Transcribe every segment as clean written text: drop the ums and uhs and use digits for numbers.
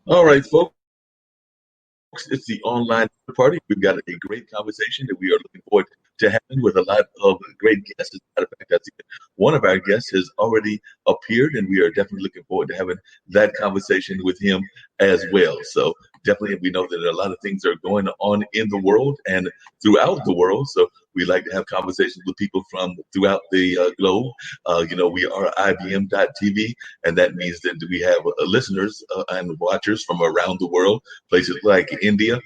All right, folks, it's the online party. We've got a great conversation that we are looking forward to having with a lot of great guests. As a matter of fact, I think one of our guests has already appeared, and we are definitely looking forward to having that conversation with him as well. So, definitely, we know that a lot of things are going on in the world and throughout the world. So, we like to have conversations with people from throughout the globe. We are IBM.TV, and that means that we have listeners and watchers from around the world, places like India,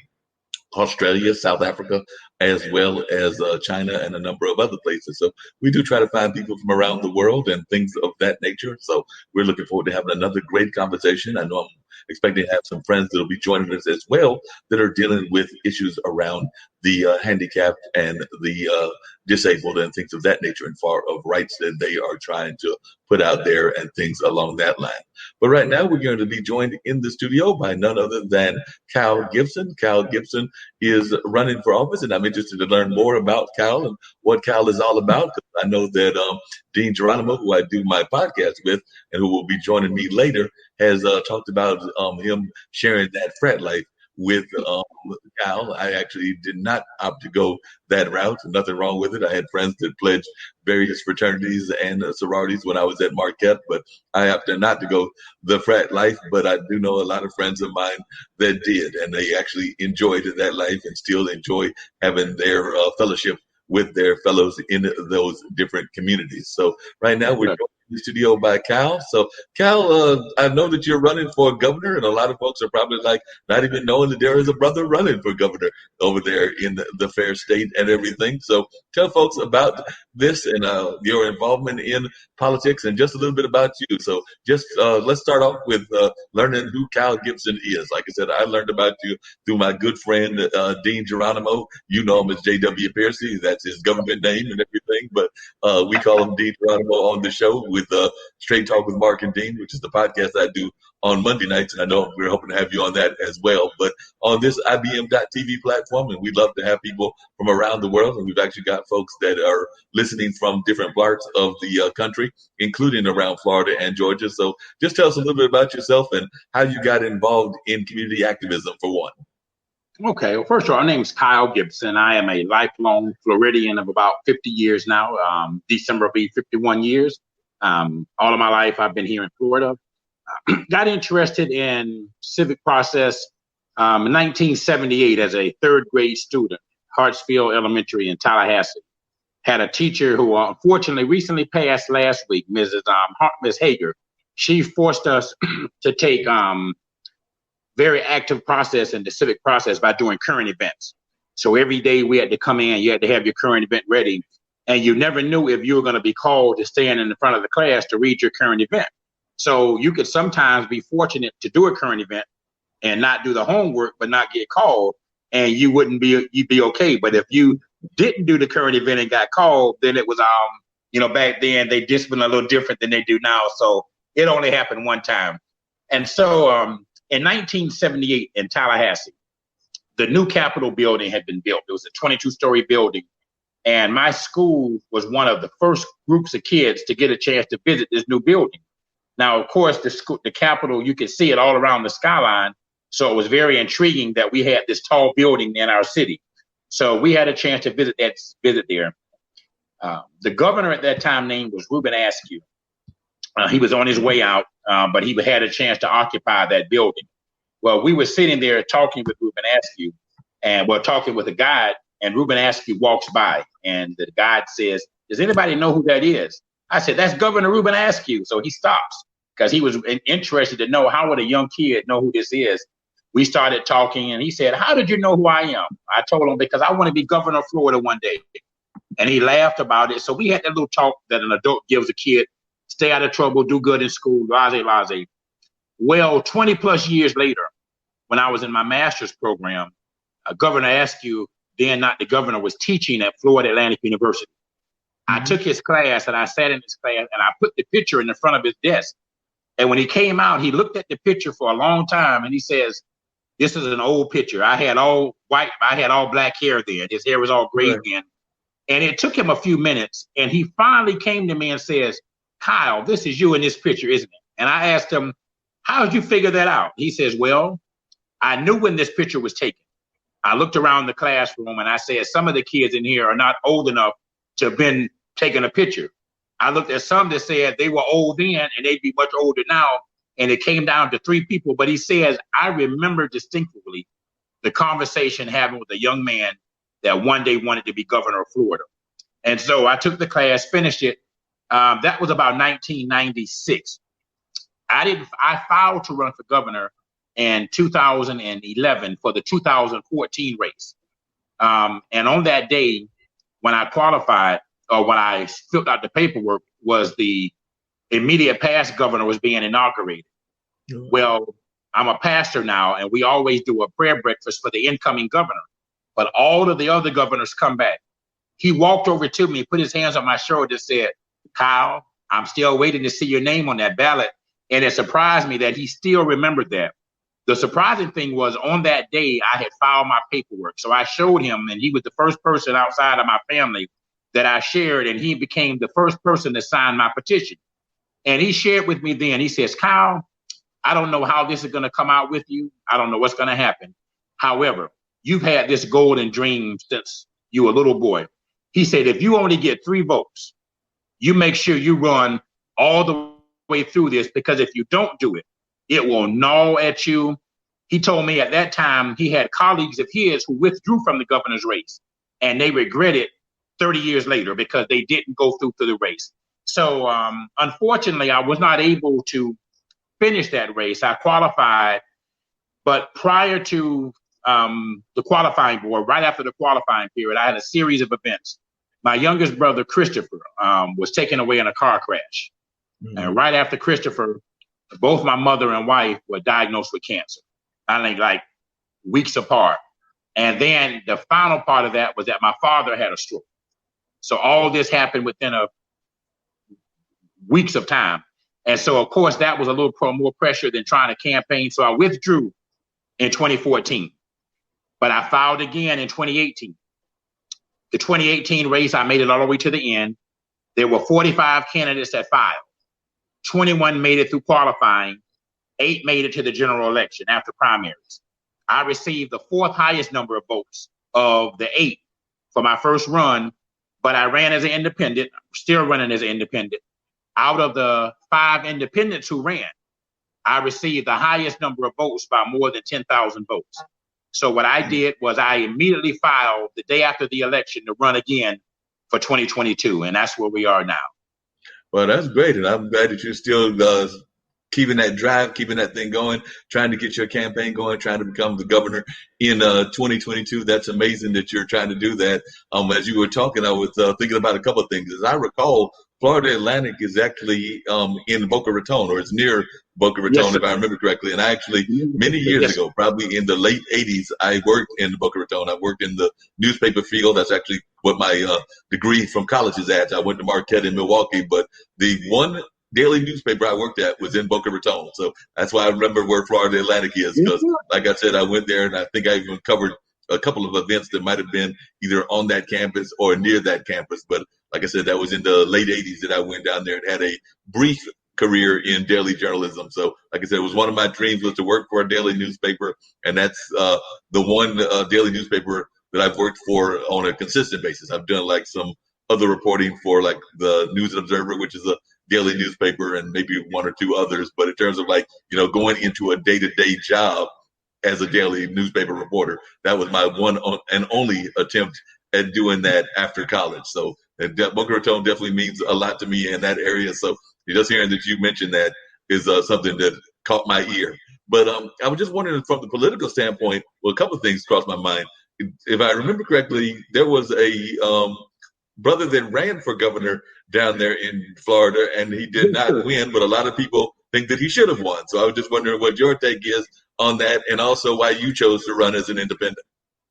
Australia, South Africa, as well as China and a number of other places. So we do try to find people from around the world and things of that nature. So we're looking forward to having another great conversation. I know I'm expecting to have some friends that will be joining us as well that are dealing with issues around the handicapped and the disabled and things of that nature and far of rights that they are trying to put out there and things along that line. But right now, we're going to be joined in the studio by none other than Cal Gibson. Cal Gibson is running for office, and I'm interested to learn more about Cal and what Cal is all about. Because I know that Dean Geronimo, who I do my podcast with and who will be joining me later, has talked about him sharing that frat life with Cal. I actually did not opt to go that route. Nothing wrong with it. I had friends that pledged various fraternities and sororities when I was at Marquette, but I opted not to go the frat life. But I do know a lot of friends of mine that did, and they actually enjoyed that life and still enjoy having their fellowship with their fellows in those different communities. So right now we're joined in the studio by Cal. So Cal, I know that you're running for governor, and a lot of folks are probably like not even knowing that there is a brother running for governor over there in the fair state and everything. So tell folks about this and your involvement in politics and just a little bit about you. So just let's start off with learning who Cal Gibson is. Like I said, I learned about you through my good friend Dean Geronimo. You know him as J.W. Piercy. That's his government name and everything. But we call him Dean Geronimo on the show with Straight Talk with Marc and Dean, which is the podcast I do on Monday nights. And I know we're hoping to have you on that as well. But on this IBM.TV platform, and we'd love to have people from around the world. And we've actually got folks that are listening from different parts of the country, including around Florida and Georgia. So just tell us a little bit about yourself and how you got involved in community activism, for one. Okay, well, first of all, my name is Kyle Gibson. I am a lifelong Floridian of about 50 years now. December will be 51 years. All of my life, I've been here in Florida. Got interested in civic process in 1978 as a third grade student, Hartsfield Elementary in Tallahassee. Had a teacher who unfortunately recently passed last week, Ms. Hager. She forced us to take very active process in the civic process by doing current events. So every day we had to come in, you had to have your current event ready, and you never knew if you were going to be called to stand in the front of the class to read your current event. So you could sometimes be fortunate to do a current event and not do the homework, but not get called, and you'd be okay. But if you didn't do the current event and got called, then it was back then they disciplined a little different than they do now. So it only happened one time. And so in 1978 in Tallahassee, the new Capitol building had been built. It was a 22-story building. And my school was one of the first groups of kids to get a chance to visit this new building. Now, of course, the Capitol, you could see it all around the skyline. So it was very intriguing that we had this tall building in our city. So we had a chance to visit there. The governor at that time name was Reuben Askew. He was on his way out, but he had a chance to occupy that building. Well, we were sitting there talking with Reuben Askew, and we're talking with a guide, and Reuben Askew walks by, and the guide says, "Does anybody know who that is?" I said, "That's Governor Reuben Askew." So he stops because he was interested to know, how would a young kid know who this is? We started talking, and he said, "How did you know who I am?" I told him, "Because I want to be governor of Florida one day." And he laughed about it. So we had that little talk that an adult gives a kid: stay out of trouble, do good in school, blase. Well, 20 plus years later, when I was in my master's program, Governor Askew, then not the governor, was teaching at Florida Atlantic University. I took his class and I sat in his class and I put the picture in the front of his desk. And when he came out, he looked at the picture for a long time and he says, "This is an old picture. I had all black hair then. His hair was all gray then." And it took him a few minutes, and he finally came to me and says, "Kyle, this is you in this picture, isn't it?" And I asked him, how did you figure that out? He says, well, I knew when this picture was taken. I looked around the classroom and I said, some of the kids in here are not old enough to have been taking a picture. I looked at some that said they were old then and they'd be much older now. And it came down to 3 people. But he says, I remember distinctly the conversation having with a young man that one day wanted to be governor of Florida. And so I took the class, finished it. That was about 1996. I filed to run for governor in 2011 for the 2014 race. And on that day, when I qualified, or when I filled out the paperwork, was the immediate past governor was being inaugurated. Mm-hmm. Well, I'm a pastor now, and we always do a prayer breakfast for the incoming governor. But all of the other governors come back. He walked over to me, put his hands on my shoulder, and said, Kyle, I'm still waiting to see your name on that ballot. And it surprised me that he still remembered that. The surprising thing was on that day, I had filed my paperwork. So I showed him, and he was the first person outside of my family that I shared, and he became the first person to sign my petition. And he shared with me then, he says, Kyle, I don't know how this is going to come out with you. I don't know what's going to happen. However, you've had this golden dream since you were a little boy. He said, if you only get 3 votes, you make sure you run all the way through this, because if you don't do it, it will gnaw at you. He told me at that time he had colleagues of his who withdrew from the governor's race, and they regret it 30 years later because they didn't go through the race. So unfortunately, I was not able to finish that race. I qualified, but prior to the qualifying board, right after the qualifying period, I had a series of events. My youngest brother, Christopher, was taken away in a car crash. Mm-hmm. And right after Christopher, both my mother and wife were diagnosed with cancer. I think like weeks apart. And then the final part of that was that my father had a stroke. So all this happened within weeks of time. And so, of course, that was a little more pressure than trying to campaign. So I withdrew in 2014, but I filed again in 2018. The 2018 race, I made it all the way to the end. There were 45 candidates that filed. 21 made it through qualifying. 8 made it to the general election after primaries. I received the 4th highest number of votes of the 8 for my first run, but I ran as an independent, still running as an independent. Out of the 5 independents who ran, I received the highest number of votes by more than 10,000 votes. So what I did was I immediately filed the day after the election to run again for 2022, and that's where we are now. Well, that's great, and I'm glad that you're still keeping that drive, keeping that thing going, trying to get your campaign going, trying to become the governor in 2022. That's amazing that you're trying to do that. As you were talking, I was thinking about a couple of things. As I recall, Florida Atlantic is actually in Boca Raton, or it's near Boca Raton, yes, if I remember correctly. And I actually, many years ago, probably in the late 80s, I worked in Boca Raton. I worked in the newspaper field. That's actually what my degree from college is at. I went to Marquette in Milwaukee, but the one daily newspaper I worked at was in Boca Raton. So that's why I remember where Florida Atlantic is, because like I said, I went there and I think I even covered a couple of events that might have been either on that campus or near that campus. But like I said, that was in the late 80s that I went down there and had a brief career in daily journalism. So like I said, it was one of my dreams was to work for a daily newspaper. And that's the one daily newspaper that I've worked for on a consistent basis. I've done like some other reporting for like the News and Observer, which is a daily newspaper, and maybe 1 or 2 others. But in terms of like, going into a day-to-day job as a daily newspaper reporter, that was my one and only attempt at doing that after college. So Boca Raton definitely means a lot to me in that area. So just hearing that you mentioned that is something that caught my ear. But I was just wondering from the political standpoint, well, a couple of things crossed my mind. If I remember correctly, there was a brother that ran for governor down there in Florida, and he did not win, but a lot of people think that he should have won. So I was just wondering what your take is on that, and also why you chose to run as an independent.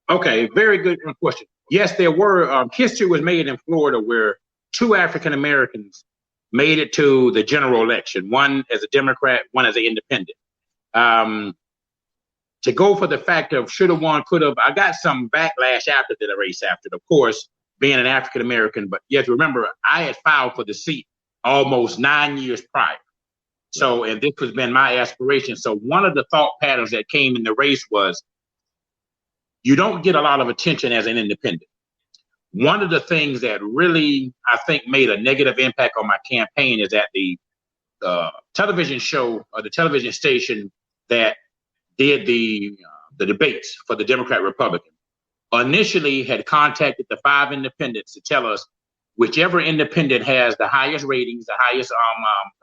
Okay, very good question. Yes, there were, history was made in Florida where 2 African Americans made it to the general election, one as a Democrat, one as an independent. To go for the fact of should have won, could have, I got some backlash after the race after, of course, being an African American. But you have to remember, I had filed for the seat almost 9 years prior. So, and this has been my aspiration. So one of the thought patterns that came in the race was, you don't get a lot of attention as an independent. One of the things that really, I think, made a negative impact on my campaign is that the television show or the television station that did the debates for the Democrat Republican initially had contacted the 5 independents to tell us whichever independent has the highest ratings, the highest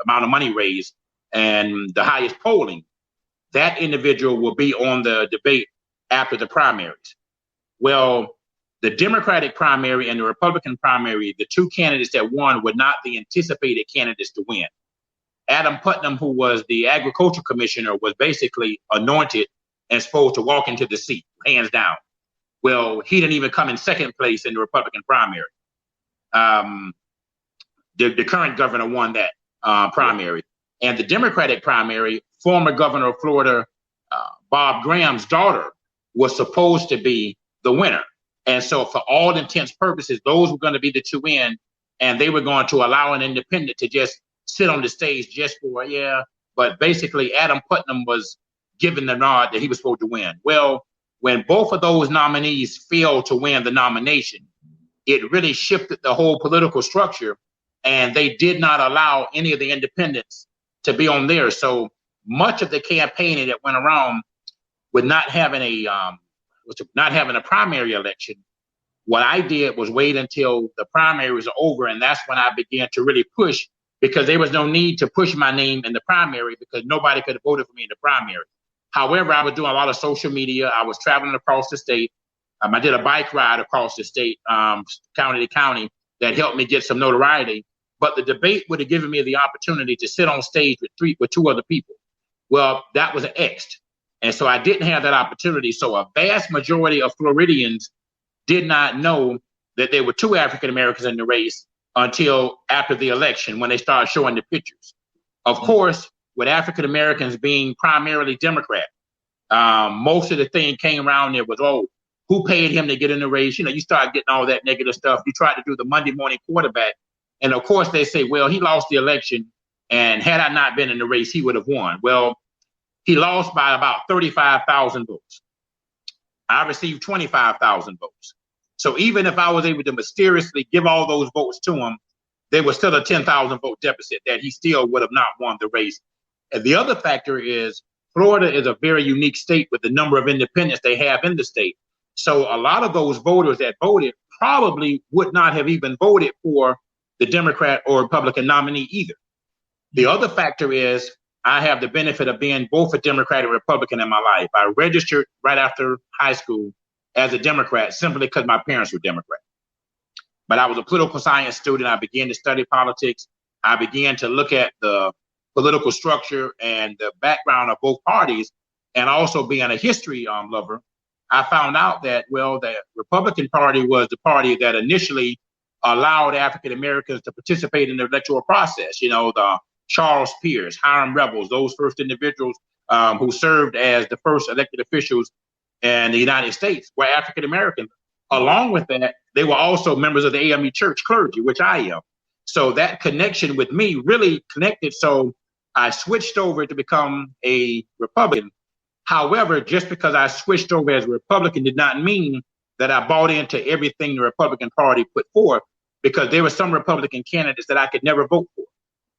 amount of money raised, and the highest polling, that individual will be on the debate after the primaries. Well, the Democratic primary and the Republican primary, the two candidates that won were not the anticipated candidates to win. Adam Putnam, who was the agriculture commissioner, was basically anointed and supposed to walk into the seat, hands down. Well, he didn't even come in second place in the Republican primary. The current governor won that primary. And the Democratic primary, former governor of Florida, Bob Graham's daughter, was supposed to be the winner. And so for all intents purposes, those were going to be the two in, and they were going to allow an independent to just sit on the stage just for, but basically Adam Putnam was given the nod that he was supposed to win. Well, when both of those nominees failed to win the nomination, it really shifted the whole political structure, and they did not allow any of the independents to be on there. So much of the campaigning that went around with not having a primary election, what I did was wait until the primary was over, and that's when I began to really push, because there was no need to push my name in the primary because nobody could have voted for me in the primary. However, I was doing a lot of social media. I was traveling across the state. I did a bike ride across the state, county to county, that helped me get some notoriety. But the debate would have given me the opportunity to sit on stage with two other people. Well, that was an X'd. And so I didn't have that opportunity. So a vast majority of Floridians did not know that there were two African Americans in the race until after the election, when they started showing the pictures. Of course, with African Americans being primarily Democrat, most of the thing came around there was, oh, who paid him to get in the race? You start getting all that negative stuff. You tried to do the Monday morning quarterback. And of course they say, well, he lost the election, and had I not been in the race, he would have won. Well, he lost by about 35,000 votes. I received 25,000 votes. So even if I was able to mysteriously give all those votes to him, there was still a 10,000 vote deficit that he still would have not won the race. And the other factor is Florida is a very unique state with the number of independents they have in the state. So a lot of those voters that voted probably would not have even voted for the Democrat or Republican nominee either. The other factor is I have the benefit of being both a Democrat and Republican in my life. I registered right after high school as a Democrat simply because my parents were Democrat. But I was a political science student. I began to study politics. I began to look at the political structure and the background of both parties, and also being a history lover, I found out that, well, the Republican Party was the party that initially allowed African Americans to participate in the electoral process. The Charles Pierce, Hiram Revels, those first individuals who served as the first elected officials in the United States were African Americans. Along with that, they were also members of the AME Church clergy, which I am. So that connection with me really connected. So I switched over to become a Republican. However, just because I switched over as a Republican did not mean that I bought into everything the Republican Party put forth, because there were some Republican candidates that I could never vote for.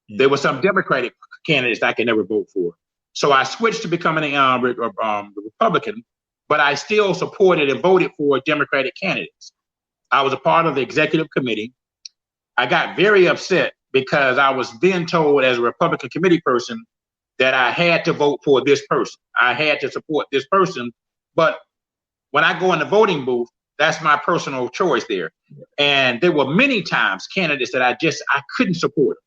There were some Democratic candidates that I could never vote for. So I switched to becoming a Republican, but I still supported and voted for Democratic candidates. I was a part of the executive committee. I got very upset because I was then told as a Republican committee person that I had to vote for this person. I had to support this person. But when I go in the voting booth, that's my personal choice there. And there were many times candidates that I couldn't support.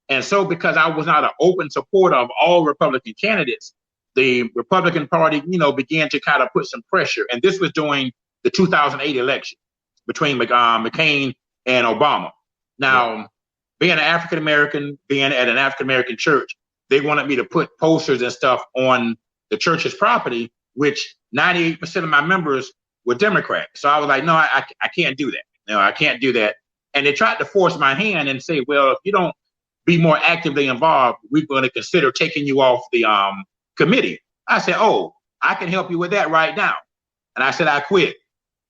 And so because I was not an open supporter of all Republican candidates, the Republican Party, began to kind of put some pressure. And this was during the 2008 election between McCain and Obama. Now, being an African-American, being at an African-American church, they wanted me to put posters and stuff on the church's property, which 98% of my members were Democrat. So I was like, no, I can't do that. No, I can't do that. And they tried to force my hand and say, well, if you don't be more actively involved, we're going to consider taking you off the committee. I said, oh, I can help you with that right now. And I said, I quit.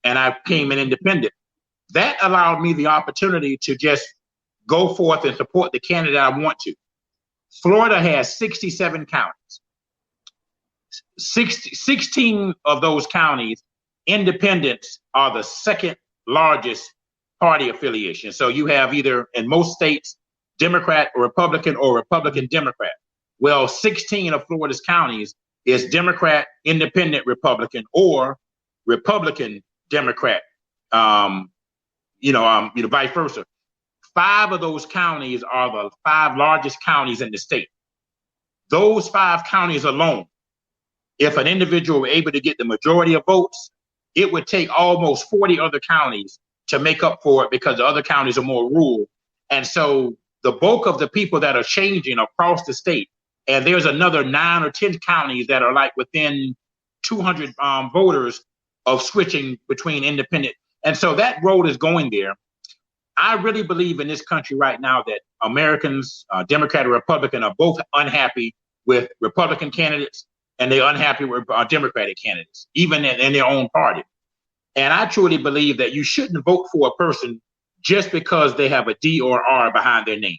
And I became an independent. That allowed me the opportunity to just go forth and support the candidate I want to. Florida has 67 counties. 16 of those counties, independents are the second largest party affiliation. So you have either, in most states, Democrat or Republican Democrat. Well, 16 of Florida's counties is Democrat, Independent, Republican, or Republican, Democrat. Vice versa. 5 of those counties are the 5 largest counties in the state. Those 5 counties alone, if an individual were able to get the majority of votes, it would take almost 40 other counties to make up for it because the other counties are more rural. And so the bulk of the people that are changing across the state, and there's another 9 or 10 counties that are like within 200 voters of switching between independent. And so that road is going there. I really believe in this country right now that Americans, Democrat or Republican, are both unhappy with Republican candidates and they're unhappy with Democratic candidates, even in their own party. And I truly believe that you shouldn't vote for a person just because they have a D or R behind their name.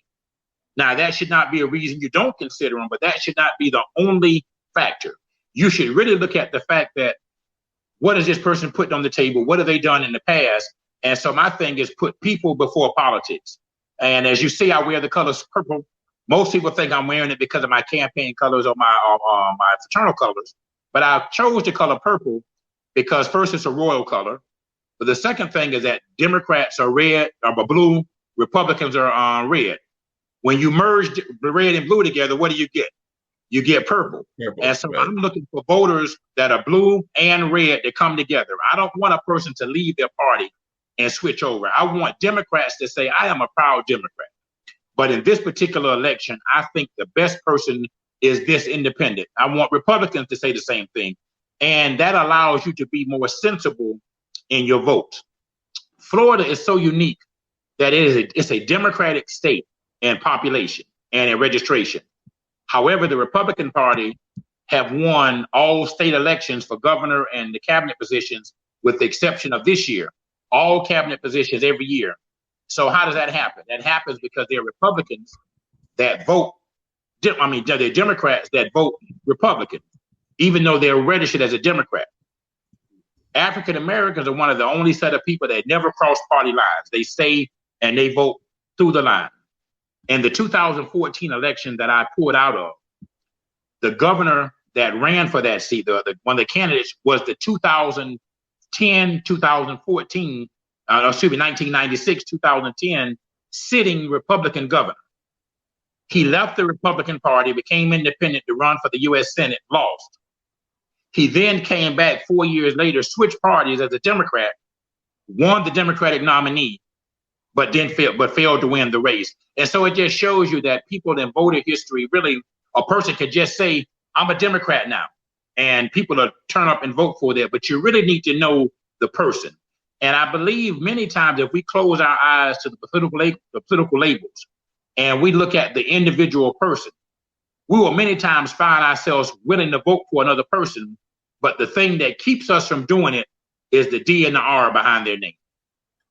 Now, that should not be a reason you don't consider them, but that should not be the only factor. You should really look at the fact that what is this person putting on the table? What have they done in the past? And so my thing is put people before politics. And as you see, I wear the colors purple. Most people think I'm wearing it because of my campaign colors or my fraternal colors. But I chose the color purple because first, it's a royal color. But the second thing is that Democrats are red or blue, Republicans are red. When you merge the red and blue together, what do you get? You get purple. And so right. I'm looking for voters that are blue and red to come together. I don't want a person to leave their party and switch over. I want Democrats to say, I am a proud Democrat. But in this particular election, I think the best person is this independent. I want Republicans to say the same thing. And that allows you to be more sensible in your vote. Florida is so unique that it's a Democratic state in population and in registration. However, the Republican Party have won all state elections for governor and the cabinet positions, with the exception of this year, all cabinet positions every year. So how does that happen? That happens because they're Republicans that vote, they're Democrats that vote Republican, even though they're registered as a Democrat. African Americans are one of the only set of people that never cross party lines. They stay and they vote through the line. In the 2014 election that I pulled out of, the governor that ran for that seat, one of the candidates was the 1996, 2010 sitting Republican governor. He left the Republican Party, became independent to run for the U.S. Senate, lost. He then came back 4 years later, switched parties as a Democrat, won the Democratic nominee, but failed to win the race. And so it just shows you that people in voter history, really, a person could just say, I'm a Democrat now, and people will turn up and vote for that. But you really need to know the person. And I believe many times if we close our eyes to the political labels and we look at the individual person, we will many times find ourselves willing to vote for another person. But the thing that keeps us from doing it is the D and the R behind their name.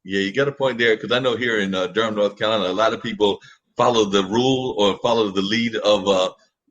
Yeah, you got a point there, because I know here in Durham, North Carolina, a lot of people follow the rule or follow the lead of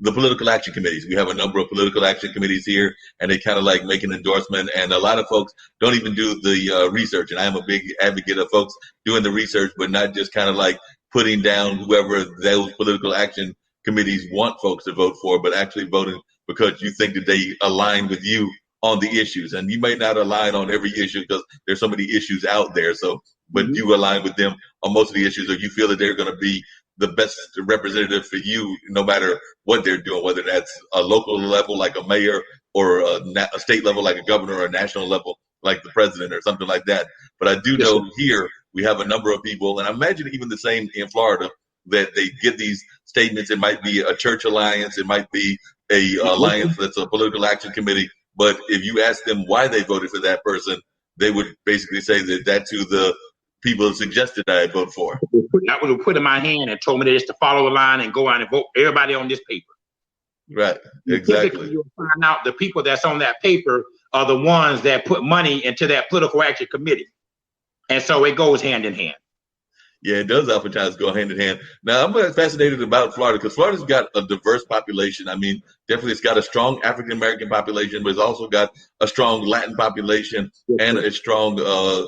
the political action committees. We have a number of political action committees here, and they kind of like make an endorsement. And a lot of folks don't even do the research. And I am a big advocate of folks doing the research, but not just kind of like putting down whoever those political action committees want folks to vote for, but actually voting because you think that they align with you on the issues. And you may not align on every issue because there's so many issues out there. So, but you align with them on most of the issues, or you feel that they're going to be the best representative for you, no matter what they're doing, whether that's a local level like a mayor, or a state level like a governor, or a national level like the president or something like that. But I do know here we have a number of people, and I imagine even the same in Florida, that they get these statements. It might be a church alliance. It might be a alliance that's a political action committee. But if you ask them why they voted for that person, they would basically say that that's who the people suggested I vote for. That was put in my hand and told me just to follow the line and go out and vote everybody on this paper. Right, Typically, exactly. you'll find out the people that's on that paper are the ones that put money into that political action committee. And so it goes hand in hand. Yeah, it does oftentimes go hand in hand. Now, I'm fascinated about Florida because Florida's got a diverse population. I mean, definitely it's got a strong African American population, but it's also got a strong Latin population and a strong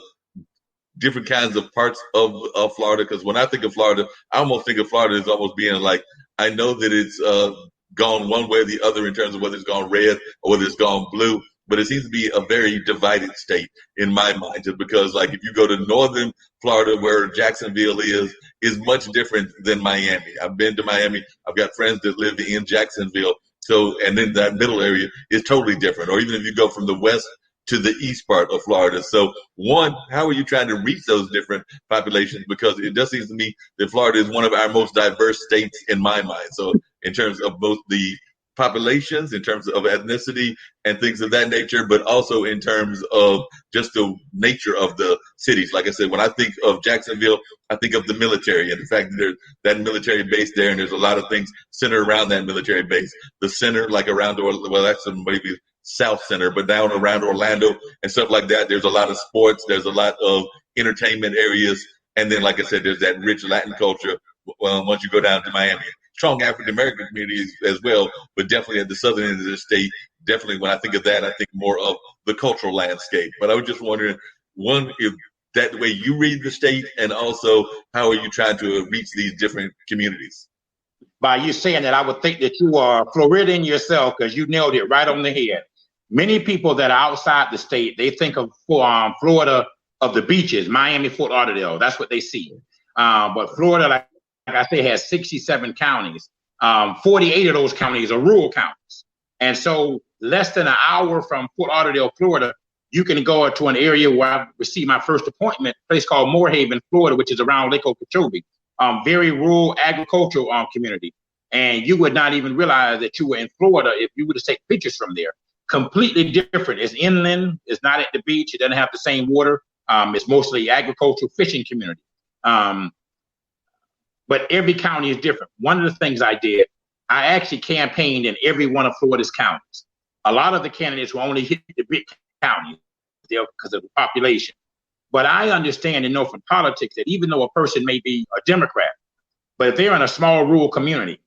different kinds of parts of Florida. Because when I think of Florida, I almost think of Florida as almost being like, I know that it's gone one way or the other in terms of whether it's gone red or whether it's gone blue. But it seems to be a very divided state in my mind, just because, like, if you go to northern Florida, where Jacksonville is much different than Miami. I've been to Miami. I've got friends that live in Jacksonville. So, and then that middle area is totally different. Or even if you go from the west to the east part of Florida. So, one, how are you trying to reach those different populations? Because it does seem to me that Florida is one of our most diverse states in my mind. So, in terms of both the populations, in terms of ethnicity and things of that nature, but also in terms of just the nature of the cities. Like I said, when I think of Jacksonville, I think of the military and the fact that there's that military base there, and there's a lot of things centered around that military base. The center, like around, well, that's maybe South Center, but down around Orlando and stuff like that, there's a lot of sports, there's a lot of entertainment areas, and then, like I said, there's that rich Latin culture once you go down to Miami. Strong African American communities as well, but definitely at the southern end of the state, definitely when I think of that, I think more of the cultural landscape. But I was just wondering, one, if that the way you read the state, and also how are you trying to reach these different communities? By you saying that, I would think that you are Floridian yourself, because you nailed it right on the head. Many people that are outside the state, they think of Florida of the beaches, Miami, Fort Lauderdale. That's what they see. But Florida, like I say, has 67 counties. 48 of those counties are rural counties. And so less than an hour from Fort Lauderdale, Florida, you can go to an area where I received my first appointment, a place called Moorhaven, Florida, which is around Lake Okeechobee. Very rural agricultural community. And you would not even realize that you were in Florida if you were to take pictures from there. Completely different. It's inland. It's not at the beach. It doesn't have the same water. It's mostly agricultural fishing community. But every county is different. One of the things I did, I actually campaigned in every one of Florida's counties. A lot of the candidates will only hit the big counties because of the population. But I understand and know from politics that even though a person may be a Democrat, but if they're in a small rural community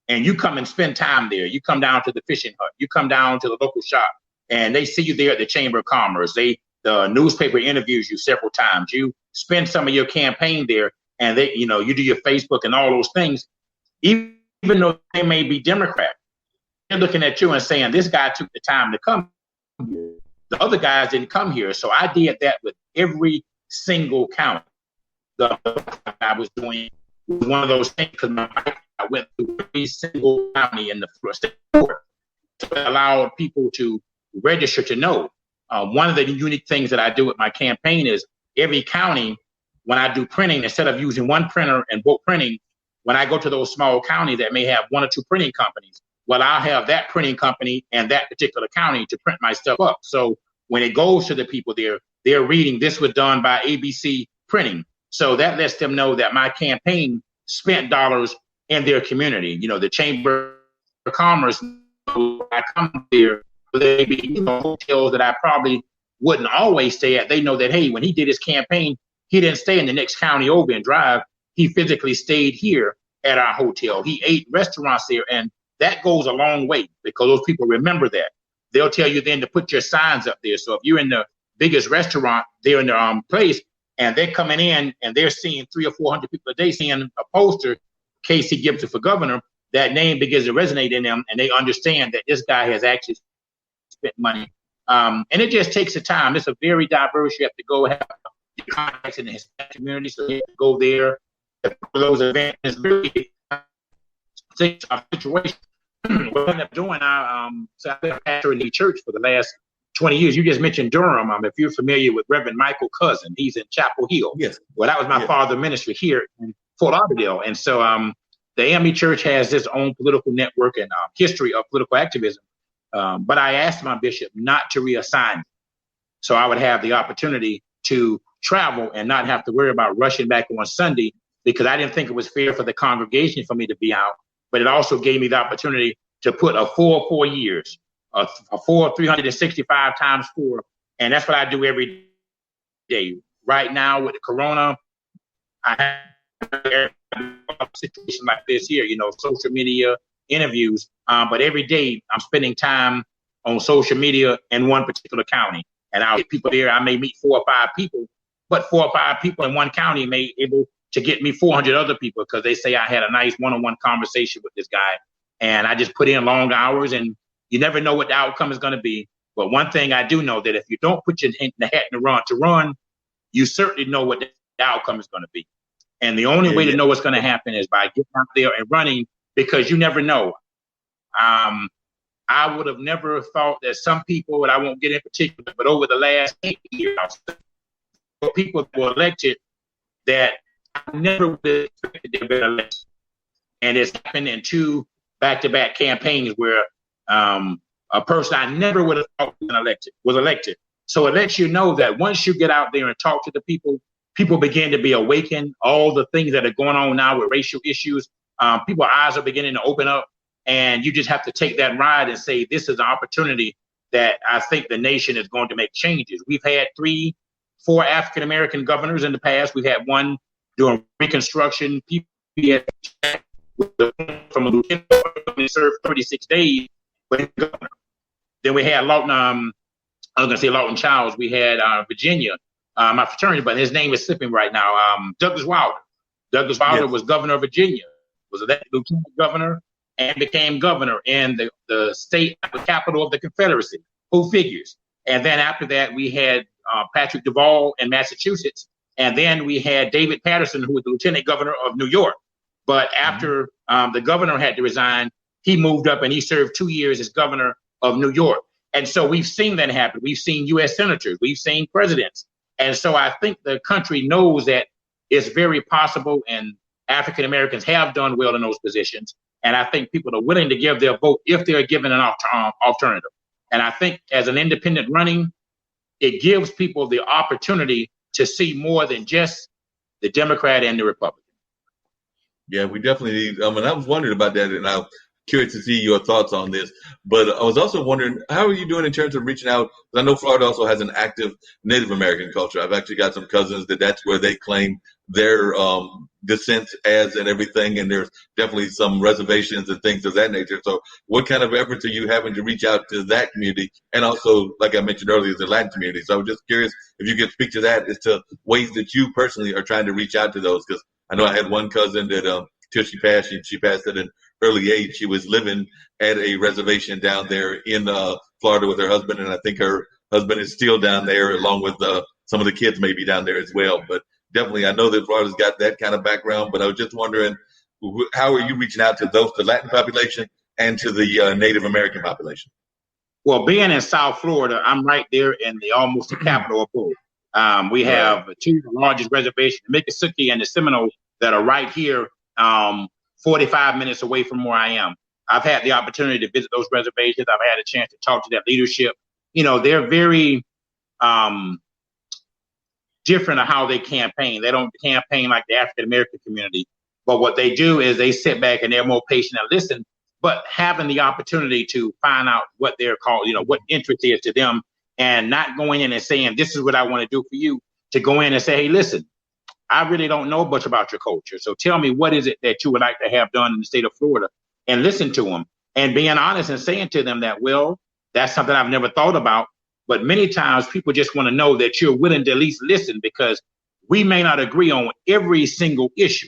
and you come and spend time there, you come down to the fishing hut, you come down to the local shop, and they see you there at the Chamber of Commerce, the newspaper interviews you several times, you spend some of your campaign there, and they, you do your Facebook and all those things, even though they may be Democrat, they're looking at you and saying, this guy took the time to come here. The other guys didn't come here. So I did that with every single county. I was doing one of those things because I went through every single county in the state. So it allowed people to register to know. One of the unique things that I do with my campaign is every county, when I do printing, instead of using one printer and bulk printing, when I go to those small counties that may have one or two printing companies, well, I'll have that printing company and that particular county to print my stuff up. So when it goes to the people there, they're reading this was done by ABC Printing. So that lets them know that my campaign spent dollars in their community. The Chamber of Commerce, I come there, they be hotels that I probably wouldn't always stay at. They know that, hey, when he did his campaign, he didn't stay in the next county over and drive. He physically stayed here at our hotel. He ate restaurants there, and that goes a long way because those people remember that. They'll tell you then to put your signs up there. So if you're in the biggest restaurant there in the place, and they're coming in and they're seeing 300 or 400 people a day seeing a poster, Casey Gibson for governor, that name begins to resonate in them, and they understand that this guy has actually spent money. And it just takes the time. It's a very diverse. You have to go have your contacts in the Hispanic community, so you have to go there. For those events, it's really a situation. What I ended up doing, so I've been a pastor in the church for the last 20 years. You just mentioned Durham. If you're familiar with Reverend Michael Cousin, he's in Chapel Hill. Yes. Well, that was my father's ministry here in Fort Lauderdale. And so the AME Church has its own political network and history of political activism. But I asked my bishop not to reassign me, so I would have the opportunity to travel and not have to worry about rushing back on Sunday, because I didn't think it was fair for the congregation for me to be out. But it also gave me the opportunity to put a full 4 years, a full 365 times 4. And that's what I do every day. Right now with the corona, I have a situation like this here, social media interviews. But every day I'm spending time on social media in one particular county. And I'll get people there. I may meet 4 or 5 people, but 4 or 5 people in one county may able to get me 400 other people, because they say I had a nice one-on-one conversation with this guy. And I just put in long hours, and you never know what the outcome is going to be. But one thing I do know, that if you don't put your hat in the run, you certainly know what the outcome is going to be. And the only way to know what's going to happen is by getting out there and running, because you never know. I would have never thought that some people, and I won't get in particular, but over the last 8 years, people were elected that I never would have expected to have been elected. And it's happened in 2 back-to-back campaigns where a person I never would have thought was elected. So it lets you know that once you get out there and talk to the people, people begin to be awakened. All the things that are going on now with racial issues, people's eyes are beginning to open up. And you just have to take that ride and say, this is an opportunity that I think the nation is going to make changes. We've had 3, 4 African-American governors in the past. We've had one during Reconstruction. People from a lieutenant served 36 days. Then we had Lawton, I was going to say Lawton Childs. We had Virginia, my fraternity, but his name is slipping right now. Douglas Wilder. Douglas Wilder was governor of Virginia, was elected lieutenant governor, and became governor in the state, the capital of the Confederacy. Who figures? And then after that, we had Patrick Duvall in Massachusetts. And then we had David Patterson, who was the lieutenant governor of New York. But after the governor had to resign, he moved up and he served 2 years as governor of New York. And so we've seen that happen. We've seen U.S. senators. We've seen presidents. And so I think the country knows that it's very possible, and African Americans have done well in those positions. And I think people are willing to give their vote if they're given an alternative. And I think as an independent running, it gives people the opportunity to see more than just the Democrat and the Republican. Yeah, we definitely need. And I was wondering about that, and I'm curious to see your thoughts on this. But I was also wondering, how are you doing in terms of reaching out? Because I know Florida also has an active Native American culture. I've actually got some cousins that's where they claim their descent as and everything, and there's definitely some reservations and things of that nature. So what kind of efforts are you having to reach out to that community? And also, like I mentioned earlier, the Latin community. So I was just curious if you could speak to that as to ways that you personally are trying to reach out to those, because I know I had one cousin that till she passed at an early age. She was living at a reservation down there in Florida with her husband, and I think her husband is still down there, along with some of the kids maybe down there as well. But definitely, I know that Florida's got that kind of background, but I was just wondering, how are you reaching out to the Latin population and to the Native American population? Well, being in South Florida, I'm right there in almost the capital of both. We have 2 of the largest reservations, the Miccosukee and the Seminole, that are right here, 45 minutes away from where I am. I've had the opportunity to visit those reservations. I've had a chance to talk to their leadership. They're very different of how they campaign. They don't campaign like the African American community, but what they do is they sit back and they're more patient and listen, but having the opportunity to find out what they're called, what interest is to them, and not going in and saying, this is what I want to do for you, to go in and say, hey, listen, I really don't know much about your culture. So tell me, what is it that you would like to have done in the state of Florida? And listen to them and being honest and saying to them that, well, that's something I've never thought about. But many times people just want to know that you're willing to at least listen, because we may not agree on every single issue.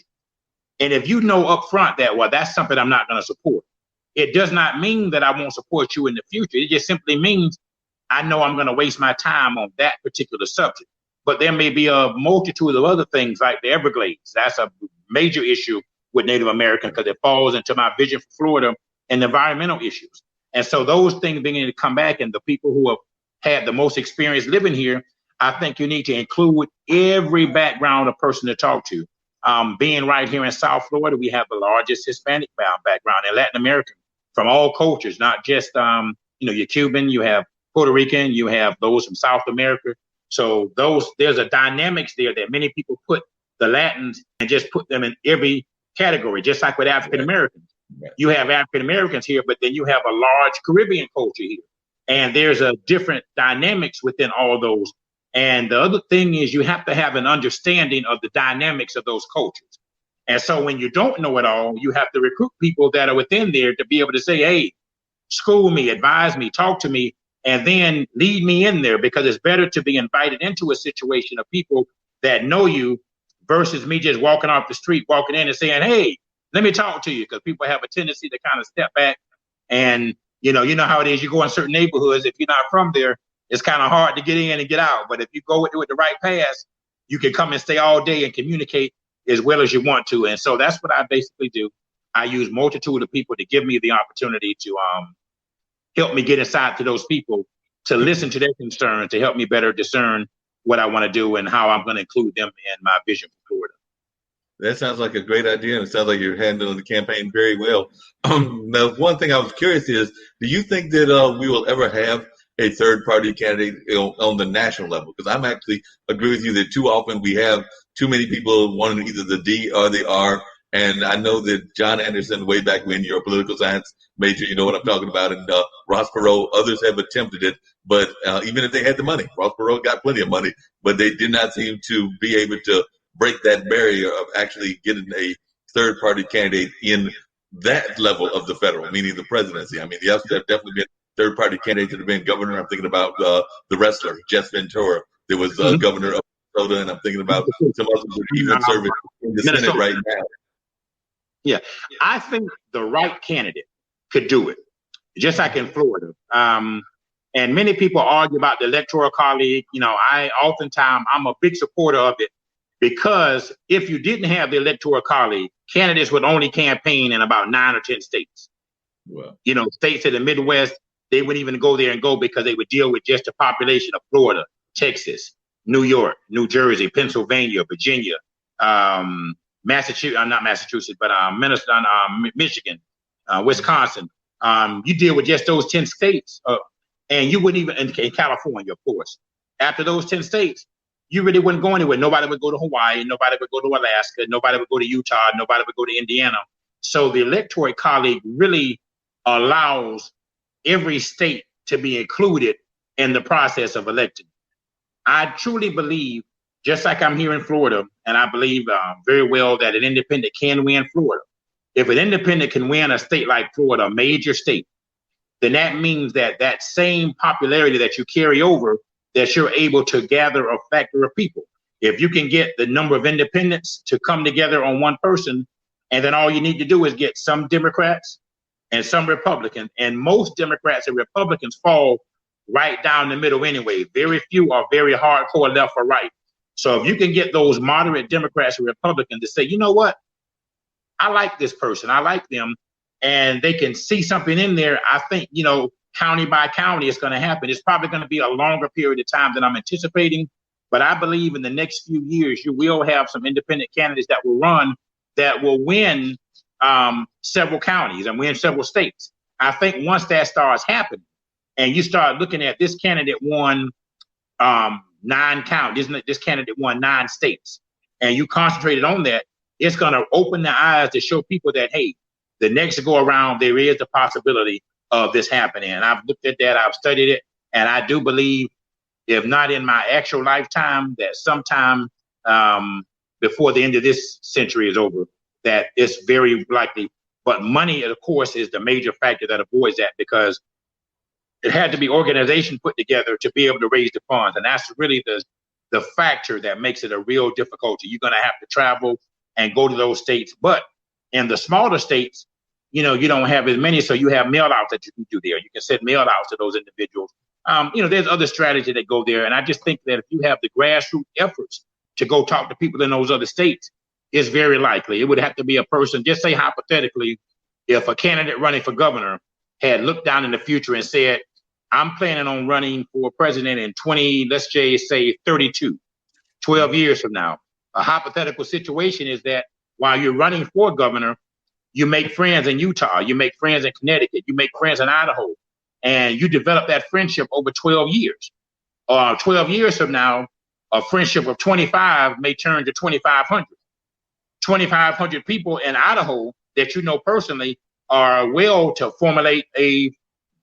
And if you know up front that, well, that's something I'm not going to support, it does not mean that I won't support you in the future. It just simply means I know I'm going to waste my time on that particular subject. But there may be a multitude of other things like the Everglades. That's a major issue with Native Americans, because it falls into my vision for Florida and environmental issues. And so those things beginning to come back, and the people who have had the most experience living here, I think you need to include every background a person to talk to. Being right here in South Florida, we have the largest Hispanic background in Latin America, from all cultures, not just, you're Cuban, you have Puerto Rican, you have those from South America. So there's a dynamics there that many people put the Latins and just put them in every category, just like with African Americans. Right. You have African Americans here, but then you have a large Caribbean culture here. And there's a different dynamics within all those. And the other thing is you have to have an understanding of the dynamics of those cultures. And so when you don't know it all, you have to recruit people that are within there to be able to say, hey, school me, advise me, talk to me, and then lead me in there, because it's better to be invited into a situation of people that know you versus me just walking off the street, walking in and saying, hey, let me talk to you, because people have a tendency to kind of step back. And, you know how it is. You go in certain neighborhoods, if you're not from there, it's kind of hard to get in and get out. But if you go with the right pass, you can come and stay all day and communicate as well as you want to. And so that's what I basically do. I use multitude of people to give me the opportunity to help me get inside to those people, to listen to their concerns, to help me better discern what I want to do and how I'm going to include them in my vision for Florida. That sounds like a great idea, and it sounds like you're handling the campaign very well. Now, one thing I was curious is, do you think that we will ever have a third-party candidate on the national level? Because I'm actually agree with you that too often we have too many people wanting either the D or the R. And I know that John Anderson, way back when you're a political science major, you know what I'm talking about, and Ross Perot, others have attempted it. But even if they had the money, Ross Perot got plenty of money, but they did not seem to be able to break that barrier of actually getting a third-party candidate in that level of the federal, meaning the presidency. I mean, yes, there have definitely been third-party candidates that have been governor. I'm thinking about the wrestler, Jess Ventura. There was governor of Minnesota, and I'm thinking about some others that even serving in the Senate right now. Yeah, I think the right candidate could do it, just like in Florida. And many people argue about the electoral college. I'm a big supporter of it, because if you didn't have the electoral college, candidates would only campaign in about 9 or 10 states. Wow. States in the Midwest, they wouldn't even go there and go, because they would deal with just the population of Florida, Texas, New York, New Jersey, Pennsylvania, Virginia, Massachusetts, not Massachusetts, but Minnesota, Michigan, Wisconsin. You deal with just those 10 states, and you wouldn't even, in California, of course. After those 10 states, you really wouldn't go anywhere. Nobody would go to Hawaii. Nobody would go to Alaska. Nobody would go to Utah. Nobody would go to Indiana. So the electoral college really allows every state to be included in the process of electing. I truly believe, just like I'm here in Florida, and I believe very well that an independent can win Florida. If an independent can win a state like Florida, a major state, then that means that same popularity that you carry over, that you're able to gather a factor of people. If you can get the number of independents to come together on one person, and then all you need to do is get some Democrats and some Republicans, and most Democrats and Republicans fall right down the middle anyway. Very few are very hardcore left or right. So if you can get those moderate Democrats and Republicans to say, you know what, I like this person, I like them, and they can see something in there, I think, county by county, it's going to happen. It's probably going to be a longer period of time than I'm anticipating, but I believe in the next few years, you will have some independent candidates that will run, that will win several counties and win several states. I think once that starts happening, and you start looking at this candidate won 9 counties, this candidate won 9 states, and you concentrated on that, it's going to open the eyes to show people that, hey, the next go around, there is the possibility of this happening. And I've looked at that, I've studied it, and I do believe, if not in my actual lifetime, that sometime before the end of this century is over, that it's very likely. But money, of course, is the major factor that avoids that, because it had to be organization put together to be able to raise the funds. And that's really the factor that makes it a real difficulty. You're going to have to travel and go to those states. But in the smaller states, you don't have as many, so you have mail outs that you can do there. You can send mail outs to those individuals. There's other strategies that go there. And I just think that if you have the grassroots efforts to go talk to people in those other states, it's very likely. It would have to be a person, just say hypothetically, if a candidate running for governor had looked down in the future and said, I'm planning on running for president in let's just say 32, 12 years from now. A hypothetical situation is that while you're running for governor, you make friends in Utah, you make friends in Connecticut, you make friends in Idaho, and you develop that friendship over 12 years. 12 years from now, a friendship of 25 may turn to 2,500. 2,500 people in Idaho that you know personally are will to formulate a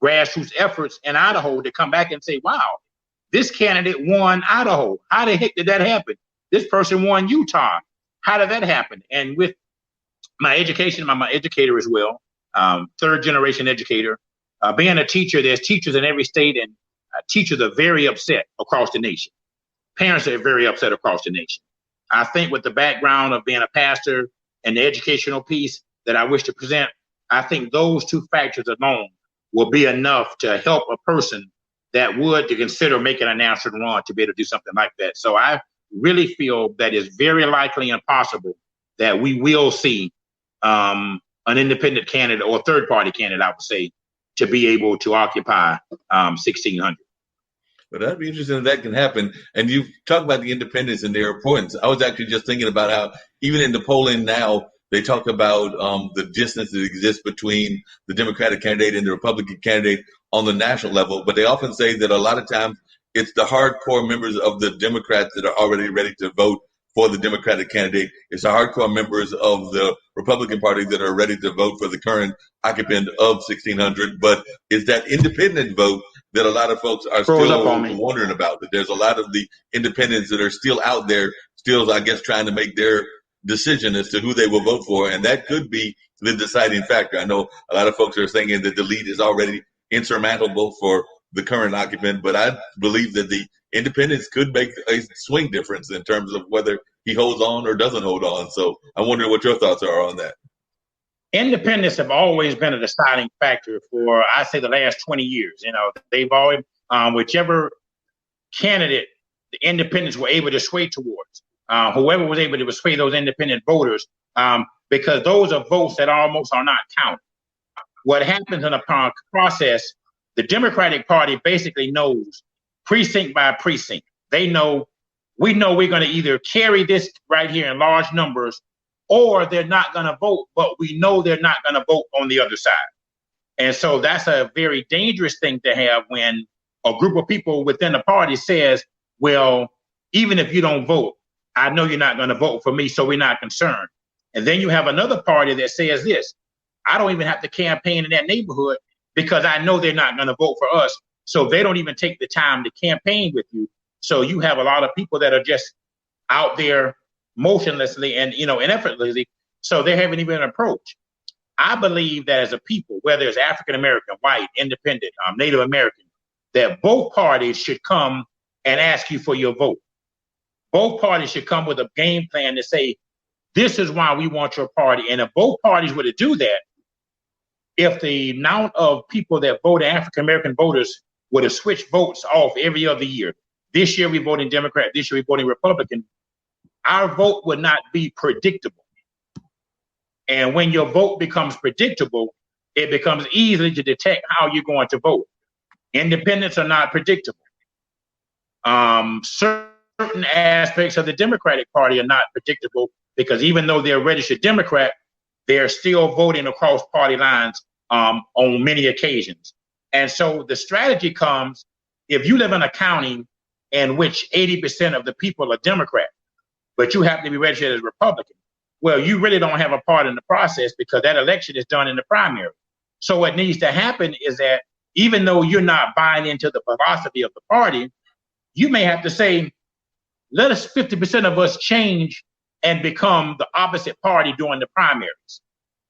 grassroots efforts in Idaho to come back and say, wow, this candidate won Idaho. How the heck did that happen? This person won Utah. How did that happen? And with my education, I'm an educator as well, third generation educator. Being a teacher, there's teachers in every state, and teachers are very upset across the nation. Parents are very upset across the nation. I think with the background of being a pastor and the educational piece that I wish to present, I think those two factors alone will be enough to help a person that would to consider making a national run to be able to do something like that. So I really feel that it's very likely and possible that we will see an independent candidate or third party candidate, I would say, to be able to occupy 1,600. But that'd be interesting if that can happen. And you talk about the independents and their importance. I was actually just thinking about how even in the polling now, they talk about the distance that exists between the Democratic candidate and the Republican candidate on the national level. But they often say that a lot of times it's the hardcore members of the Democrats that are already ready to vote for the Democratic candidate. It's the hardcore members of the Republican Party that are ready to vote for the current occupant of 1,600. But it's that independent vote that a lot of folks are still wondering about. That there's a lot of the independents that are still out there, still, I guess, trying to make their decision as to who they will vote for. And that could be the deciding factor. I know a lot of folks are thinking that the lead is already insurmountable for the current occupant, but I believe that the independents could make a swing difference in terms of whether he holds on or doesn't hold on. So I wonder what your thoughts are on that. Independents have always been a deciding factor for, I say, the last 20 years. You know, they've always, whichever candidate the independents were able to sway towards, whoever was able to sway those independent voters, because those are votes that almost are not counted. What happens in a process, the Democratic Party basically knows precinct by precinct. They know, we know we're going to either carry this right here in large numbers, or they're not going to vote, but we know they're not going to vote on the other side. And so that's a very dangerous thing to have when a group of people within the party says, well, even if you don't vote, I know you're not going to vote for me, so we're not concerned. And then you have another party that says this, I don't even have to campaign in that neighborhood because I know they're not going to vote for us. So they don't even take the time to campaign with you. So you have a lot of people that are just out there motionlessly and, you know, ineffortlessly. So they haven't even an approach. I believe that as a people, whether it's African American, white, independent, Native American, that both parties should come and ask you for your vote. Both parties should come with a game plan to say, this is why we want your party. And if both parties were to do that, if the amount of people that vote, African American voters, would have switched votes off every other year, this year we voting Democrat, this year we voting Republican, our vote would not be predictable. And when your vote becomes predictable, it becomes easy to detect how you're going to vote. Independents are not predictable. Certain aspects of the Democratic Party are not predictable because even though they're registered Democrat, they're still voting across party lines on many occasions. And so the strategy comes, if you live in a county in which 80% of the people are Democrat, but you happen to be registered as Republican, well, you really don't have a part in the process because that election is done in the primary. So what needs to happen is that even though you're not buying into the philosophy of the party, you may have to say, let us 50% of us change and become the opposite party during the primaries.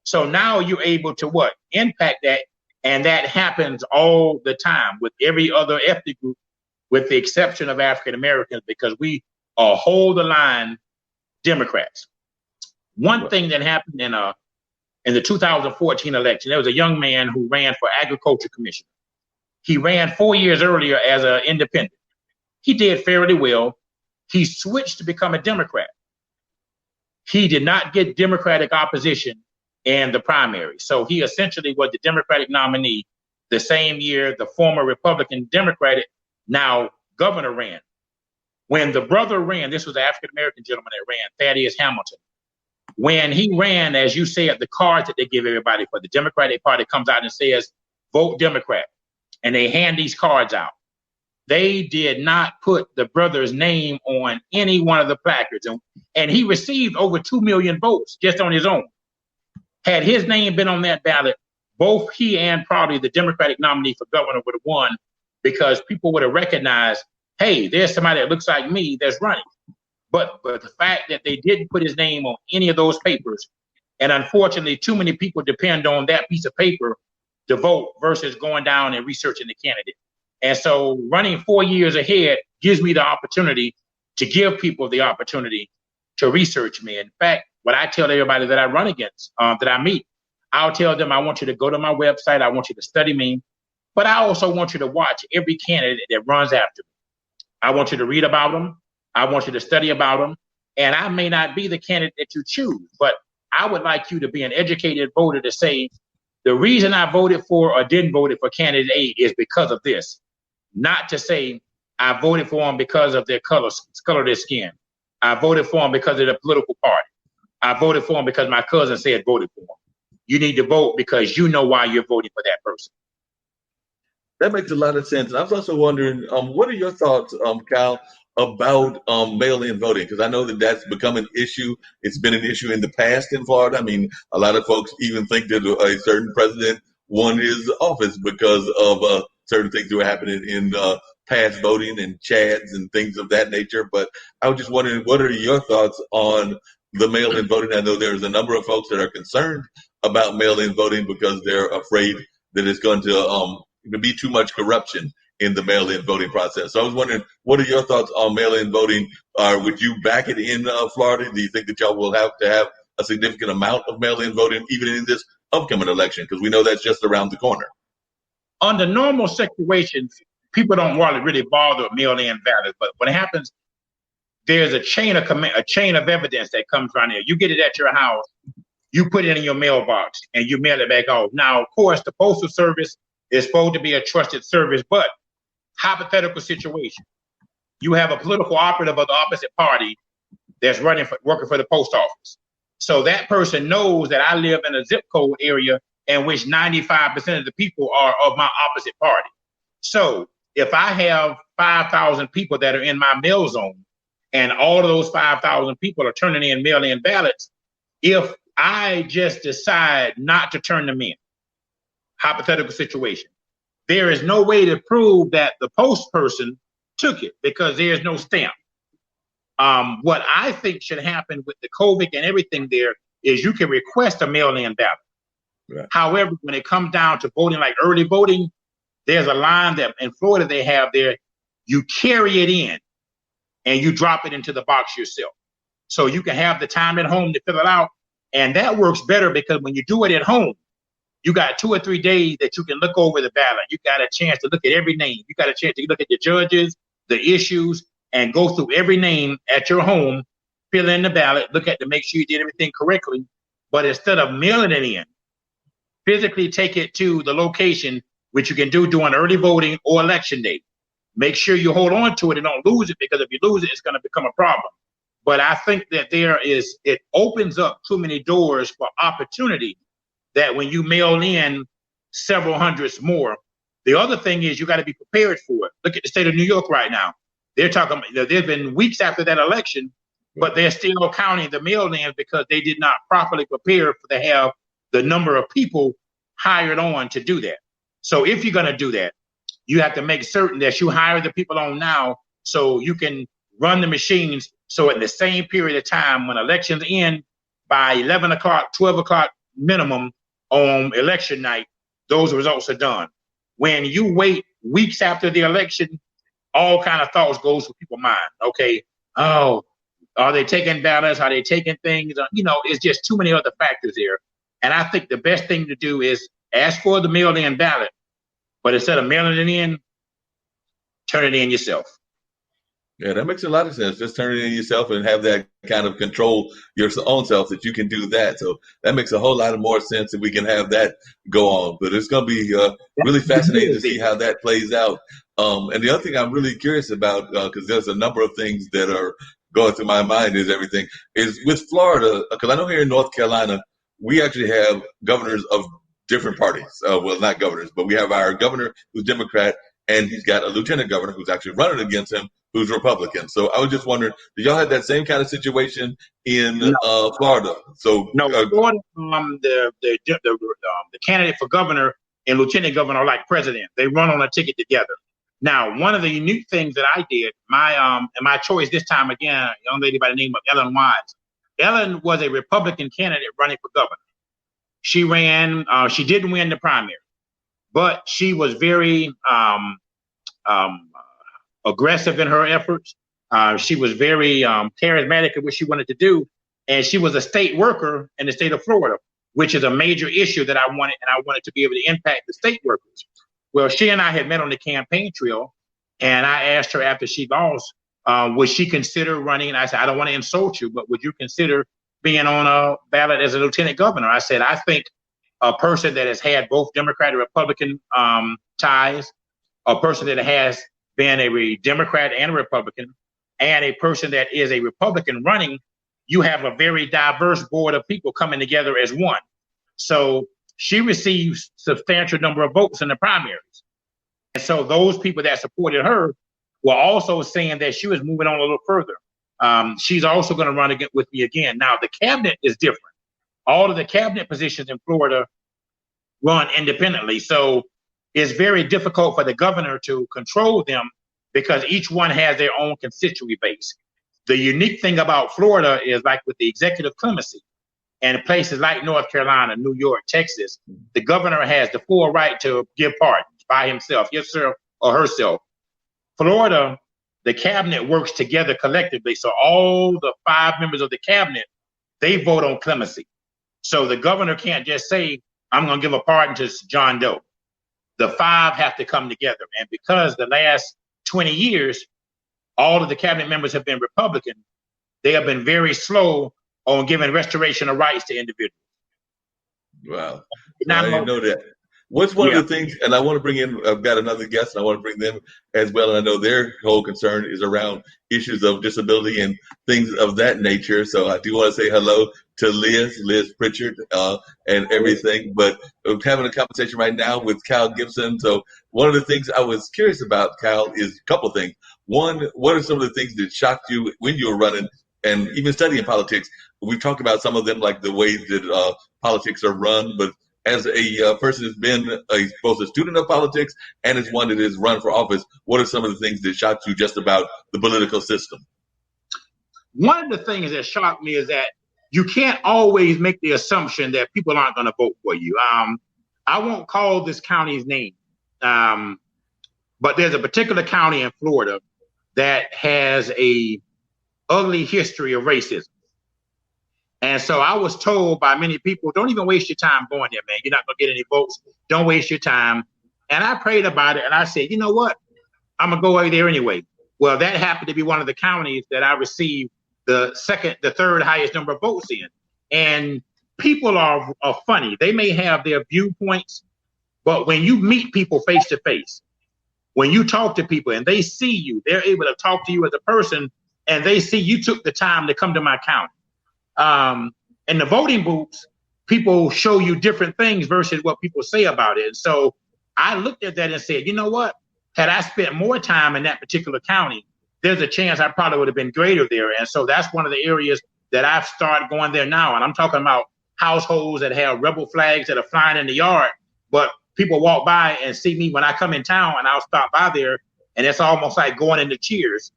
So now you're able to what? Impact that. And that happens all the time with every other ethnic group, with the exception of African Americans, because we hold the line Democrats. One thing that happened in the 2014 election, there was a young man who ran for agriculture commissioner. He ran 4 years earlier as an independent. He did fairly well. He switched to become a Democrat. He did not get Democratic opposition in the primary. So he essentially was the Democratic nominee the same year the former Republican Democratic, now governor, ran. When the brother ran, this was an African-American gentleman that ran, Thaddeus Hamilton. When he ran, as you said, the cards that they give everybody for the Democratic Party comes out and says, vote Democrat. And they hand these cards out. they did not put the brother's name on any one of the placards. And he received over 2 million votes just on his own. Had his name been on that ballot, both he and probably the Democratic nominee for governor would have won, because people would have recognized, hey, there's somebody that looks like me that's running. But the fact that they didn't put his name on any of those papers, and unfortunately, too many people depend on that piece of paper to vote versus going down and researching the candidate. And so running 4 years ahead gives me the opportunity to give people the opportunity to research me. In fact, what I tell everybody that I run against, that I meet, I'll tell them, I want you to go to my website. I want you to study me, but I also want you to watch every candidate that runs after me. I want you to read about them. I want you to study about them. And I may not be the candidate that you choose, but I would like you to be an educated voter to say, the reason I voted for or didn't vote for candidate A is because of this. Not to say I voted for them because of their color of their skin. I voted for them because of their political party. I voted for them because my cousin said voted for them. You need to vote because you know why you're voting for that person. That makes a lot of sense. I was also wondering, what are your thoughts, Kyle, about mail-in voting? Because I know that that's become an issue. It's been an issue in the past in Florida. I mean, a lot of folks even think that a certain president won his office because of certain things that were happening in past voting and chads and things of that nature. But I was just wondering, what are your thoughts on the mail-in voting? I know there's a number of folks that are concerned about mail-in voting because they're afraid that it's going to be too much corruption in the mail-in voting process. So I was wondering, what are your thoughts on mail-in voting? Would you back it in Florida? Do you think that y'all will have to have a significant amount of mail-in voting even in this upcoming election? Because we know that's just around the corner. Under normal situations, people don't really bother with mail-in ballots. But when it happens, there's a chain of evidence that comes around here. You get it at your house, you put it in your mailbox, and you mail it back off. Now, of course, the Postal Service is supposed to be a trusted service, but hypothetical situation. You have a political operative of the opposite party that's working for the post office. So that person knows that I live in a zip code area in which 95% of the people are of my opposite party. So if I have 5,000 people that are in my mail zone, and all of those 5,000 people are turning in mail-in ballots, if I just decide not to turn them in, hypothetical situation, there is no way to prove that the post person took it because there's no stamp. What I think should happen with the COVID and everything there is you can request a mail-in ballot. Right. However, when it comes down to voting, like early voting, there's a line that in Florida they have there, you carry it in and you drop it into the box yourself. So you can have the time at home to fill it out. And that works better because when you do it at home, you got 2 or 3 days that you can look over the ballot. You got a chance to look at every name. You got a chance to look at the judges, the issues, and go through every name at your home, fill in the ballot, look at to make sure you did everything correctly. But instead of mailing it in, physically take it to the location, which you can do during early voting or election day. Make sure you hold on to it and don't lose it, because if you lose it, it's going to become a problem. But I think that it opens up too many doors for opportunity that when you mail in several hundreds more. The other thing is you got to be prepared for it. Look at the state of New York right now. They're talking, there's been weeks after that election, but they're still counting the mail-ins because they did not properly prepare to have the number of people hired on to do that. So if you're going to do that, you have to make certain that you hire the people on now so you can run the machines. So in the same period of time, when elections end by 11 o'clock, 12 o'clock minimum on election night, those results are done. When you wait weeks after the election, all kind of thoughts goes through people's mind. Okay, oh, are they taking ballots? Are they taking things? It's just too many other factors there. And I think the best thing to do is ask for the mail-in ballot, but instead of mailing it in, turn it in yourself. Yeah, that makes a lot of sense. Just turn it in yourself and have that kind of control your own self that you can do that. So that makes a whole lot of more sense that we can have that go on. But it's going to be really fascinating to see how that plays out. And the other thing I'm really curious about, because there's a number of things that are going through my mind is with Florida, because I know here in North Carolina, we actually have governors of different parties. Well, not governors, but we have our governor who's Democrat, and he's got a lieutenant governor who's actually running against him, who's Republican. So I was just wondering, do y'all have that same kind of situation in No, Florida? So no. Florida, the candidate for governor and lieutenant governor are like president. They run on a ticket together. Now, one of the unique things that I did, my choice this time again, a young lady by the name of Ellen Wise. Ellen was a Republican candidate running for governor. She ran. She didn't win the primary, but she was very aggressive in her efforts. She was very charismatic in what she wanted to do, and she was a state worker in the state of Florida, which is a major issue that I wanted, and I wanted to be able to impact the state workers. Well, she and I had met on the campaign trail, and I asked her after she lost, would she consider running? And I said, I don't want to insult you, but would you consider being on a ballot as a lieutenant governor? I said, I think a person that has had both Democrat and Republican ties, a person that has been a Democrat and a Republican, and a person that is a Republican running, you have a very diverse board of people coming together as one. So she received substantial number of votes in the primaries. And so those people that supported her were also saying that she was moving on a little further. She's also going to run with me again. Now, the cabinet is different. All of the cabinet positions in Florida run independently. So it's very difficult for the governor to control them because each one has their own constituency base. The unique thing about Florida is like with the executive clemency and places like North Carolina, New York, Texas, the governor has the full right to give pardons by himself, himself or herself. Florida, the cabinet works together collectively. So all the 5 members of the cabinet, they vote on clemency. So the governor can't just say, I'm going to give a pardon to John Doe. The 5 have to come together. And because the last 20 years, all of the cabinet members have been Republican, they have been very slow on giving restoration of rights to individuals. Wow. I didn't know that. What's one of the things, and I want to bring in, I've got another guest, and I want to bring them as well, and I know their whole concern is around issues of disability and things of that nature. So I do want to say hello to Liz Pritchard, and everything. But I'm having a conversation right now with Kyle Gibson. So one of the things I was curious about, Kyle, is a couple of things. One, what are some of the things that shocked you when you were running and even studying politics? We've talked about some of them, like the way that politics are run, but as a person who's been both a student of politics and as one that has run for office, what are some of the things that shocked you just about the political system? One of the things that shocked me is that you can't always make the assumption that people aren't going to vote for you. I won't call this county's name, but there's a particular county in Florida that has a ugly history of racism. And so I was told by many people, don't even waste your time going there, man. You're not going to get any votes. Don't waste your time. And I prayed about it, and I said, you know what? I'm going to go over there anyway. Well, that happened to be one of the counties that I received the third highest number of votes in. And people are funny. They may have their viewpoints, but when you meet people face to face, when you talk to people and they see you, they're able to talk to you as a person, and they see you took the time to come to my county. In the voting booths, people show you different things versus what people say about it. And so I looked at that and said, you know what? Had I spent more time in that particular county, there's a chance I probably would have been greater there. And so that's one of the areas that I've started going there now. And I'm talking about households that have rebel flags that are flying in the yard, but people walk by and see me when I come in town, and I'll stop by there, and it's almost like going into Cheers.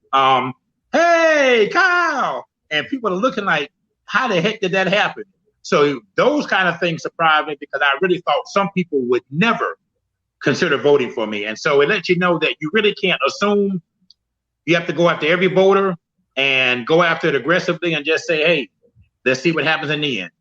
Hey, Kyle! And people are looking like, how the heck did that happen? So those kind of things surprised me because I really thought some people would never consider voting for me. And so it lets you know that you really can't assume. You have to go after every voter and go after it aggressively and just say, hey, let's see what happens in the end.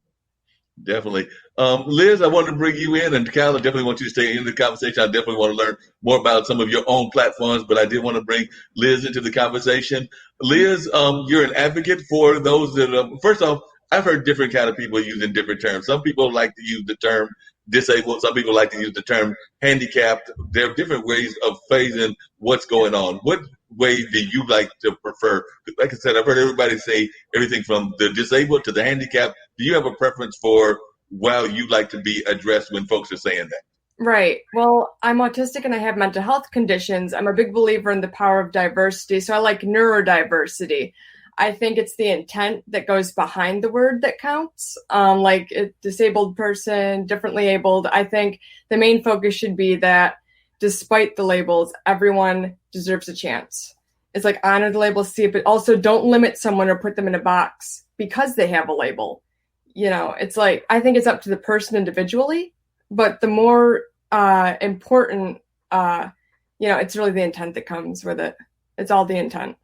Definitely. Liz, I wanted to bring you in, and Kyle, I definitely want you to stay in the conversation. I definitely want to learn more about some of your own platforms, but I did want to bring Liz into the conversation. Liz, you're an advocate for those that, first off, I've heard different kind of people using different terms. Some people like to use the term disabled. Some people like to use the term handicapped. There are different ways of phrasing what's going on. What way do you like to prefer? Like I said, I've heard everybody say everything from the disabled to the handicapped. Do you have a preference for how you like to be addressed when folks are saying that? Right. Well, I'm autistic and I have mental health conditions. I'm a big believer in the power of diversity. So I like neurodiversity. I think it's the intent that goes behind the word that counts. Like a disabled person, differently abled. I think the main focus should be that despite the labels, everyone deserves a chance. It's like honor the label, see it, but also don't limit someone or put them in a box because they have a label. It's like I think it's up to the person individually, but the more important, it's really the intent that comes with it. It's all the intent.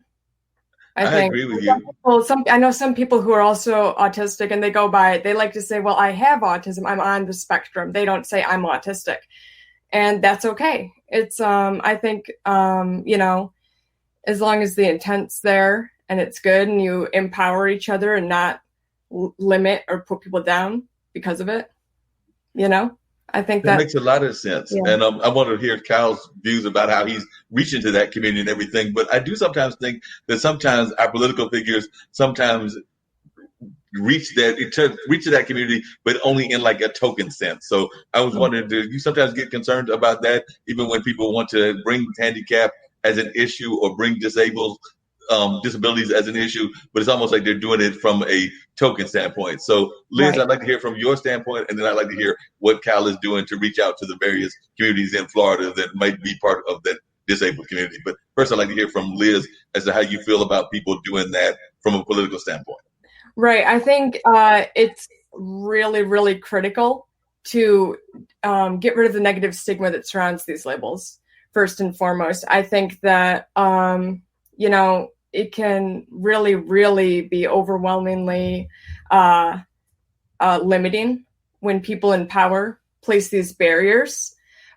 I I think agree with you. I know some people who are also autistic and they like to say, well, I have autism. I'm on the spectrum. They don't say I'm autistic. And that's okay. It's, I think, as long as the intent's there and it's good and you empower each other and not limit or put people down because of it, I think That makes a lot of sense. yeah. And I want to hear Kyle's views about how he's reaching to that community and everything. But I do sometimes think that sometimes our political figures sometimes reach to that community, but only in like a token sense. So I was wondering, do you sometimes get concerned about that, even when people want to bring handicap as an issue or bring disabilities as an issue, but it's almost like they're doing it from a token standpoint. So, Liz, Right. I'd like to hear from your standpoint, and then I'd like to hear what Cal is doing to reach out to the various communities in Florida that might be part of that disabled community. But first, I'd like to hear from Liz as to how you feel about people doing that from a political standpoint. Right. I think it's really, really critical to get rid of the negative stigma that surrounds these labels, first and foremost. I think that, it can really, really be overwhelmingly limiting when people in power place these barriers.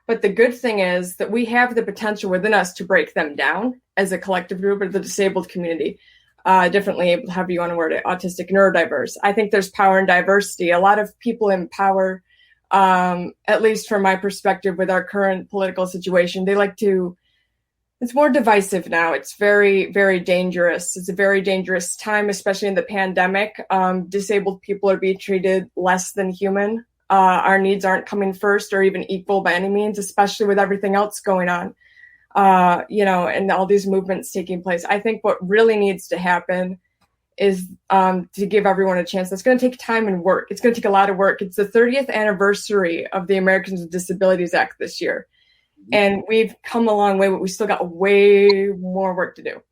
But the good thing is that we have the potential within us to break them down as a collective group or the disabled community. Differently able, however you want to word it, autistic, neurodiverse. I think there's power in diversity. A lot of people in power, at least from my perspective with our current political situation, it's more divisive now. It's very, very dangerous. It's a very dangerous time, especially in the pandemic. Disabled people are being treated less than human. Our needs aren't coming first or even equal by any means, especially with everything else going on. And all these movements taking place. I think what really needs to happen is to give everyone a chance. That's going to take time and work. It's going to take a lot of work. It's the 30th anniversary of the Americans with Disabilities Act this year. And we've come a long way, but we still got way more work to do.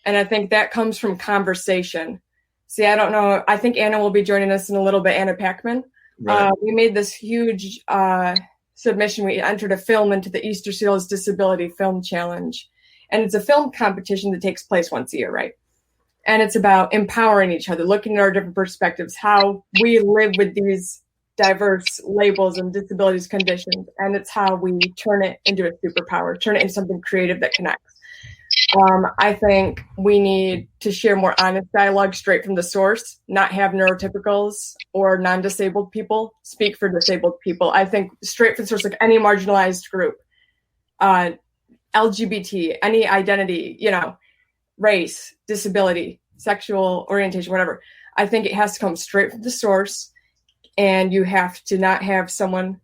And I think that comes from conversation. See, I don't know. I think Anna will be joining us in a little bit, Anna Packman. Right. We made this huge submission. We entered a film into the Easter Seals Disability Film Challenge. And it's a film competition that takes place once a year, right? And it's about empowering each other, looking at our different perspectives, how we live with these diverse labels and disabilities conditions. And it's how we turn it into a superpower, turn it into something creative that connects. I think we need to share more honest dialogue straight from the source, not have neurotypicals or non-disabled people speak for disabled people. I think straight from the source, like any marginalized group, LGBT, any identity, race, disability, sexual orientation, whatever. I think it has to come straight from the source, and you have to not have someone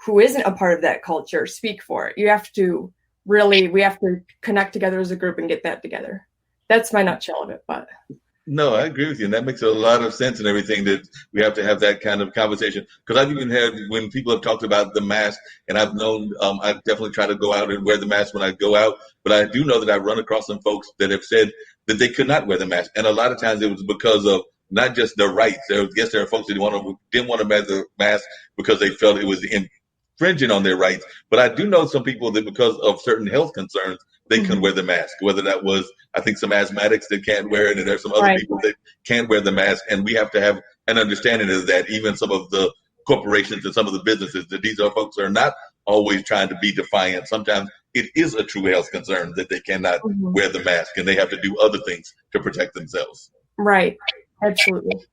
who isn't a part of that culture speak for it. You have to we have to connect together as a group and get that together. That's my nutshell of it. But No, I agree with you, and that makes a lot of sense and everything that we have to have that kind of conversation. Because I've even had when people have talked about the mask, and I've known I definitely try to go out and wear the mask when I go out, but I do know that I've run across some folks that have said that they could not wear the mask, and a lot of times it was because of not just their rights. There are folks that didn't want to wear the mask because they felt it was infringing on their rights. But I do know some people that because of certain health concerns, they couldn't wear the mask, whether that was, I think, some asthmatics that can't wear it, and there's some other people that can't wear the mask. And we have to have an understanding of that, even some of the corporations and some of the businesses, that these are folks that are not always trying to be defiant. Sometimes it is a true health concern that they cannot wear the mask, and they have to do other things to protect themselves. Right. Absolutely.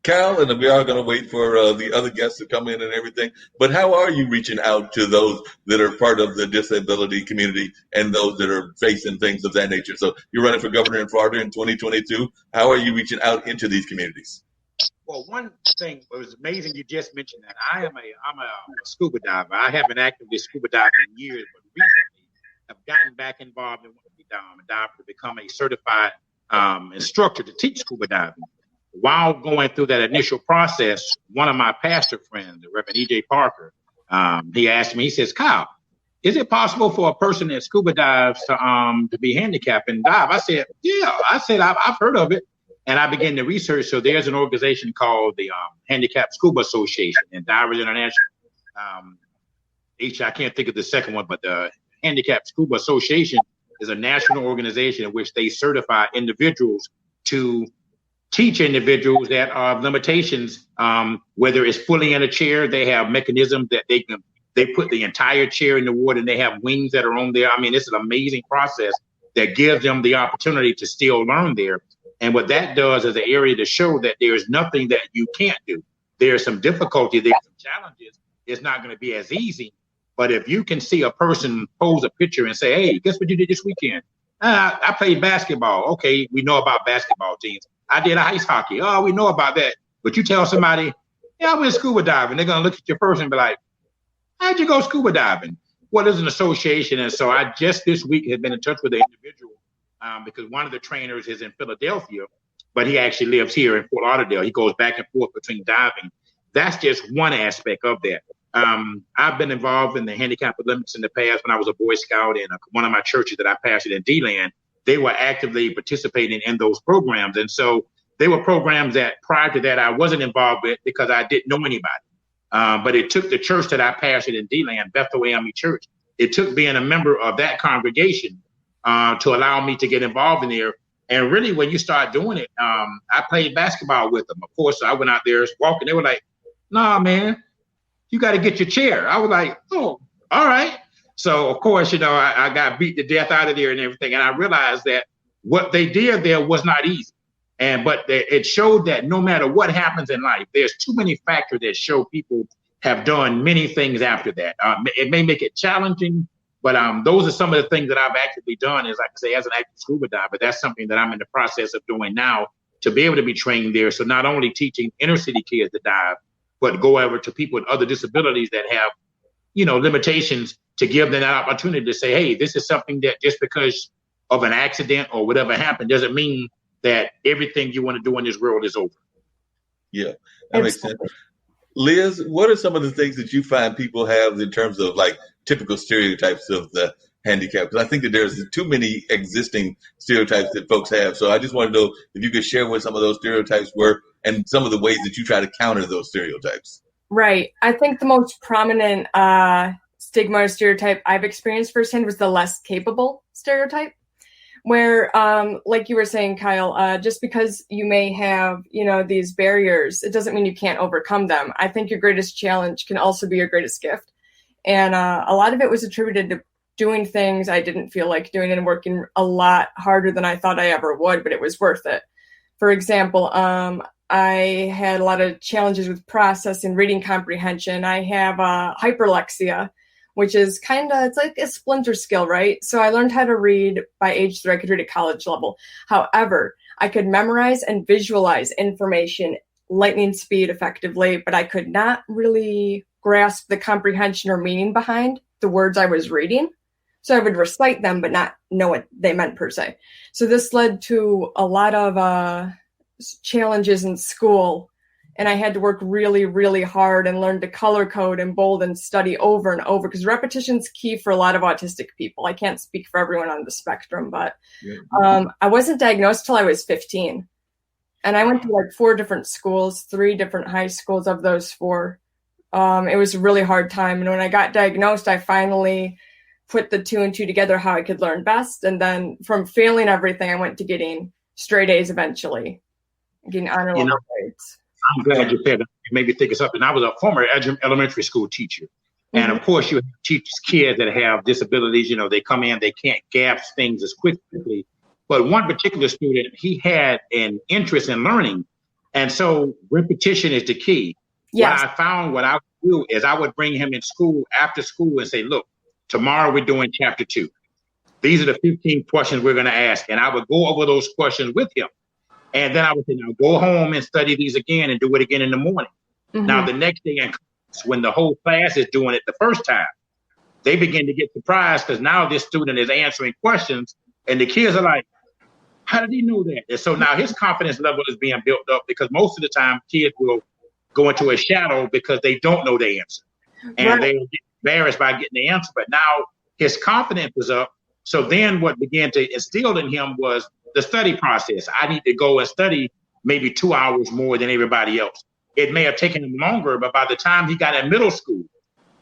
Cal, and we are going to wait for the other guests to come in and everything. But how are you reaching out to those that are part of the disability community and those that are facing things of that nature? So you're running for governor in Florida in 2022. How are you reaching out into these communities? Well, one thing it was amazing you just mentioned that. I'm a scuba diver. I haven't actively scuba dived in years, but recently have gotten back involved and want to be a diver to become a certified instructor to teach scuba diving. While going through that initial process, one of my pastor friends, the Reverend E.J. Parker, he asked me, he says, Kyle, is it possible for a person that scuba dives to be handicapped and dive? I said, yeah. I said, I've heard of it. And I began to research. So there's an organization called the Handicapped Scuba Association and Divers International. I can't think of the second one, but the Handicapped Scuba Association is a national organization in which they certify individuals to teach individuals that have limitations, whether it's fully in a chair, they have mechanisms that they put the entire chair in the water and they have wings that are on there. I mean, it's an amazing process that gives them the opportunity to still learn there. And what that does is an area to show that there's nothing that you can't do. There's some difficulty, there's some challenges. It's not going to be as easy. But if you can see a person pose a picture and say, hey, guess what you did this weekend? I played basketball. Okay, we know about basketball teams. I did ice hockey. Oh, we know about that. But you tell somebody, yeah, I went scuba diving. They're going to look at your person and be like, how'd you go scuba diving? Well, there's an association. And so I just this week have been in touch with an individual because one of the trainers is in Philadelphia, but he actually lives here in Fort Lauderdale. He goes back and forth between diving. That's just one aspect of that. I've been involved in the Handicap Olympics in the past when I was a Boy Scout in one of my churches that I pastored in D-Land. They were actively participating in those programs. And so they were programs that prior to that I wasn't involved with because I didn't know anybody. But it took the church that I pastored in D-Land, Bethel AME Church. It took being a member of that congregation to allow me to get involved in there. And really, when you start doing it, I played basketball with them. Of course, I went out there walking. They were like, nah, man, you got to get your chair. I was like, oh, all right. So, of course, I got beat to death out of there and everything. And I realized that what they did there was not easy. But it showed that no matter what happens in life, there's too many factors that show people have done many things after that. It may make it challenging, but those are some of the things that I've actively done, as I say, as an active scuba diver. That's something that I'm in the process of doing now to be able to be trained there. So not only teaching inner city kids to dive, but go over to people with other disabilities that have, limitations to give them that opportunity to say, hey, this is something that just because of an accident or whatever happened doesn't mean that everything you want to do in this world is over. Yeah, that makes sense. Liz, what are some of the things that you find people have in terms of like typical stereotypes of the handicap? Because I think that there's too many existing stereotypes that folks have. So I just want to know if you could share what some of those stereotypes were and some of the ways that you try to counter those stereotypes. Right. I think the most prominent stigma or stereotype I've experienced firsthand was the less capable stereotype. Where, like you were saying, Kyle, just because you may have, these barriers, it doesn't mean you can't overcome them. I think your greatest challenge can also be your greatest gift. And a lot of it was attributed to doing things I didn't feel like doing and working a lot harder than I thought I ever would, but it was worth it. For example, I had a lot of challenges with processing, reading comprehension. I have hyperlexia, which is it's like a splinter skill, right? So I learned how to read by age 3. I could read at college level. However, I could memorize and visualize information lightning speed effectively, but I could not really grasp the comprehension or meaning behind the words I was reading. So I would recite them, but not know what they meant per se. So this led to a lot of challenges in school. And I had to work really, really hard and learn to color code and bold and study over and over because repetition's key for a lot of autistic people. I can't speak for everyone on the spectrum, but I wasn't diagnosed till I was 15. And I went to like 4 different schools, 3 different high schools of those 4. It was a really hard time. And when I got diagnosed, I finally put the 2 and 2 together, how I could learn best. And then from failing everything, I went to getting straight A's eventually, getting honor level grades. I'm glad you said that. You made me think of something. I was a former elementary school teacher. And of course, you teach kids that have disabilities. They come in, they can't grasp things as quickly. But one particular student, he had an interest in learning. And so repetition is the key. Yes. What I found, what I would do is I would bring him in school after school and say, look, tomorrow we're doing chapter 2. These are the 15 questions we're going to ask. And I would go over those questions with him. And then I would say, now go home and study these again and do it again in the morning. Mm-hmm. Now, the next day in class, when the whole class is doing it the first time, they begin to get surprised because now this student is answering questions and the kids are like, how did he know that? And so now his confidence level is being built up because most of the time kids will go into a shadow because they don't know the answer. And they get embarrassed by getting the answer. But now his confidence was up. So then what began to instill in him was the study process. I need to go and study maybe 2 hours more than everybody else. It may have taken him longer, but by the time he got in middle school,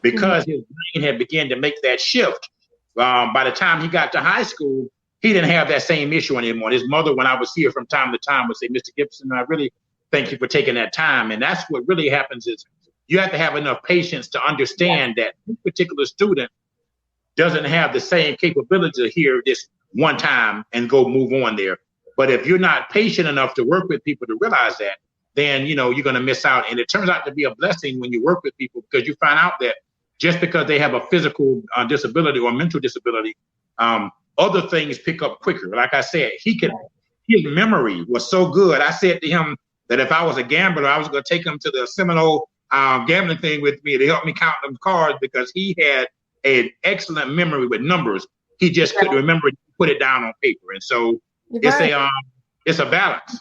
because his brain had begun to make that shift, by the time he got to high school, he didn't have that same issue anymore. His mother, when I was here from time to time, would say, Mr. Gibson, I really thank you for taking that time. And that's what really happens is you have to have enough patience to understand that this particular student doesn't have the same capability to hear this one time and go move on there. But if you're not patient enough to work with people to realize that, then, you know, you're going to miss out. And it turns out to be a blessing when you work with people because you find out that just because they have a physical disability or mental disability, other things pick up quicker. Like I said, his memory was so good. I said to him that if I was a gambler, I was going to take him to the Seminole gambling thing with me to help me count them cards because he had an excellent memory with numbers. He just couldn't remember to put it down on paper. And so it's a balance.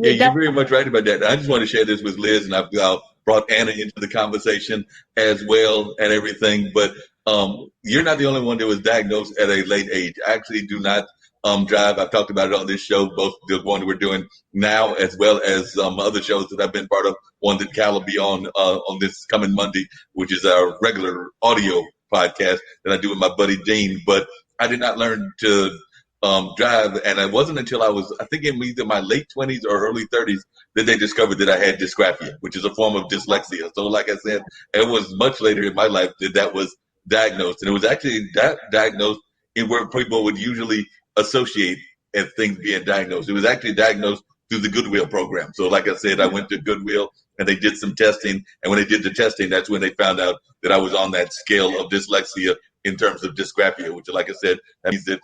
Yeah, you're very much right about that. I just want to share this with Liz, and I've brought Anna into the conversation as well and everything. But you're not the only one that was diagnosed at a late age. I actually do not drive. I've talked about it on this show, both the one that we're doing now as well as other shows that I've been part of. One that Cal will be on this coming Monday, which is our regular audio podcast that I do with my buddy Dean. But I did not learn to drive, and it wasn't until I was, I think, in either my late 20s or early 30s that they discovered that I had dysgraphia, which is a form of dyslexia. So, like I said, it was much later in my life that was diagnosed, and it was actually diagnosed in where people would usually associate as things being diagnosed. It was actually diagnosed through the Goodwill program. So, like I said, I went to Goodwill and they did some testing, and when they did the testing, that's when they found out that I was on that scale of dyslexia in terms of dysgraphia, which, like I said, that means that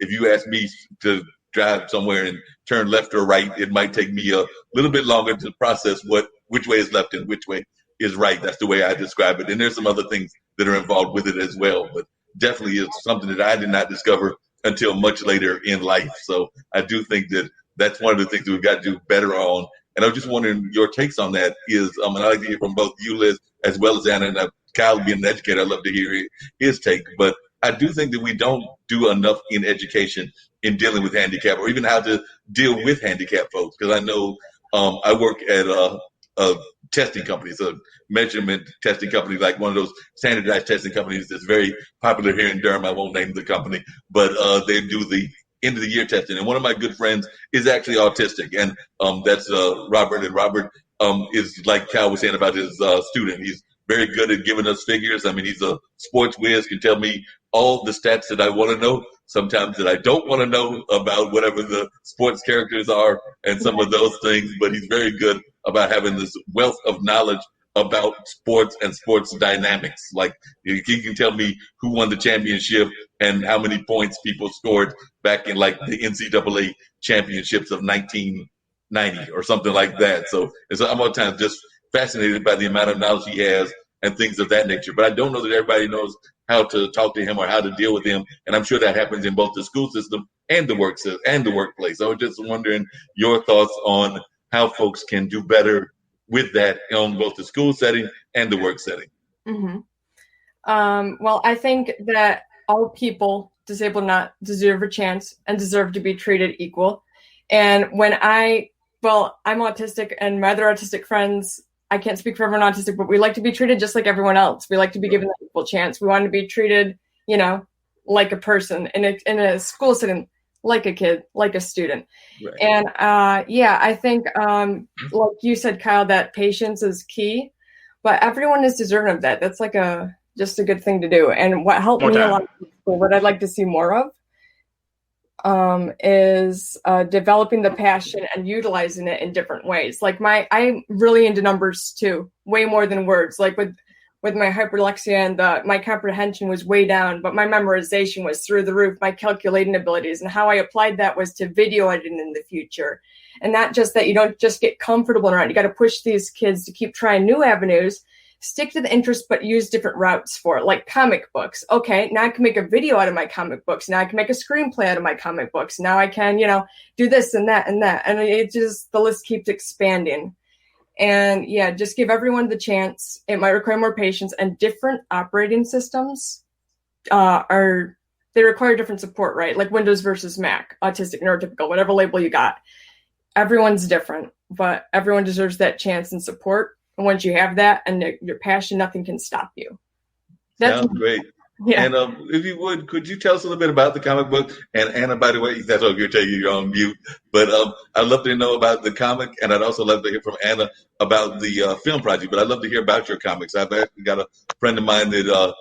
if you ask me to drive somewhere and turn left or right, it might take me a little bit longer to process which way is left and which way is right. That's the way I describe it. And there's some other things that are involved with it as well. But definitely it's something that I did not discover until much later in life. So I do think that that's one of the things that we've got to do better on. And I was just wondering your takes on that is, and I'd like to hear from both you, Liz, as well as Anna, and Kyle being an educator, I'd love to hear his take. But I do think that we don't do enough in education in dealing with handicap or even how to deal with handicapped folks. Because I know I work at a testing company, it's a measurement testing company, like one of those standardized testing companies that's very popular here in Durham. I won't name the company, but they do the end of the year testing. And one of my good friends is actually autistic, and that's Robert. And Robert is, like Cal was saying about his student, he's very good at giving us figures. I mean, he's a sports whiz, can tell me all the stats that I want to know, sometimes that I don't want to know about whatever the sports characters are and some of those things. But he's very good about having this wealth of knowledge about sports and sports dynamics. Like, he can tell me who won the championship and how many points people scored back in like the NCAA championships of 1990 or something like that. So I'm all times just fascinated by the amount of knowledge he has and things of that nature. But I don't know that everybody knows how to talk to him or how to deal with him. And I'm sure that happens in both the school system and the workplace. I was just wondering your thoughts on how folks can do better with that on both the school setting and the work setting. Mm-hmm. Well, I think that all people, disabled or not, deserve a chance and deserve to be treated equal. And I'm autistic, and my other autistic friends, I can't speak for everyone autistic, but we like to be treated just like everyone else. We like to be given an equal chance. We want to be treated, like a person in a school setting, like a kid, like a student. Right. And I think, like you said, Kyle, that patience is key, but everyone is deserving of that. That's like just a good thing to do. And what helped me a lot, what I'd like to see more of, is developing the passion and utilizing it in different ways. Like I'm really into numbers too, way more than words. Like with with my hyperlexia, and my comprehension was way down, but my memorization was through the roof, my calculating abilities. And how I applied that was to video editing in the future. And not just that, you don't just get comfortable around. You got to push these kids to keep trying new avenues, stick to the interest, but use different routes for it, like comic books. Okay, now I can make a video out of my comic books. Now I can make a screenplay out of my comic books. Now I can, do this and that and that. And it just, the list keeps expanding. And yeah, just give everyone the chance. It might require more patience, and different operating systems they require different support, right? Like Windows versus Mac, autistic, neurotypical, whatever label you got. Everyone's different, but everyone deserves that chance and support. And once you have that and your passion, nothing can stop you. Sounds great. Yeah. And if you would, could you tell us a little bit about the comic book? And Anna, by the way, that's what you're taking, you're on mute. But I'd love to know about the comic, and I'd also love to hear from Anna about the film project. But I'd love to hear about your comics. I've actually got a friend of mine that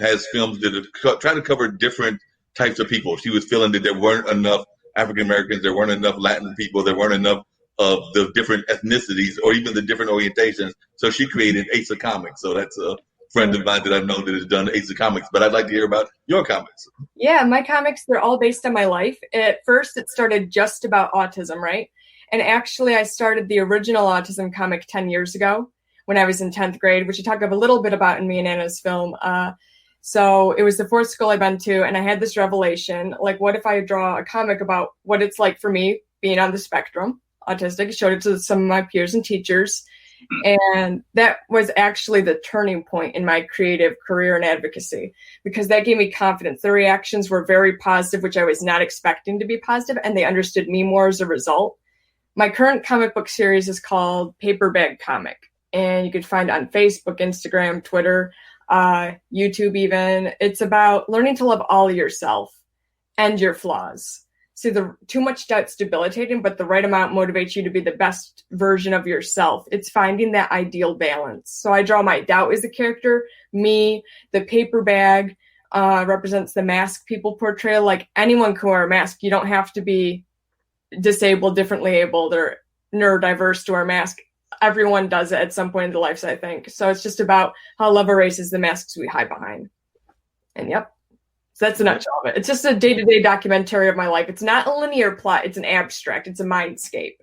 has films that try to cover different types of people. She was feeling that there weren't enough African Americans, there weren't enough Latin people, there weren't enough of the different ethnicities or even the different orientations. So she created Ace of Comics. So that's a friend of mine that I've known that has done Ace of Comics. But I'd like to hear about your comics. Yeah, my comics, they're all based on my life. At first, it started just about autism, right? And actually, I started the original autism comic 10 years ago when I was in 10th grade, which I talk a little bit about in me and Anna's film. So it was the fourth school I've been to, and I had this revelation, like, what if I draw a comic about what it's like for me being on the spectrum, autistic? I showed it to some of my peers and teachers, and that was actually the turning point in my creative career and advocacy, because that gave me confidence. The reactions were very positive, which I was not expecting to be positive, and they understood me more as a result. My current comic book series is called Paper Bag Comic, and you can find it on Facebook, Instagram, Twitter, YouTube even. It's about learning to love all of yourself and your flaws. See, too much doubt's debilitating, but the right amount motivates you to be the best version of yourself. It's finding that ideal balance. So I draw my doubt as the character, me, the paper bag represents the mask people portray. Like, anyone can wear a mask. You don't have to be disabled, differently abled, or neurodiverse to wear a mask. Everyone does it at some point in their lives, I think. So it's just about how love erases the masks we hide behind. And yep. So that's the nutshell of it. It's just a day-to-day documentary of my life. It's not a linear plot. It's an abstract. It's a mindscape.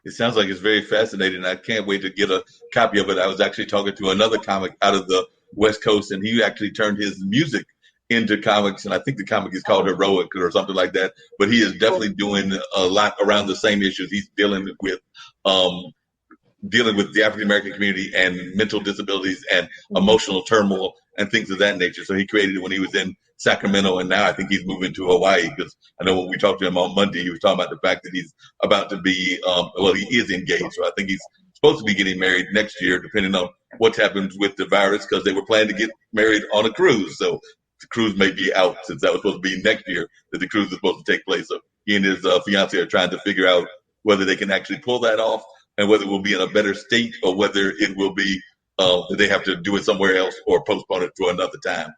It sounds like it's very fascinating. I can't wait to get a copy of it. I was actually talking to another comic out of the West Coast, and he actually turned his music into comics, and I think the comic is called Heroic or something like that. But he is definitely doing a lot around the same issues. He's dealing with the African American community and mental disabilities and emotional turmoil and things of that nature. So he created it when he was in Sacramento, and now I think he's moving to Hawaii, because I know when we talked to him on Monday, he was talking about the fact that he's about to be, he is engaged. So I think he's supposed to be getting married next year, depending on what happens with the virus, because they were planning to get married on a cruise. So the cruise may be out, since that was supposed to be next year that the cruise is supposed to take place. So he and his fiance are trying to figure out whether they can actually pull that off, and whether we'll be in a better state, or whether it will be that they have to do it somewhere else or postpone it for another time.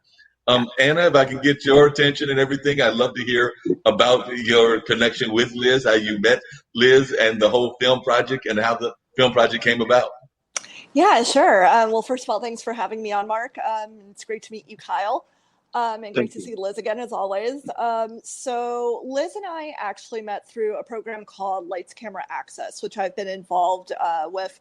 Anna, if I can get your attention and everything, I'd love to hear about your connection with Liz, how you met Liz and the whole film project, and how the film project came about. Yeah, sure. Well, first of all, thanks for having me on, Mark. It's great to meet you, Kyle. And great to see Liz again, as always. So Liz and I actually met through a program called Lights, Camera, Access, which I've been involved with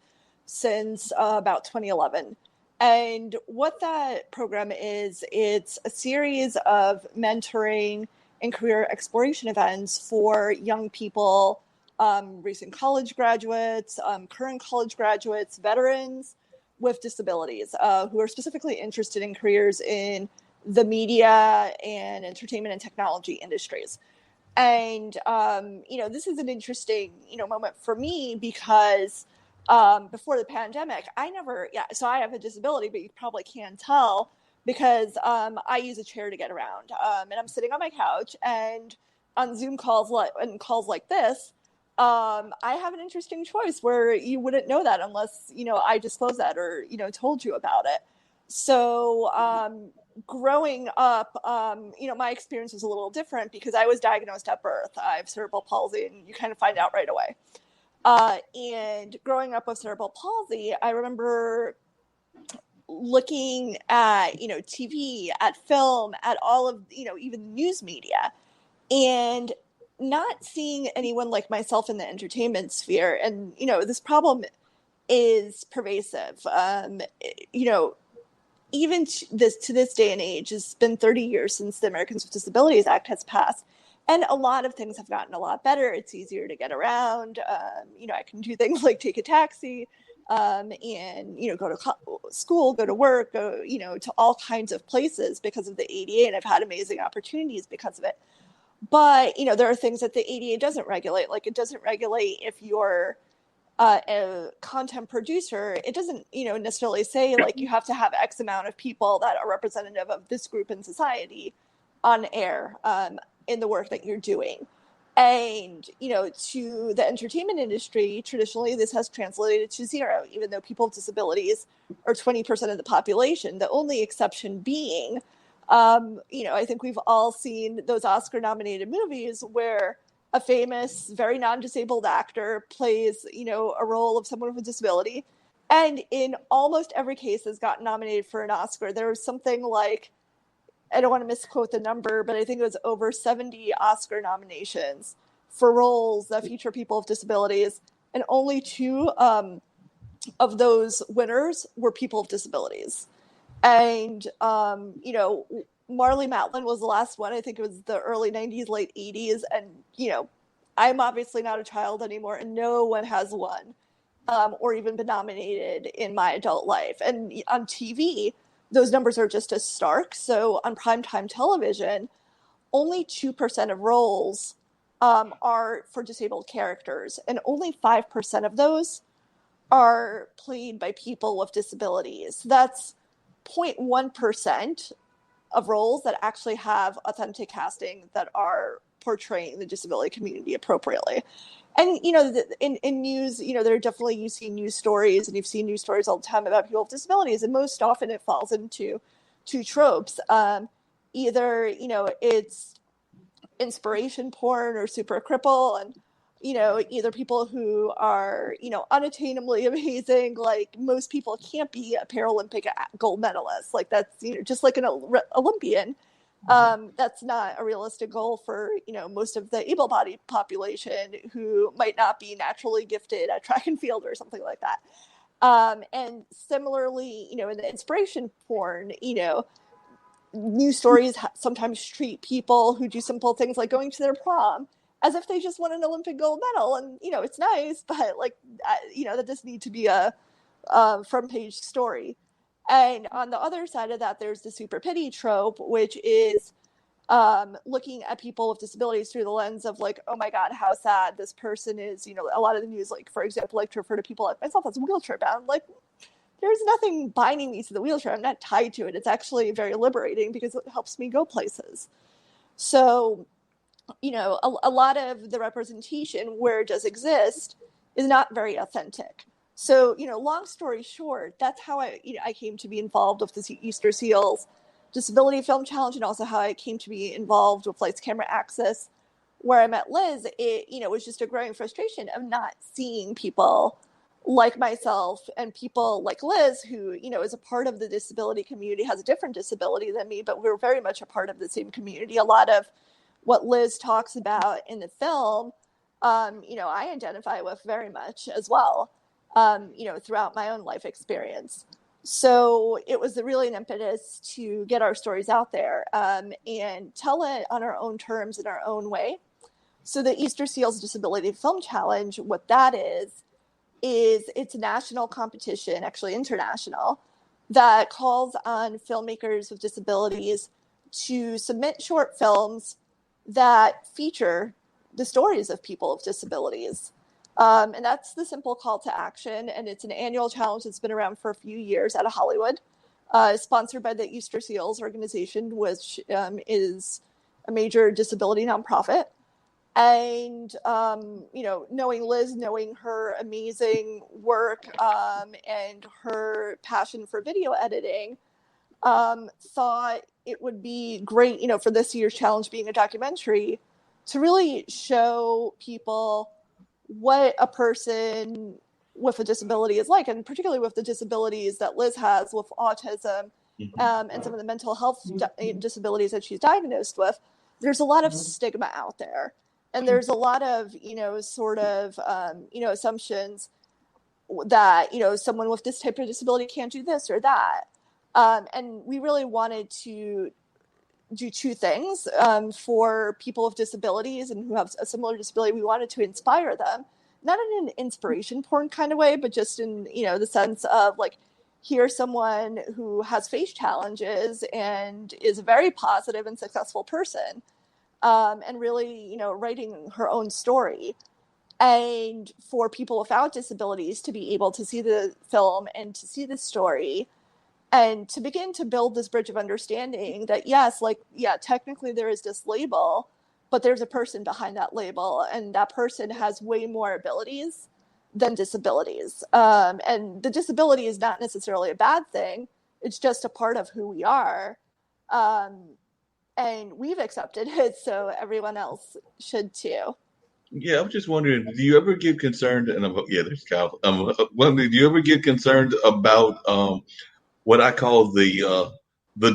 since about 2011. And what that program is, it's a series of mentoring and career exploration events for young people, recent college graduates, current college graduates, veterans with disabilities, who are specifically interested in careers in the media and entertainment and technology industries. And, this is an interesting, moment for me, because before the pandemic, so I have a disability, but you probably can't tell, because I use a chair to get around. And I'm sitting on my couch, and on Zoom calls like this, I have an interesting choice where you wouldn't know that unless, I disclose that or, told you about it. So growing up, my experience was a little different, because I was diagnosed at birth. I have cerebral palsy, and you kind of find out right away. And growing up with cerebral palsy, I remember looking at, TV, at film, at all of, even news media, and not seeing anyone like myself in the entertainment sphere. And, this problem is pervasive. Even to this day and age, it's been 30 years since the Americans with Disabilities Act has passed. And a lot of things have gotten a lot better. It's easier to get around. I can do things like take a taxi, and, go to school, go to work, go, to all kinds of places because of the ADA. And I've had amazing opportunities because of it. But, there are things that the ADA doesn't regulate. Like, it doesn't regulate if you're a content producer. It doesn't, necessarily say like you have to have X amount of people that are representative of this group in society on air in the work that you're doing. And, to the entertainment industry, traditionally, this has translated to zero, even though people with disabilities are 20% of the population. The only exception being, I think we've all seen those Oscar-nominated movies where a famous, very non-disabled actor plays, a role of someone with a disability. And in almost every case has gotten nominated for an Oscar. There was something like, I don't want to misquote the number, but I think it was over 70 Oscar nominations for roles that feature people with disabilities. And only 2 of those winners were people with disabilities. And, Marlee Matlin was the last one. I think it was the early 90s, late 80s. And, I'm obviously not a child anymore, and no one has won or even been nominated in my adult life. And on TV, those numbers are just as stark. So on primetime television, only 2% of roles are for disabled characters, and only 5% of those are played by people with disabilities. That's 0.1% of roles that actually have authentic casting that are portraying the disability community appropriately. And, in news, there are definitely, you see news stories, and you've seen news stories all the time about people with disabilities. And most often it falls into 2 tropes. Either, it's inspiration porn or super cripple, and, either people who are, unattainably amazing. Like, most people can't be a Paralympic gold medalist. Like, that's, just like an Olympian. That's not a realistic goal for, most of the able-bodied population who might not be naturally gifted at track and field or something like that. And similarly, in the inspiration porn, news stories sometimes treat people who do simple things like going to their prom as if they just won an Olympic gold medal. And, it's nice, but like, that doesn't need to be a front page story. And on the other side of that, there's the super pity trope, which is looking at people with disabilities through the lens of like, oh my God, how sad this person is. A lot of the news, like, for example, like to refer to people like myself as wheelchair bound. Like, there's nothing binding me to the wheelchair. I'm not tied to it. It's actually very liberating because it helps me go places. So, a lot of the representation where it does exist is not very authentic. So, long story short, that's how I came to be involved with the Easter Seals Disability Film Challenge, and also how I came to be involved with Lights Camera Access, where I met Liz. It was just a growing frustration of not seeing people like myself and people like Liz, who, is a part of the disability community, has a different disability than me, but we're very much a part of the same community. A lot of what Liz talks about in the film, I identify with very much as well, throughout my own life experience. So it was really an impetus to get our stories out there and tell it on our own terms in our own way. So the Easter Seals Disability Film Challenge, what that is it's a national competition, actually international, that calls on filmmakers with disabilities to submit short films that feature the stories of people with disabilities. And that's the simple call to action. And it's an annual challenge that's been around for a few years out of Hollywood, sponsored by the Easter Seals organization, which is a major disability nonprofit. And, knowing Liz, knowing her amazing work and her passion for video editing, thought it would be great, for this year's challenge being a documentary, to really show people what a person with a disability is like, and particularly with the disabilities that Liz has with autism, and some of the mental health disabilities that she's diagnosed with. There's a lot of stigma out there, and there's a lot of, sort of, assumptions that, someone with this type of disability can't do this or that. And we really wanted to do two things for people with disabilities and who have a similar disability. We wanted to inspire them, not in an inspiration porn kind of way, but just in, the sense of like, here's someone who has face challenges and is a very positive and successful person, and really, writing her own story. And for people without disabilities to be able to see the film and to see the story and to begin to build this bridge of understanding that, yes, technically there is this label, but there's a person behind that label, and that person has way more abilities than disabilities. And the disability is not necessarily a bad thing. It's just a part of who we are. And we've accepted it, so everyone else should too. Yeah, I'm just wondering, do you ever get concerned? And there's Kyle. Do you ever get concerned about what I call the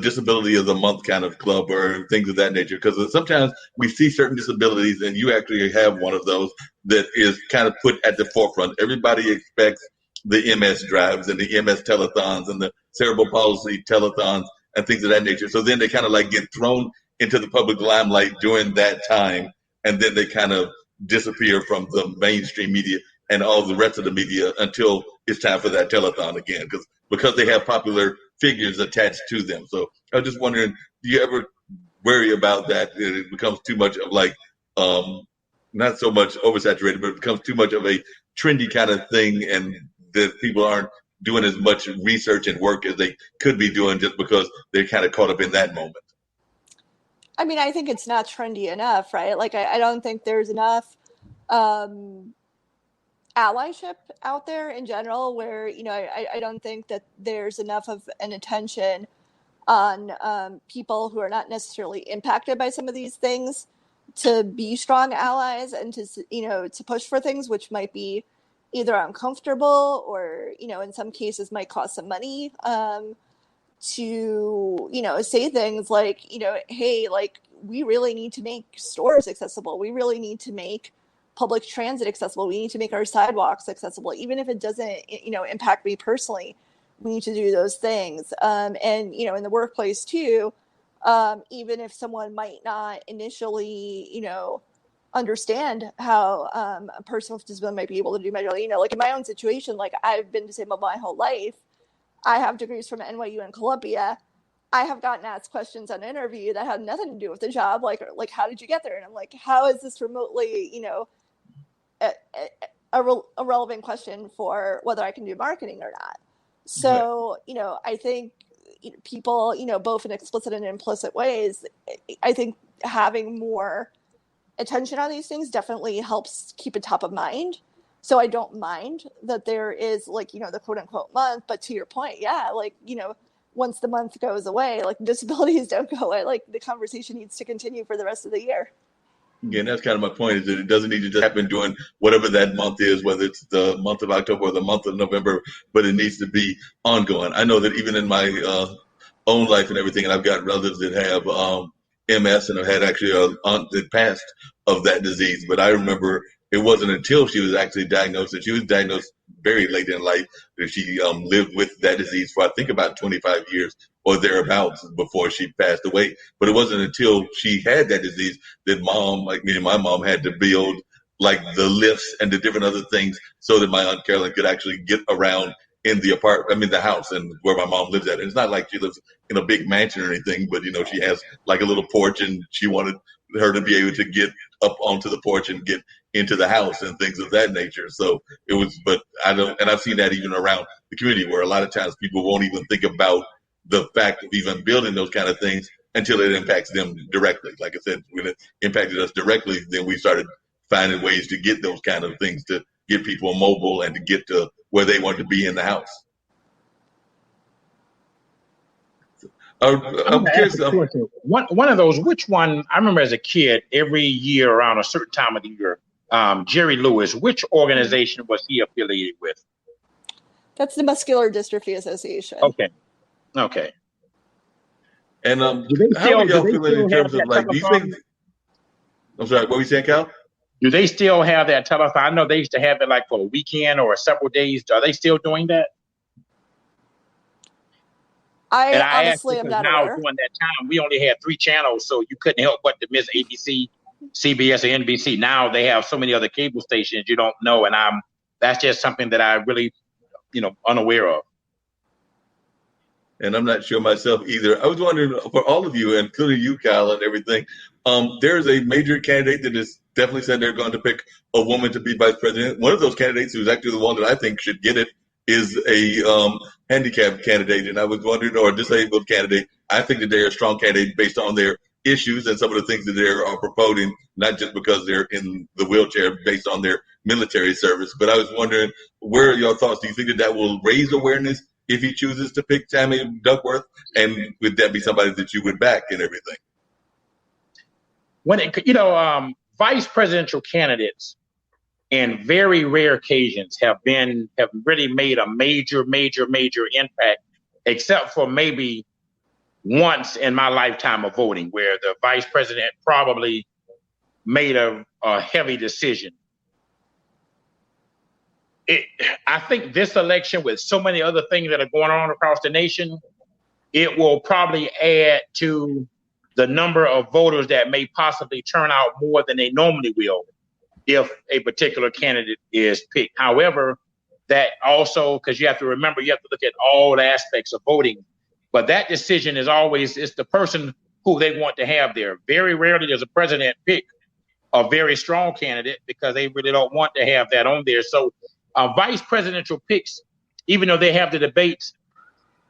disability of the month kind of club or things of that nature? Because sometimes we see certain disabilities, and you actually have one of those that is kind of put at the forefront. Everybody expects the MS drives and the MS telethons and the cerebral palsy telethons and things of that nature. So then they kind of like get thrown into the public limelight during that time, and then they kind of disappear from the mainstream media and all the rest of the media until it's time for that telethon again, because they have popular figures attached to them. So I was just wondering, do you ever worry about that? It becomes too much of like, not so much oversaturated, but it becomes too much of a trendy kind of thing, and that people aren't doing as much research and work as they could be doing just because they're kind of caught up in that moment. I mean, I think it's not trendy enough, right? Like, I don't think there's enough allyship out there in general where, I don't think that there's enough of an attention on people who are not necessarily impacted by some of these things to be strong allies and to push for things which might be either uncomfortable or, in some cases might cost some money. To, say things like, hey, like, we really need to make stores accessible. We really need to make public transit accessible. We need to make our sidewalks accessible. Even if it doesn't, impact me personally, we need to do those things. And, in the workplace too, even if someone might not initially, understand how a person with disability might be able to do measurably, like in my own situation, like I've been disabled my whole life. I have degrees from NYU and Columbia. I have gotten asked questions on an interview that had nothing to do with the job, like how did you get there? And I'm like, how is this remotely, a relevant question for whether I can do marketing or not? So, right. I think people, both in explicit and implicit ways, I think having more attention on these things definitely helps keep it top of mind. So I don't mind that there is like, the quote unquote month, but to your point, yeah, like, once the month goes away, like disabilities don't go away, like the conversation needs to continue for the rest of the year. Again, that's kind of my point, is that it doesn't need to just happen during whatever that month is, whether it's the month of October or the month of November, but it needs to be ongoing. I know that even in my own life and everything, and I've got relatives that have MS, and I've had actually an aunt that passed of that disease, but I remember it wasn't until she was actually diagnosed, and she was diagnosed very late in life, that she lived with that disease for, I think, about 25 years or thereabouts before she passed away. But it wasn't until she had that disease that mom, like me and my mom, had to build like the lifts and the different other things so that my Aunt Carolyn could actually get around in the house and where my mom lives at. And it's not like she lives in a big mansion or anything, but, she has like a little porch, and she wanted her to be able to get up onto the porch and get into the house and things of that nature. So it was, but I've seen that even around the community, where a lot of times people won't even think about the fact of even building those kind of things until it impacts them directly. Like I said, when it impacted us directly, then we started finding ways to get those kind of things, to get people mobile and to get to where they want to be in the house. I'm curious. One of those, which one? I remember as a kid, every year around a certain time of the year, Jerry Lewis, which organization was he affiliated with? That's the Muscular Dystrophy Association. Okay. And how do do y'all they feeling in still have terms of that like, do you think, telethon? I'm sorry, what were you saying, Cal? Do they still have that telethon? I know they used to have it like for a weekend or several days. Are they still doing that? And I I asked honestly am because not now aware. during that time, we only had 3 channels, so you couldn't help but to miss ABC, CBS, or NBC. Now they have so many other cable stations you don't know, and that's just something that I really, unaware of. And I'm not sure myself either. I was wondering for all of you, including you, Kyle, and everything, there's a major candidate that is definitely said they're going to pick a woman to be vice president. One of those candidates, who's actually the one that I think should get it, is a handicapped candidate. And I was wondering, or a disabled candidate. I think that they're a strong candidate based on their issues and some of the things that they are proposing, not just because they're in the wheelchair based on their military service. But I was wondering, where are your thoughts? Do you think that that will raise awareness if he chooses to pick Tammy Duckworth? And would that be somebody that you would back and everything? When vice presidential candidates, in very rare occasions, have really made a major impact, except for maybe once in my lifetime of voting, where the vice president probably made a heavy decision. I think this election, with so many other things that are going on across the nation, it will probably add to the number of voters that may possibly turn out more than they normally will if a particular candidate is picked. However, that also, because you have to remember, you have to look at all aspects of voting. But that decision is always, it's the person who they want to have there. Very rarely does a president pick a very strong candidate because they really don't want to have that on there. So vice presidential picks, even though they have the debates,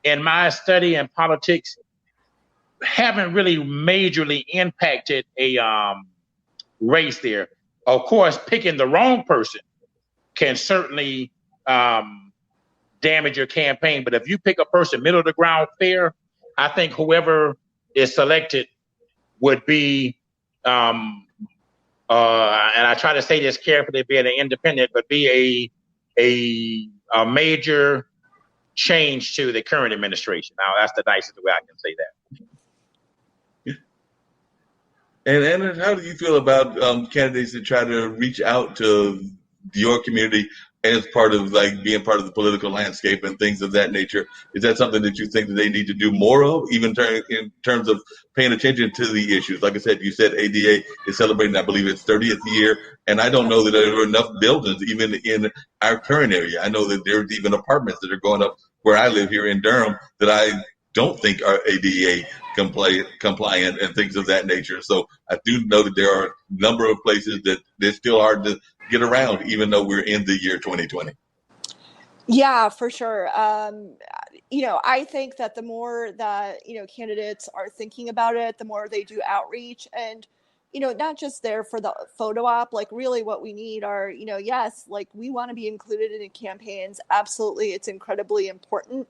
in my study in politics, haven't really majorly impacted a race there. Of course, picking the wrong person can certainly damage your campaign. But if you pick a person middle of the ground fair, I think whoever is selected would be, and I try to say this carefully, being an independent, but be a major change to the current administration. Now, that's the nicest way I can say that. And how do you feel about candidates that try to reach out to your community as part of like being part of the political landscape and things of that nature? Is that something that you think that they need to do more of, even in terms of paying attention to the issues? Like I said, you said ADA is celebrating, I believe, its 30th year, and I don't know that there are enough buildings even in our current area. I know that there's even apartments that are going up where I live here in Durham that I don't think are ADA compliant and things of that nature. So I do know that there are a number of places that they're still hard to get around, even though we're in the year 2020. Yeah, for sure. I think that the more that, candidates are thinking about it, the more they do outreach and, not just there for the photo op, like really what we need are, yes, like we want to be included in campaigns. Absolutely. It's incredibly important.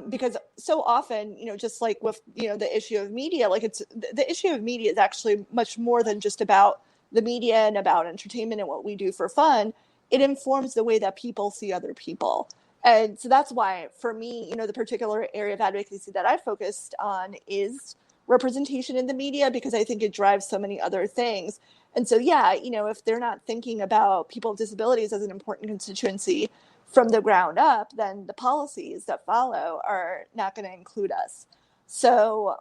Because so often, just like with, the issue of media, like the issue of media is actually much more than just about the media and about entertainment and what we do for fun. It informs the way that people see other people. And so that's why, for me, the particular area of advocacy that I focused on is representation in the media, because I think it drives so many other things. And so, yeah, if they're not thinking about people with disabilities as an important constituency from the ground up, then the policies that follow are not going to include us. So,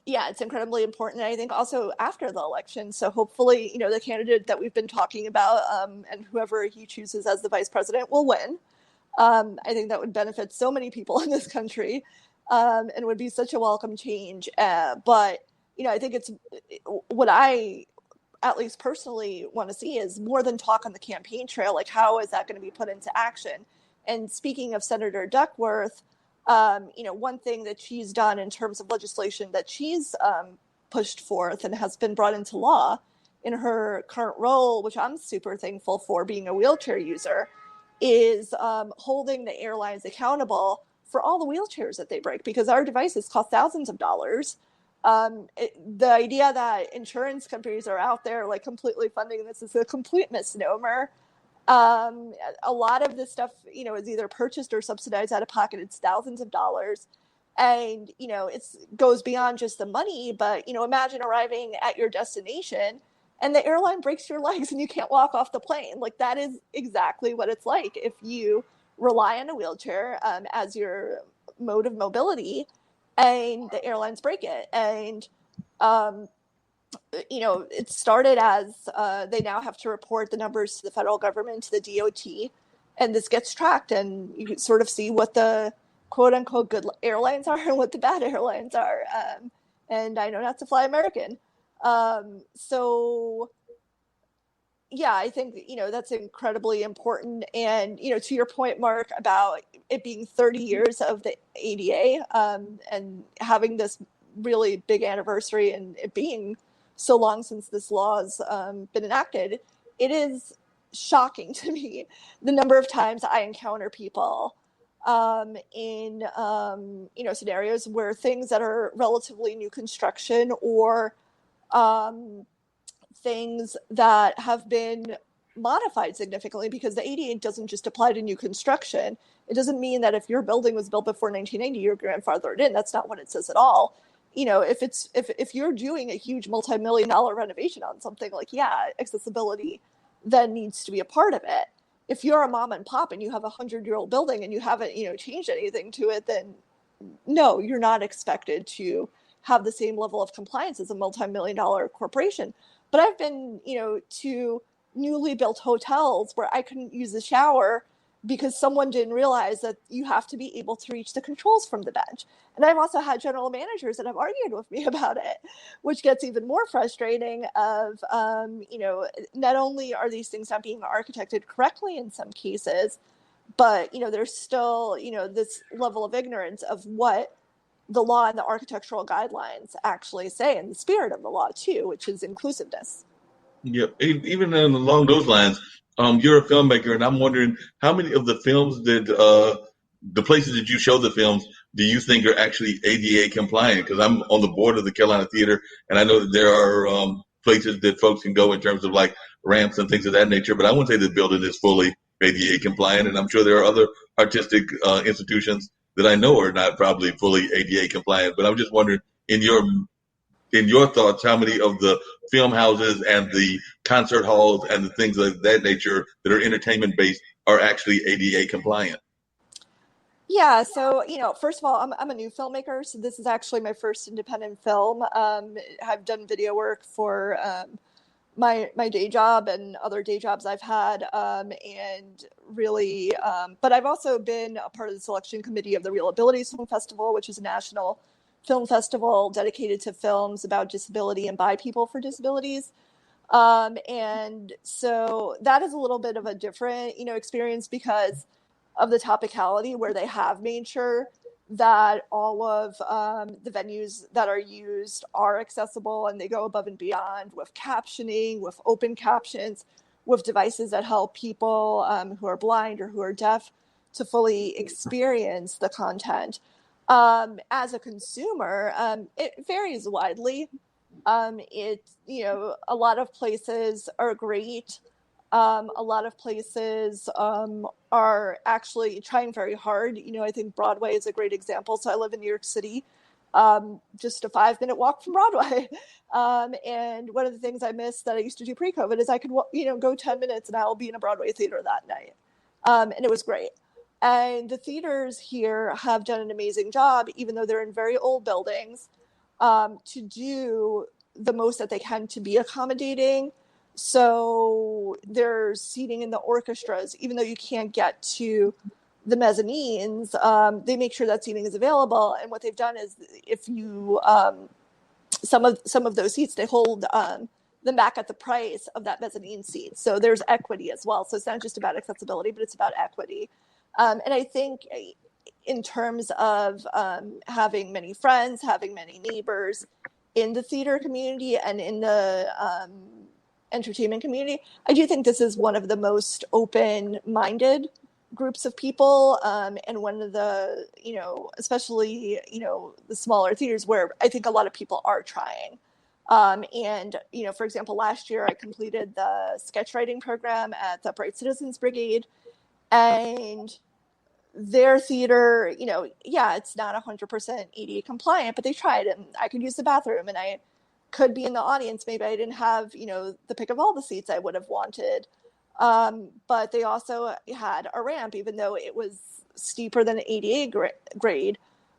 yeah, it's incredibly important. And I think also after the election. So hopefully, the candidate that we've been talking about and whoever he chooses as the vice president will win. I think that would benefit so many people in this country and would be such a welcome change. But, I think it's what I at least personally want to see is more than talk on the campaign trail. Like, how is that going to be put into action? And speaking of Senator Duckworth, one thing that she's done in terms of legislation that she's pushed forth and has been brought into law in her current role, which I'm super thankful for, being a wheelchair user, is holding the airlines accountable for all the wheelchairs that they break, because our devices cost thousands of dollars. The idea that insurance companies are out there like completely funding this is a complete misnomer. A lot of this stuff, is either purchased or subsidized out of pocket. It's thousands of dollars. And, it goes beyond just the money, but, imagine arriving at your destination and the airline breaks your legs and you can't walk off the plane. Like, that is exactly what it's like if you rely on a wheelchair as your mode of mobility and the airlines break it. And, it started as they now have to report the numbers to the federal government, to the DOT, and this gets tracked, and you sort of see what the quote unquote good airlines are and what the bad airlines are. And I know not to fly American. So yeah, I think, that's incredibly important. And, to your point, Mark, about it being 30 years of the ADA and having this really big anniversary and it being so long since this law has been enacted, it is shocking to me the number of times I encounter people in scenarios where things that are relatively new construction or things that have been modified significantly, because the ADA doesn't just apply to new construction. It doesn't mean that if your building was built before 1990, you're grandfathered in. That's not what it says at all. If you're doing a huge multi-million-dollar renovation on something, like, yeah, accessibility then needs to be a part of it. If you're a mom and pop and you have a 100-year-old building and you haven't, changed anything to it, then no, you're not expected to have the same level of compliance as a multi-million-dollar corporation. But I've been, to newly built hotels where I couldn't use the shower because someone didn't realize that you have to be able to reach the controls from the bench. And I've also had general managers that have argued with me about it, which gets even more frustrating of, not only are these things not being architected correctly in some cases, but, there's still, this level of ignorance of what the law and the architectural guidelines actually say, and the spirit of the law too, which is inclusiveness. Yeah, even along those lines, you're a filmmaker, and I'm wondering how many of the films the places that you show the films, do you think are actually ADA compliant? Because I'm on the board of the Carolina Theater, and I know that there are places that folks can go in terms of like ramps and things of that nature, but I wouldn't say the building is fully ADA compliant, and I'm sure there are other artistic institutions that I know are not probably fully ADA compliant. But I'm just wondering, in your thoughts, how many of the film houses and the concert halls and the things of that nature that are entertainment based are actually ADA compliant? Yeah, so, first of all, I'm a new filmmaker, so this is actually my first independent film. I've done video work for my day job and other day jobs I've had, and really, but I've also been a part of the selection committee of the Real Abilities Film Festival, which is a national film festival dedicated to films about disability and by people for disabilities. And so that is a little bit of a different, experience because of the topicality, where they have made sure that all of the venues that are used are accessible, and they go above and beyond with captioning, with open captions, with devices that help people who are blind or who are deaf to fully experience the content. As a consumer, it varies widely. A lot of places are great. A lot of places are actually trying very hard. I think Broadway is a great example. So I live in New York City, just a 5-minute walk from Broadway. And one of the things I miss that I used to do pre-COVID is I could, go 10 minutes and I'll be in a Broadway theater that night. And it was great. And the theaters here have done an amazing job, even though they're in very old buildings, to do the most that they can to be accommodating. So there's seating in the orchestras, even though you can't get to the mezzanines, they make sure that seating is available. And what they've done is, if you some of those seats, they hold them back at the price of that mezzanine seat. So there's equity as well. So it's not just about accessibility, but it's about equity. And I think in terms of having many friends, having many neighbors in the theater community and in the entertainment community, I do think this is one of the most open-minded groups of people, and one of the, especially, the smaller theaters where I think a lot of people are trying. And, for example, last year I completed the sketch writing program at the Bright Citizens Brigade, and their theater, it's not 100% ADA compliant, but they tried, and I could use the bathroom and I could be in the audience. Maybe I didn't have, the pick of all the seats I would have wanted. But they also had a ramp, even though it was steeper than the ADA grade,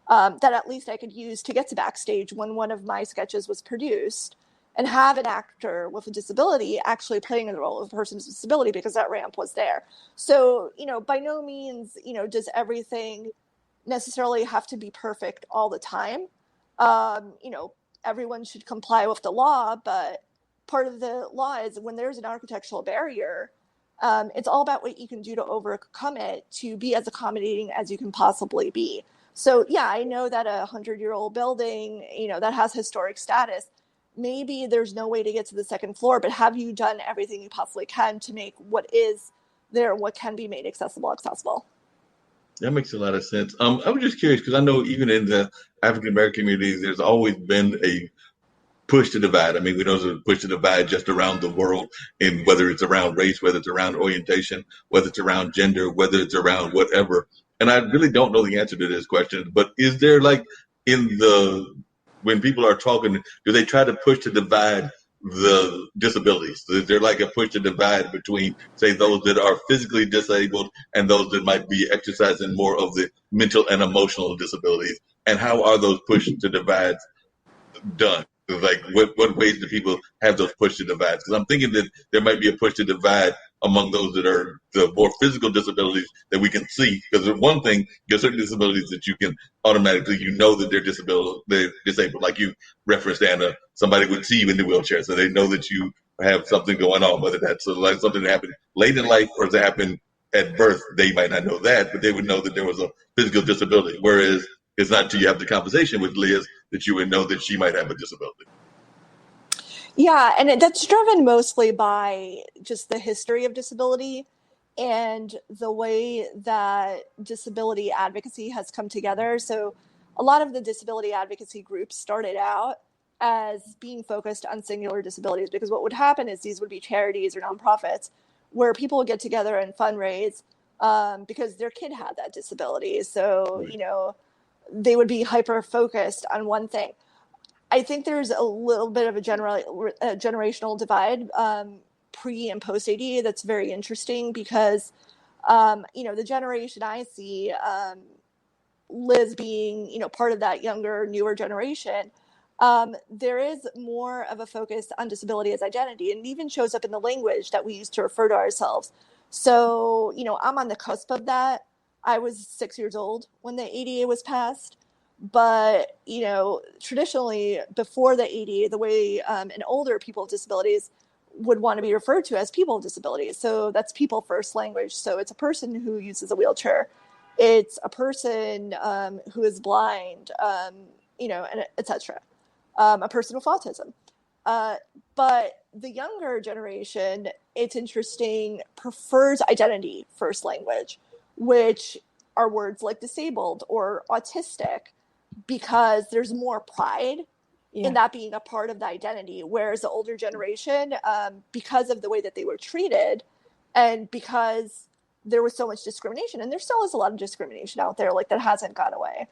that at least I could use to get to backstage when one of my sketches was produced, and have an actor with a disability actually playing the role of a person with a disability because that ramp was there. So, by no means, does everything necessarily have to be perfect all the time. Everyone should comply with the law, but part of the law is when there's an architectural barrier, it's all about what you can do to overcome it, to be as accommodating as you can possibly be. So, yeah, I know that a 100-year-old building, that has historic status, maybe there's no way to get to the second floor, but have you done everything you possibly can to make what is there, what can be made accessible? That makes a lot of sense. I was just curious because I know even in the African American communities, there's always been a push to divide. I mean, we know there's a push to divide just around the world, and whether it's around race, whether it's around orientation, whether it's around gender, whether it's around whatever. And I really don't know the answer to this question, but is there like when people are talking, do they try to push to divide the disabilities? Is there like a push to divide between, say, those that are physically disabled and those that might be exercising more of the mental and emotional disabilities? And how are those push to divide done? Like, what ways do people have those push to divide? Because I'm thinking that there might be a push to divide among those that are the more physical disabilities that we can see. Because one thing, there's certain disabilities that you can automatically, that they're disabled. Like you referenced, Anna, somebody would see you in the wheelchair, so they know that you have something going on, whether that's like something that happened late in life or that happened at birth. They might not know that, but they would know that there was a physical disability. Whereas it's not until you have the conversation with Liz that you would know that she might have a disability. Yeah, and that's driven mostly by just the history of disability and the way that disability advocacy has come together. So a lot of the disability advocacy groups started out as being focused on singular disabilities, because what would happen is these would be charities or nonprofits where people would get together and fundraise because their kid had that disability. So, Right. They would be hyper focused on one thing. I think there's a little bit of a generational divide pre and post ADA that's very interesting because, the generation I see, Liz being, part of that younger, newer generation, there is more of a focus on disability as identity, and it even shows up in the language that we use to refer to ourselves. So, I'm on the cusp of that. I was 6 years old when the ADA was passed. But, traditionally before the ADA, the way and older people with disabilities would want to be referred to as people with disabilities. So that's people first language. So it's a person who uses a wheelchair. It's a person who is blind, and et cetera. A person with autism. But the younger generation, it's interesting, prefers identity first language, which are words like disabled or autistic, because there's more pride in that being a part of the identity. Whereas the older generation, because of the way that they were treated and because there was so much discrimination, and there still is a lot of discrimination out there, like that hasn't gone away.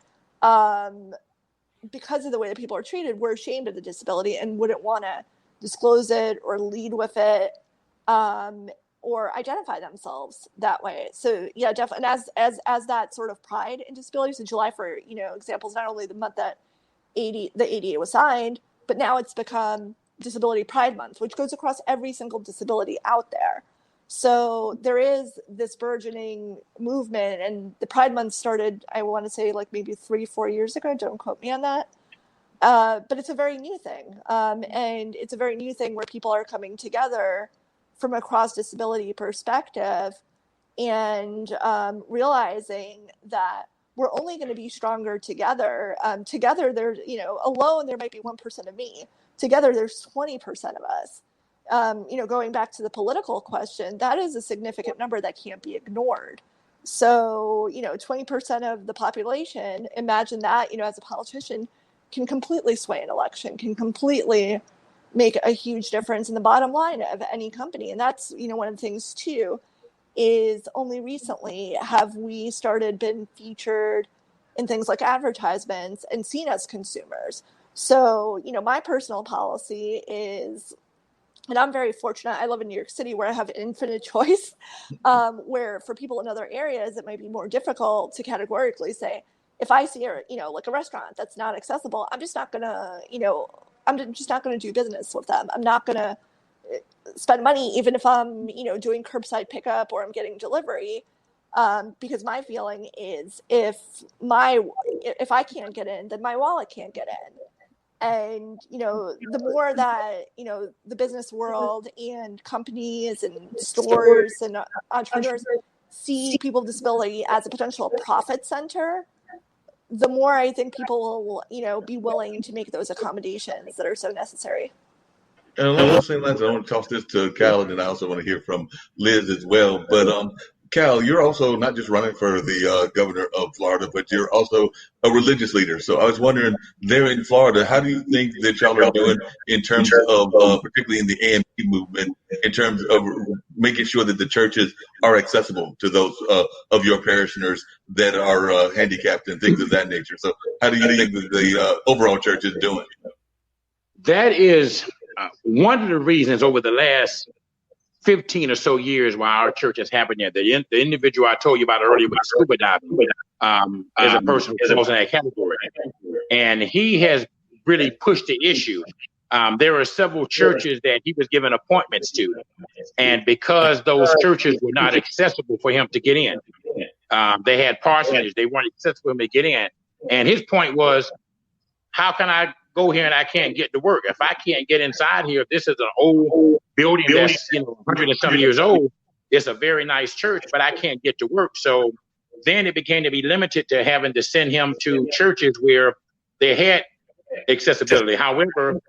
Because of the way that people are treated, we're ashamed of the disability and wouldn't want to disclose it or lead with it, or identify themselves that way. So yeah, definitely. And as that sort of pride in disability, so July, for examples, not only the month that the ADA was signed, but now it's become Disability Pride Month, which goes across every single disability out there. So there is this burgeoning movement, and the Pride Month started, I want to say, like maybe 3-4 years ago. Don't quote me on that. But it's a very new thing. And it's a very new thing where people are coming together from a cross disability perspective and realizing that we're only going to be stronger together. Together, there's, alone, there might be 1% of me. Together, there's 20% of us. Going back to the political question, that is a significant number that can't be ignored. So, 20% of the population, imagine that, as a politician, can completely sway an election, can completely make a huge difference in the bottom line of any company. And that's, one of the things too, is only recently have we started been featured in things like advertisements and seen as consumers. So, my personal policy is, and I'm very fortunate, I live in New York City where I have infinite choice, where for people in other areas, it might be more difficult to categorically say, if I see like a restaurant that's not accessible, I'm just not gonna, I'm just not gonna do business with them. I'm not gonna spend money, even if I'm, doing curbside pickup or I'm getting delivery, because my feeling is if I can't get in, then my wallet can't get in. And, the more that, the business world and companies and stores and entrepreneurs see people with disability as a potential profit center, the more I think people will, be willing to make those accommodations that are so necessary. And along those same lines, I want to toss this to Cal, and then I also want to hear from Liz as well. But Cal, you're also not just running for the governor of Florida, but you're also a religious leader. So I was wondering, there in Florida, how do you think that y'all are doing in terms of, particularly in the AMP movement, in terms of making sure that the churches are accessible to those of your parishioners that are handicapped and things of that nature? So how do you think that the overall church is doing? That is one of the reasons over the last 15 or so years why our church has happened there. The individual I told you about earlier with scuba diving is a person who falls in that category. And he has really pushed the issue. There are several churches that he was given appointments to. And because those churches were not accessible for him to get in, they had parsonage, they weren't accessible for him to get in. And his point was, how can I go here and I can't get to work? If I can't get inside here, if this is an old building that's 100 and some years old, it's a very nice church, but I can't get to work. So then it became to be limited to having to send him to churches where they had accessibility. However,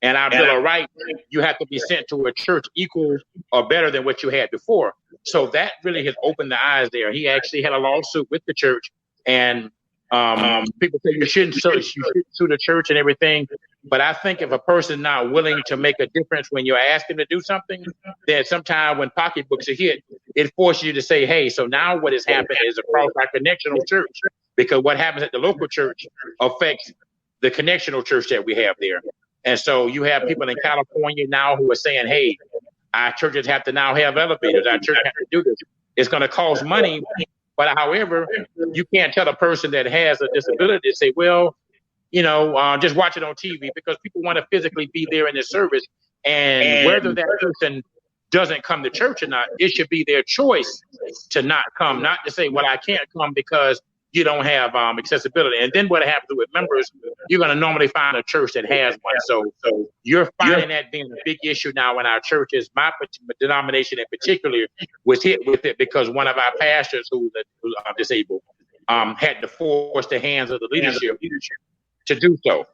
and our Bill of Rights, you have to be sent to a church equal or better than what you had before. So that really has opened the eyes there. He actually had a lawsuit with the church, and people say you shouldn't sue the church and everything, but I think if a person's not willing to make a difference when you're asking to do something, then sometimes when pocketbooks are hit, it forces you to say, hey, so now what has happened is across our connectional church, because what happens at the local church affects the connectional church that we have there. And so you have people in California now who are saying, hey, our churches have to now have elevators, our church have to do this. It's going to cost money. But however, you can't tell a person that has a disability to say, well, just watch it on TV, because people want to physically be there in the service. And whether that person doesn't come to church or not, it should be their choice to not come, not to say, well, I can't come because you don't have accessibility. And then what happens with members, you're going to normally find a church that has one. So you're finding that being a big issue now in our churches. My denomination in particular was hit with it because one of our pastors who's disabled had to force the hands of the leadership to do so.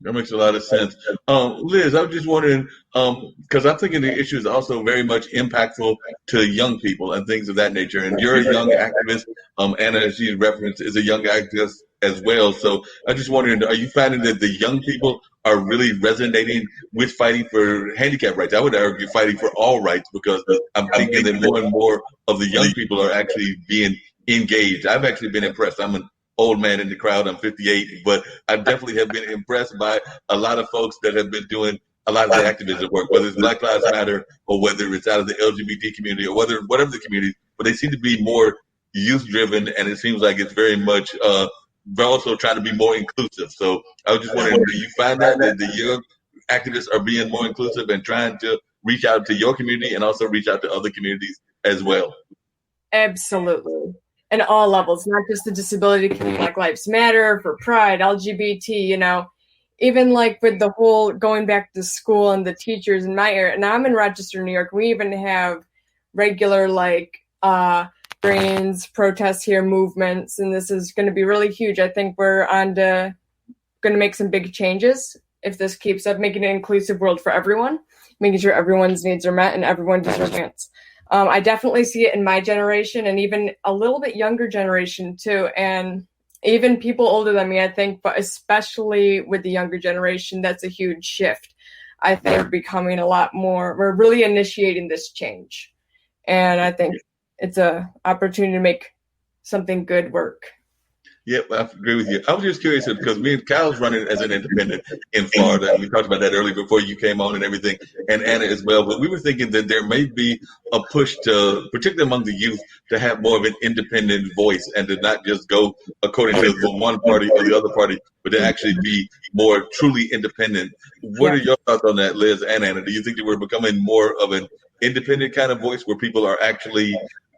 That makes a lot of sense. Liz, I was just wondering, because I'm thinking the issue is also very much impactful to young people and things of that nature. And you're a young activist. Anna, as you referenced, is a young activist as well. So I'm just wondering, are you finding that the young people are really resonating with fighting for handicap rights? I would argue fighting for all rights, because I'm thinking that more and more of the young people are actually being engaged. I've actually been impressed. I'm an old man in the crowd. I'm 58, but I definitely have been impressed by a lot of folks that have been doing a lot of the activism work, whether it's Black Lives Matter or whether it's out of the LGBT community or whatever the community, but they seem to be more youth driven, and it seems like it's very much they're also trying to be more inclusive. So I was just wondering, do you find that the young activists are being more inclusive and trying to reach out to your community and also reach out to other communities as well? Absolutely. And all levels, not just the disability community, Black Lives Matter, for Pride, LGBT, even like with the whole going back to school and the teachers in my area. And I'm in Rochester, New York. We even have regular grains, protests here, movements, and this is going to be really huge. I think we're going to make some big changes if this keeps up, making an inclusive world for everyone, making sure everyone's needs are met and everyone deserves a chance. I definitely see it in my generation and even a little bit younger generation too. And even people older than me, I think, but especially with the younger generation, that's a huge shift. I think we're becoming a lot more, we're really initiating this change. And I think it's an opportunity to make something good work. Yep, I agree with you. I was just curious because me and Kyle's running as an independent in Florida, and we talked about that earlier before you came on and everything, and Anna as well. But we were thinking that there may be a push to, particularly among the youth, to have more of an independent voice and to not just go according to the one party or the other party, but to actually be more truly independent. What are your thoughts on that, Liz and Anna? Do you think that we're becoming more of an independent kind of voice where people are actually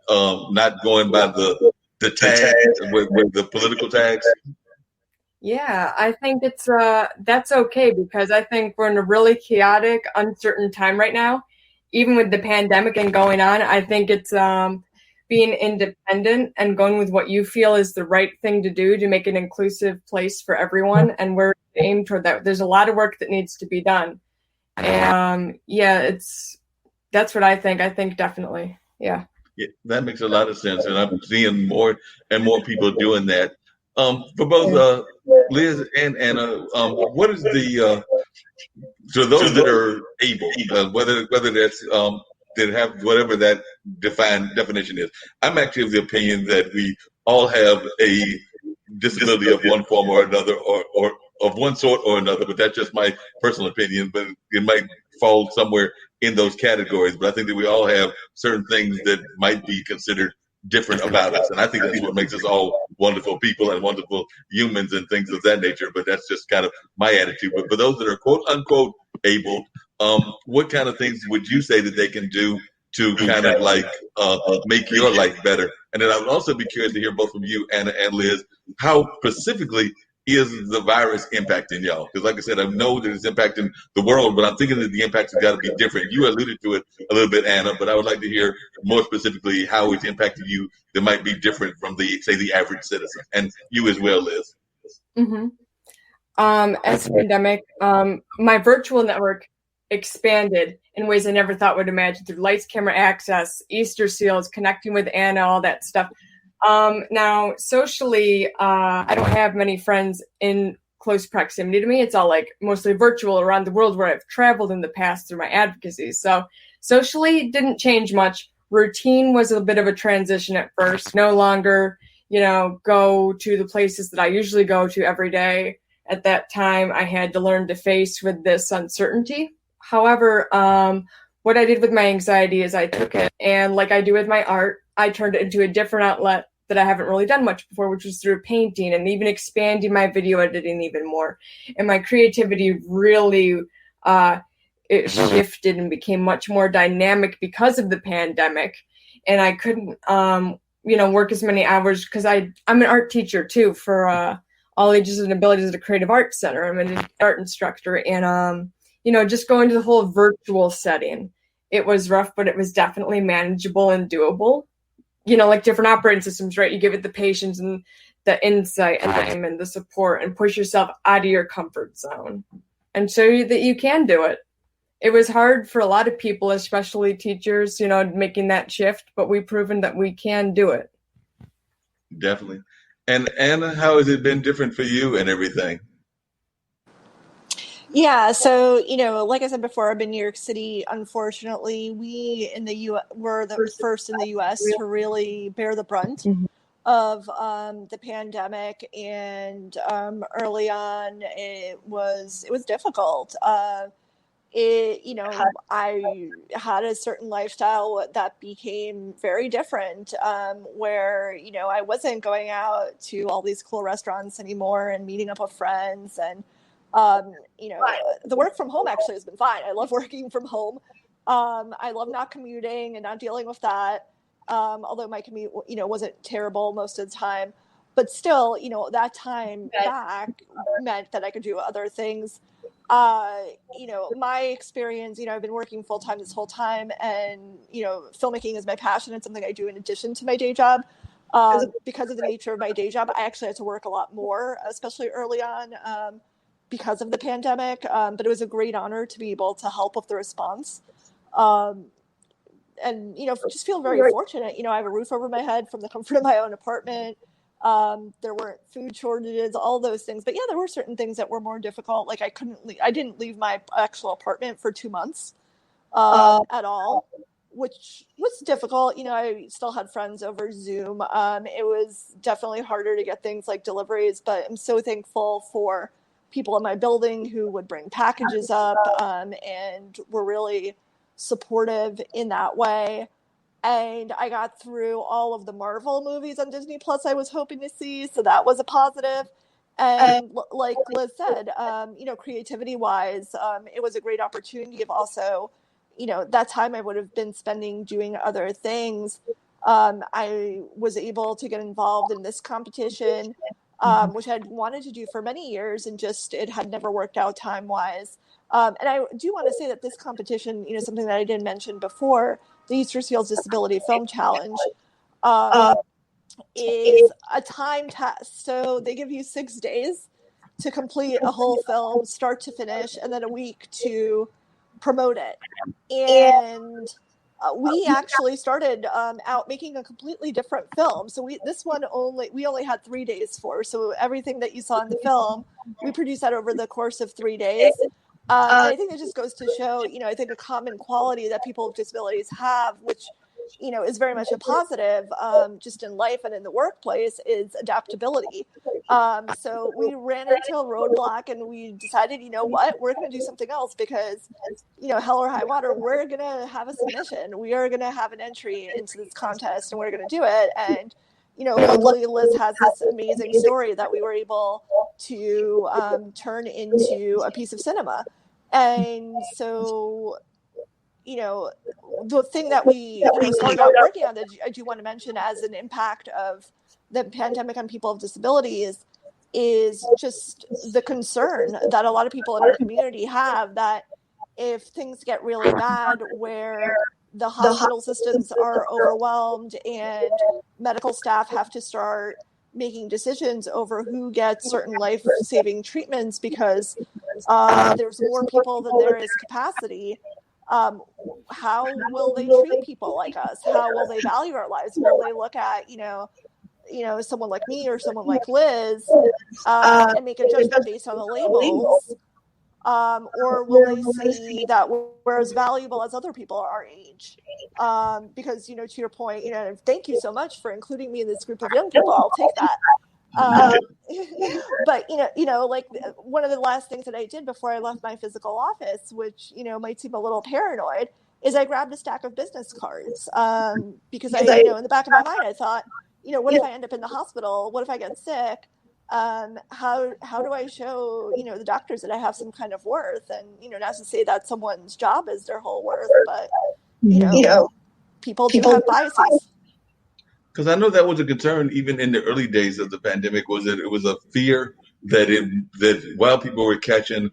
not going by the tags with the political tags? Yeah, I think it's that's okay, because I think we're in a really chaotic, uncertain time right now. Even with the pandemic and going on, I think it's being independent and going with what you feel is the right thing to do to make an inclusive place for everyone. And we're aimed toward that. There's a lot of work that needs to be done. And that's what I think. I think definitely, yeah. Yeah, that makes a lot of sense, and I'm seeing more and more people doing that. For both Liz and Anna, what is the so those that are able, whether that's that have whatever that definition is? I'm actually of the opinion that we all have a disability of one form or another, or of one sort or another. But that's just my personal opinion. But it might fall somewhere in those categories. But I think that we all have certain things that might be considered different about us. And I think that's what makes us all wonderful people and wonderful humans and things of that nature. But that's just kind of my attitude. But for those that are quote unquote able, what kind of things would you say that they can do to kind of like make your life better? And then I would also be curious to hear both from you, Anna and Liz, how specifically is the virus impacting y'all? Because like I said, I know that it's impacting the world, but I'm thinking that the impacts have got to be different. You alluded to it a little bit, Anna, but I would like to hear more specifically how it's impacting you that might be different from the average citizen, and you as well, Liz. Mm-hmm. As the pandemic, my virtual network expanded in ways I never thought would imagine, through lights, camera access, Easter seals, connecting with Anna, all that stuff. Now, socially, I don't have many friends in close proximity to me. It's all like mostly virtual around the world where I've traveled in the past through my advocacy. So socially, didn't change much. Routine was a bit of a transition at first. No longer, go to the places that I usually go to every day. At that time, I had to learn to face with this uncertainty. However, what I did with my anxiety is I took it, and like I do with my art, I turned it into a different outlet that I haven't really done much before, which was through painting and even expanding my video editing even more. And my creativity really it shifted and became much more dynamic because of the pandemic. And I couldn't, work as many hours because I'm an art teacher too for all ages and abilities at a creative arts center. I'm an art instructor, and just going to the whole virtual setting, it was rough, but it was definitely manageable and doable. Like different operating systems, right? You give it the patience and the insight and time and the support, and push yourself out of your comfort zone and show you that you can do it. It was hard for a lot of people, especially teachers, making that shift, but we've proven that we can do it. Definitely. And Anna, how has it been different for you and everything? Yeah, so like I said before, I've been in New York City. Unfortunately, we in the U were the first in the U.S. to really bear the brunt of the pandemic, and early on, it was difficult. I had a certain lifestyle that became very different, where I wasn't going out to all these cool restaurants anymore and meeting up with friends, and the work from home actually has been fine. I love working from home. I love not commuting and not dealing with that. Although my commute, wasn't terrible most of the time, but still, that time back meant that I could do other things. My experience, I've been working full time this whole time, and, filmmaking is my passion. It's something I do in addition to my day job. Because of the nature of my day job, I actually had to work a lot more, especially early on. Because of the pandemic, but it was a great honor to be able to help with the response, and just feel very fortunate. I have a roof over my head from the comfort of my own apartment. There weren't food shortages, all those things. But yeah, there were certain things that were more difficult. Like I didn't leave my actual apartment for 2 months at all, which was difficult. I still had friends over Zoom. It was definitely harder to get things like deliveries, but I'm so thankful for people in my building who would bring packages up and were really supportive in that way. And I got through all of the Marvel movies on Disney Plus I was hoping to see, so that was a positive. And like Liz said, creativity wise, it was a great opportunity of also, that time I would have been spending doing other things. I was able to get involved in this competition, which I'd wanted to do for many years, and just it had never worked out time wise. And I do want to say that this competition, something that I didn't mention before, the Easterfields Disability Film Challenge, is a time test. So they give you 6 days to complete a whole film, start to finish, and then a week to promote it. And we actually started out making a completely different film. So we only had 3 days for. So everything that you saw in the film, we produced that over the course of 3 days. And I think it just goes to show, I think a common quality that people with disabilities have, which, is very much a positive just in life and in the workplace, is adaptability. So we ran into a roadblock and we decided, what, we're going to do something else because, hell or high water, we're going to have a submission. We are going to have an entry into this contest and we're going to do it. And, luckily Liz has this amazing story that we were able to turn into a piece of cinema. And so, the thing that we started out working on that I do want to mention as an impact of the pandemic on people with disabilities is just the concern that a lot of people in our community have that if things get really bad where the hospital systems are overwhelmed and medical staff have to start making decisions over who gets certain life-saving treatments because there's more people than there is capacity. How will they treat people like us? How will they value our lives? Will they look at, someone like me or someone like Liz and make a judgment based on the labels? Or will they see that we're as valuable as other people our age? Because, to your point, thank you so much for including me in this group of young people. I'll take that. But, like one of the last things that I did before I left my physical office, which, might seem a little paranoid, is I grabbed a stack of business cards because I, in the back of my mind, I thought, what if I end up in the hospital? What if I get sick? How do I show, the doctors that I have some kind of worth? And, not to say that someone's job is their whole worth, but, people do have biases. Because I know that was a concern even in the early days of the pandemic, was that it was a fear that while people were catching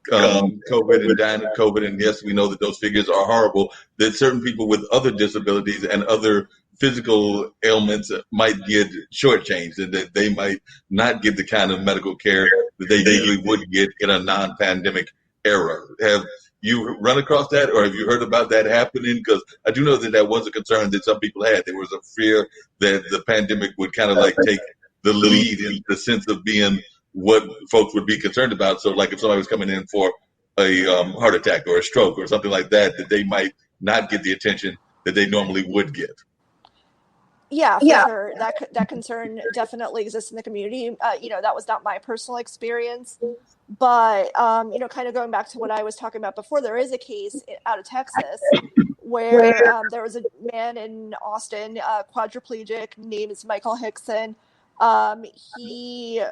COVID and dying of COVID, and yes, we know that those figures are horrible, that certain people with other disabilities and other physical ailments might get shortchanged and that they might not get the kind of medical care that they usually would get in a non-pandemic era. Have you run across that, or have you heard about that happening? Because I do know that was a concern that some people had. There was a fear that the pandemic would kind of like take the lead in the sense of being what folks would be concerned about. So like if somebody was coming in for a heart attack or a stroke or something like that, that they might not get the attention that they normally would get. Yeah, for sure. That concern definitely exists in the community. That was not my personal experience, but kind of going back to what I was talking about before, there is a case out of Texas where there was a man in Austin, quadriplegic, name is Michael Hickson. He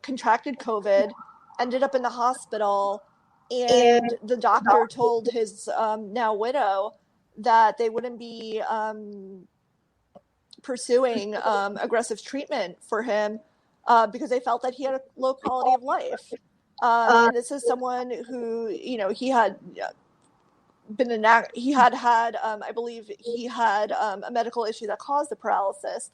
contracted COVID, ended up in the hospital, and the doctor told his now widow that they wouldn't be pursuing aggressive treatment for him because they felt that he had a low quality of life. And this is someone who, he had been I believe he had a medical issue that caused the paralysis.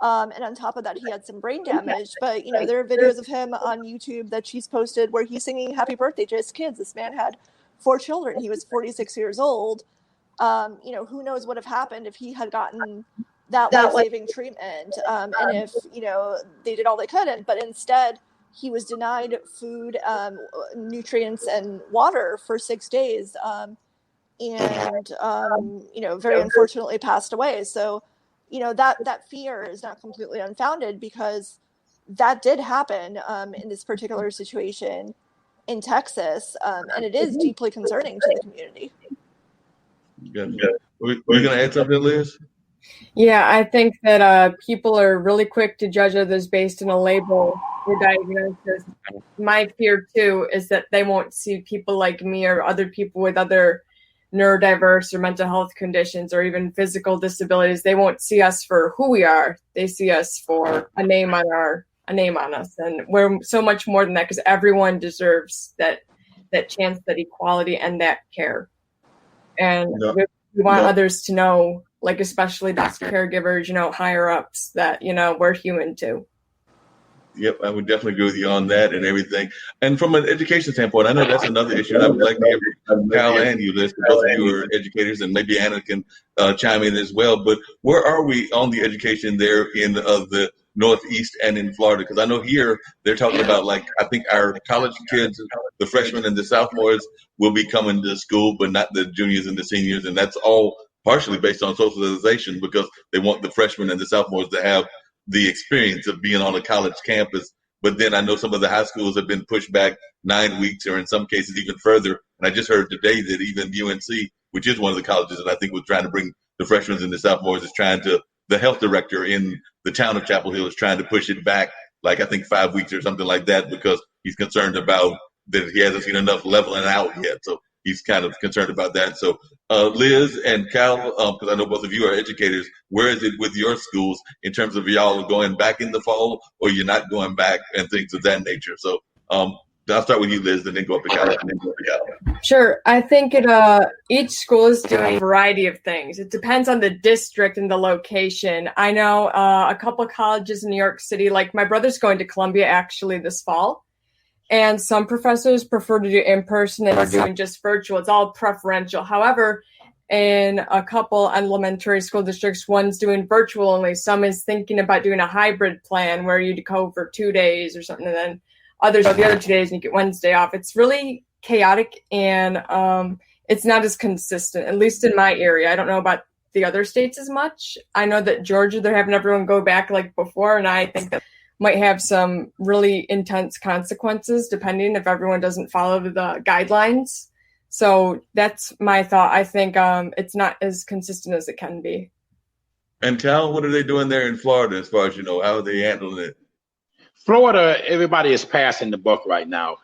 And on top of that, he had some brain damage. But, there are videos of him on YouTube that she's posted where he's singing happy birthday to his kids. This man had 4 children. He was 46 years old. Who knows what have happened if he had gotten that life-saving treatment. And if, they did all they could, but instead he was denied food, nutrients, and water for 6 days. And very unfortunately passed away. So, that fear is not completely unfounded, because that did happen in this particular situation in Texas, and it is deeply concerning to the community. Yeah. Were you going to add something, Liz? Yeah, I think that people are really quick to judge others based on a label or diagnosis. My fear, too, is that they won't see people like me or other people with other neurodiverse or mental health conditions or even physical disabilities. They won't see us for who we are. They see us for a name on us. And we're so much more than that, because everyone deserves that chance, that equality, and that care. And we want others to know, like especially those caregivers, higher ups, that, we're human too. Yep, I would definitely agree with you on that and everything. And from an education standpoint, I know that's another issue, and I would like to hear from Cal and you, Liz, because both of you are educators, and maybe Anna can chime in as well. But where are we on the education there in the Northeast and in Florida? Because I know here they're talking about, like, I think our college kids, the freshmen and the sophomores, will be coming to school, but not the juniors and the seniors. And that's all partially based on socialization, because they want the freshmen and the sophomores to have the experience of being on a college campus. But then I know some of the high schools have been pushed back 9 weeks, or in some cases even further. And I just heard today that even UNC, which is one of the colleges that I think was trying to bring the freshmen and the sophomores, is trying to, the health director in the town of Chapel Hill is trying to push it back, like I think 5 weeks or something like that, because he's concerned about that he hasn't seen enough leveling out yet. So he's kind of concerned about that. So Liz and Cal, because I know both of you are educators, where is it with your schools in terms of y'all going back in the fall, or you're not going back, and things of that nature? So I'll start with you, Liz, and then go up to Cal. Sure. I think each school is doing a variety of things. It depends on the district and the location. I know a couple of colleges in New York City, like my brother's going to Columbia actually this fall. And some professors prefer to do in-person and are doing just virtual. It's all preferential. However, in a couple elementary school districts, one's doing virtual only. Some is thinking about doing a hybrid plan where you'd go for 2 days or something, and then others are the other 2 days and you get Wednesday off. It's really chaotic, and it's not as consistent, at least in my area. I don't know about the other states as much. I know that Georgia, they're having everyone go back like before, and I think that might have some really intense consequences depending if everyone doesn't follow the guidelines. So that's my thought. I think it's not as consistent as it can be. And Cal, what are they doing there in Florida, as far as you know? How are they handling it? Florida, everybody is passing the buck right now.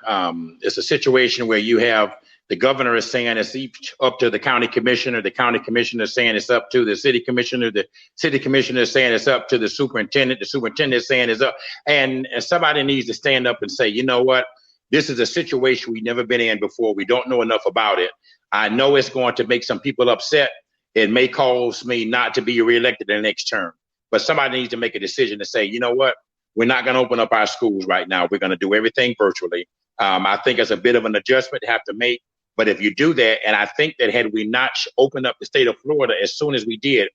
It's a situation where you have the governor is saying it's up to the county commissioner is saying it's up to the city commissioner is saying it's up to the superintendent is saying it's up. And somebody needs to stand up and say, you know what, this is a situation we've never been in before. We don't know enough about it. I know it's going to make some people upset. It may cause me not to be reelected in the next term. But somebody needs to make a decision to say, you know what, we're not going to open up our schools right now. We're going to do everything virtually. I think it's a bit of an adjustment to have to make. But if you do that, and I think that had we not opened up the state of Florida as soon as we did,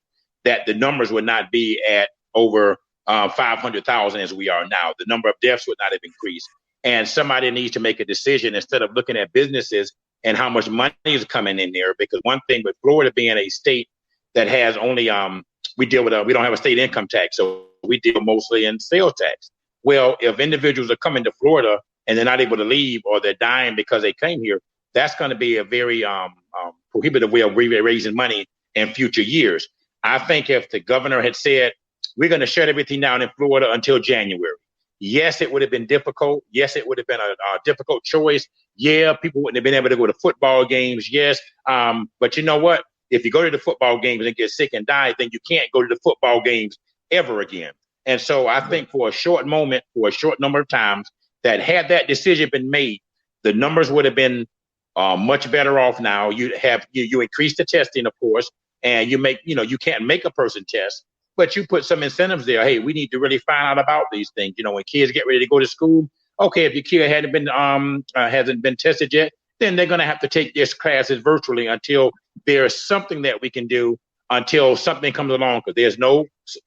that the numbers would not be at over 500,000 as we are now. The number of deaths would not have increased. And somebody needs to make a decision instead of looking at businesses and how much money is coming in there. Because one thing with Florida being a state that has only, we don't have a state income tax. So we deal mostly in sales tax. Well, if individuals are coming to Florida and they're not able to leave, or they're dying because they came here, that's going to be a very prohibitive way of raising money in future years. I think if the governor had said, we're going to shut everything down in Florida until January, yes, it would have been difficult. Yes, it would have been a difficult choice. Yeah, people wouldn't have been able to go to football games. Yes. But you know what? If you go to the football games and get sick and die, then you can't go to the football games ever again. And so I think for a short moment, for a short number of times, that had that decision been made, the numbers would have been much better off now. You increase the testing, of course, and you can't make a person test, but you put some incentives there. Hey, we need to really find out about these things. When kids get ready to go to school, okay, if your kid hasn't been tested yet, then they're going to have to take these classes virtually until there's something that we can do until something comes along, because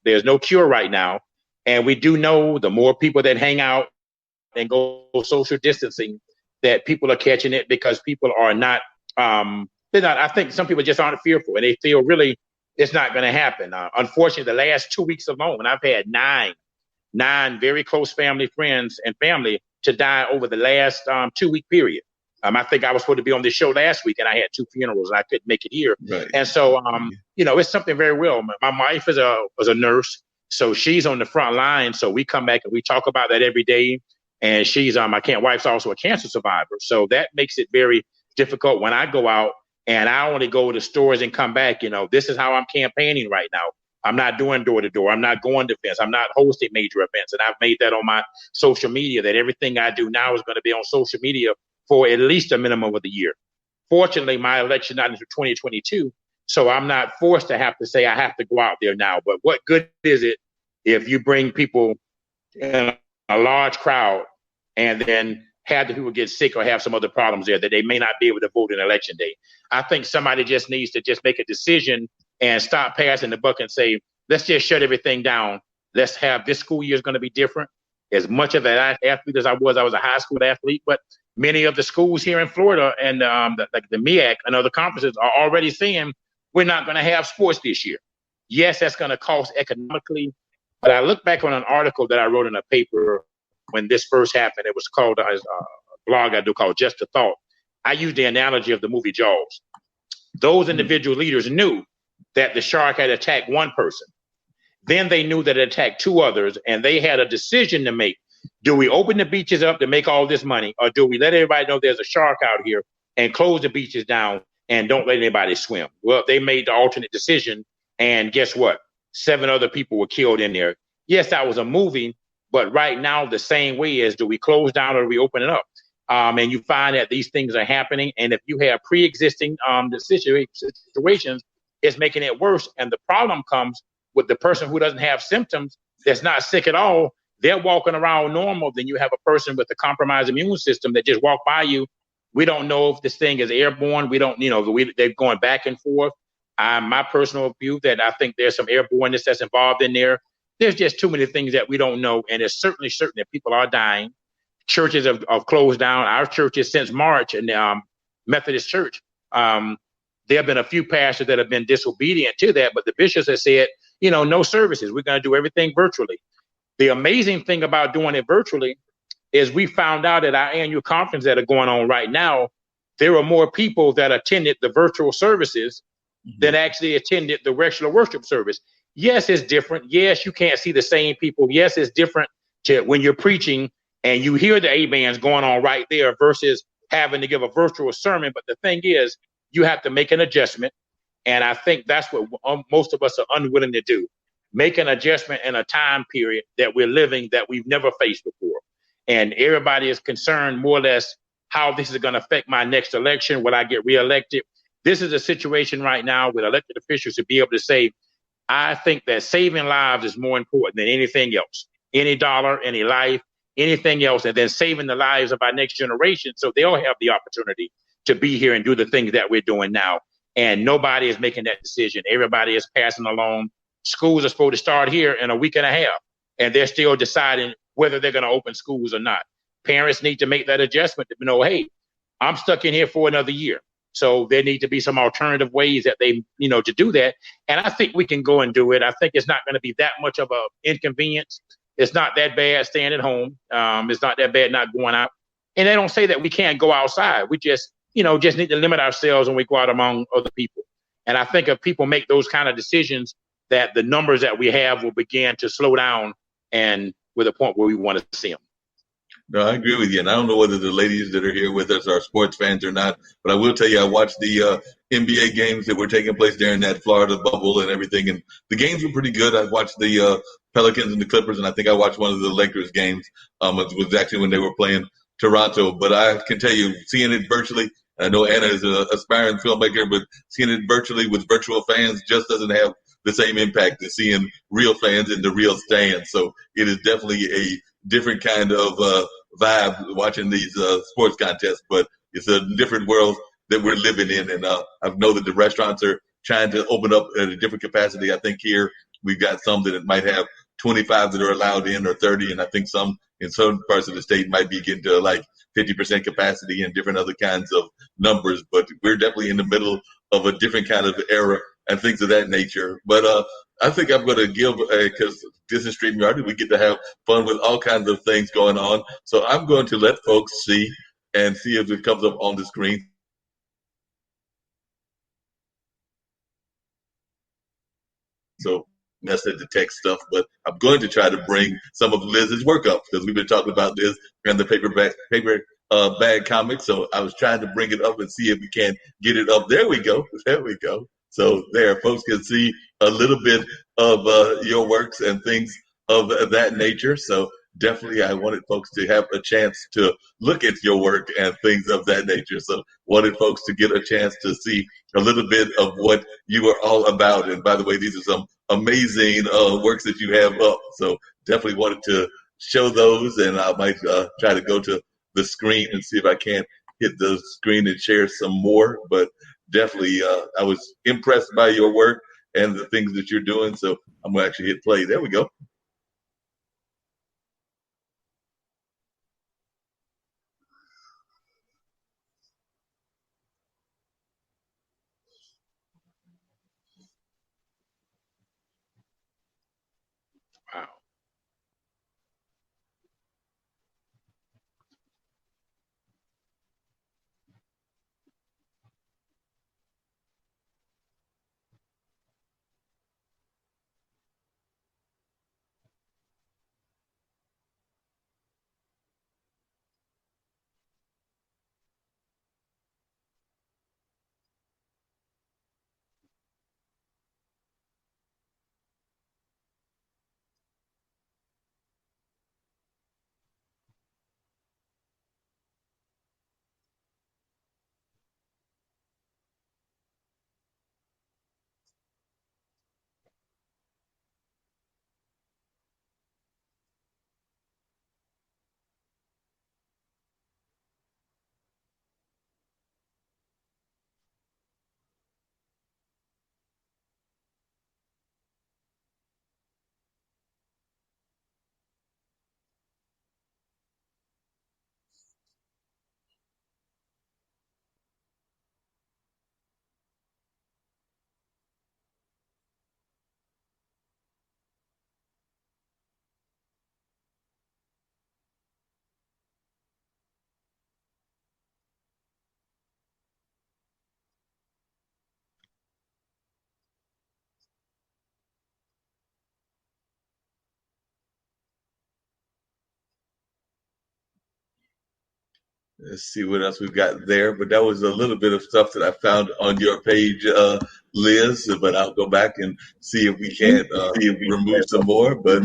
there's no cure right now. And we do know the more people that hang out and go social distancing, that people are catching it, because people are not, they're not, I think some people just aren't fearful, and they feel really it's not going to happen. Unfortunately, the last 2 weeks alone, I've had nine very close family friends and family to die over the last 2 week period. I think I was supposed to be on this show last week, and I had 2 funerals, and I couldn't make it here. Right. And so, it's something very real. My wife was a nurse, so she's on the front line. So we come back and we talk about that every day. And she's my wife's also a cancer survivor, so that makes it very difficult when I go out and I only go to stores and come back. This is how I'm campaigning right now. I'm not doing door to door. I'm not going to events. I'm not hosting major events. And I've made that on my social media, that everything I do now is going to be on social media for at least a minimum of the year. Fortunately, my election not until 2022, so I'm not forced to have to say I have to go out there now. But what good is it if you bring people in a large crowd and then have the people get sick or have some other problems there that they may not be able to vote in election day? I think somebody just needs to just make a decision and stop passing the buck and say, let's just shut everything down. Let's have this school year is going to be different. As much of an athlete as I was a high school athlete, but many of the schools here in Florida and like the MEAC and other conferences are already saying we're not going to have sports this year. Yes, that's going to cost economically. But I look back on an article that I wrote in a paper when this first happened. It was called a blog I do called Just a Thought. I used the analogy of the movie Jaws. Those individual leaders knew that the shark had attacked one person. Then they knew that it attacked two others, and they had a decision to make. Do we open the beaches up to make all this money, or do we let everybody know there's a shark out here and close the beaches down and don't let anybody swim? Well, they made the alternate decision, and guess what? 7 other people were killed in there. Yes, that was a movie, but right now the same way is, do we close down or do we open it up? And you find that these things are happening, and if you have pre-existing situations, it's making it worse. And the problem comes with the person who doesn't have symptoms, that's not sick at all. They're walking around normal. Then you have a person with a compromised immune system that just walk by you. We don't know if this thing is airborne. We don't, they're going back and forth. My personal view that I think there's some airborneness that's involved in there. There's just too many things that we don't know. And it's certainly certain that people are dying. Churches have closed down. Our churches since March, and Methodist Church, there have been a few pastors that have been disobedient to that, but the bishops have said, no services. We're going to do everything virtually. The amazing thing about doing it virtually is we found out at our annual conference that are going on right now, there are more people that attended the virtual services than actually attended the regular worship service. Yes, it's different. Yes, you can't see the same people. Yes, it's different to when you're preaching and you hear the amens going on right there versus having to give a virtual sermon. But the thing is, you have to make an adjustment. And I think that's what most of us are unwilling to do. Make an adjustment in a time period that we're living that we've never faced before. And everybody is concerned more or less how this is going to affect my next election. Will I get reelected? This is a situation right now with elected officials to be able to say, I think that saving lives is more important than anything else. Any dollar, any life, anything else, and then saving the lives of our next generation so they'll have the opportunity to be here and do the things that we're doing now. And nobody is making that decision. Everybody is passing along. Schools are supposed to start here in a week and a half, and they're still deciding whether they're going to open schools or not. Parents need to make that adjustment to know, hey, I'm stuck in here for another year. So there need to be some alternative ways that they, to do that. And I think we can go and do it. I think it's not going to be that much of an inconvenience. It's not that bad staying at home. It's not that bad not going out. And they don't say that we can't go outside. We just need to limit ourselves when we go out among other people. And I think if people make those kind of decisions, that the numbers that we have will begin to slow down and with a point where we want to see them. No, I agree with you. And I don't know whether the ladies that are here with us are sports fans or not, but I will tell you, I watched the NBA games that were taking place during that Florida bubble and everything. And the games were pretty good. I watched the Pelicans and the Clippers, and I think I watched one of the Lakers games. It was actually when they were playing Toronto. But I can tell you, seeing it virtually, I know Anna is an aspiring filmmaker, but seeing it virtually with virtual fans just doesn't have the same impact as seeing real fans in the real stands. So it is definitely a different kind of vibe watching these sports contests, but it's a different world that we're living in. And I know that the restaurants are trying to open up at a different capacity. I think here we've got some that might have 25 that are allowed in or 30. And I think some in certain parts of the state might be getting to like 50% capacity and different other kinds of numbers. But we're definitely in the middle of a different kind of era and things of that nature. But I think I'm going to give, because this is StreamYard, we get to have fun with all kinds of things going on. So I'm going to let folks see if it comes up on the screen. So mess at the tech stuff, but I'm going to try to bring some of Liz's work up because we've been talking about this and the paper bag comic. So I was trying to bring it up and see if we can get it up. There we go. There we go. So there, folks can see a little bit of your works and things of that nature. So definitely I wanted folks to have a chance to look at your work and things of that nature. So wanted folks to get a chance to see a little bit of what you are all about. And by the way, these are some amazing works that you have up. So definitely wanted to show those, and I might try to go to the screen and see if I can't hit the screen and share some more. But definitely, I was impressed by your work and the things that you're doing. So I'm going to actually hit play. There we go. Wow. Let's see what else we've got there. But that was a little bit of stuff that I found on your page, Liz. But I'll go back and see if we can't remove some more. But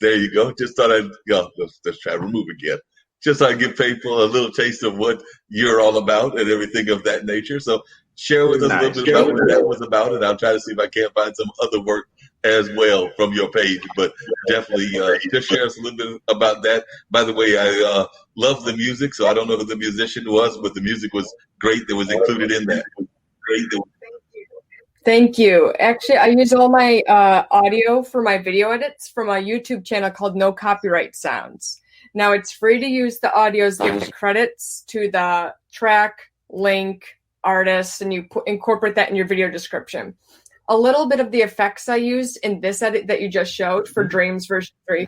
there you go. Just thought I'd go. Let's try to remove again. Just so I give people a little taste of what you're all about and everything of that nature. So share with us a little bit about what that was about, and I'll try to see if I can't find some other work as well from your page. But definitely just share us a little bit about that. By the way, I love the music, so I don't know who the musician was, but the music was great that was included in that. Thank you. Actually, I use all my audio for my video edits from a YouTube channel called No Copyright Sounds. Now, it's free to use the audios, give credits to the track, link, artist, and you incorporate that in your video description. A little bit of the effects I used in this edit that you just showed for Dreams version 3.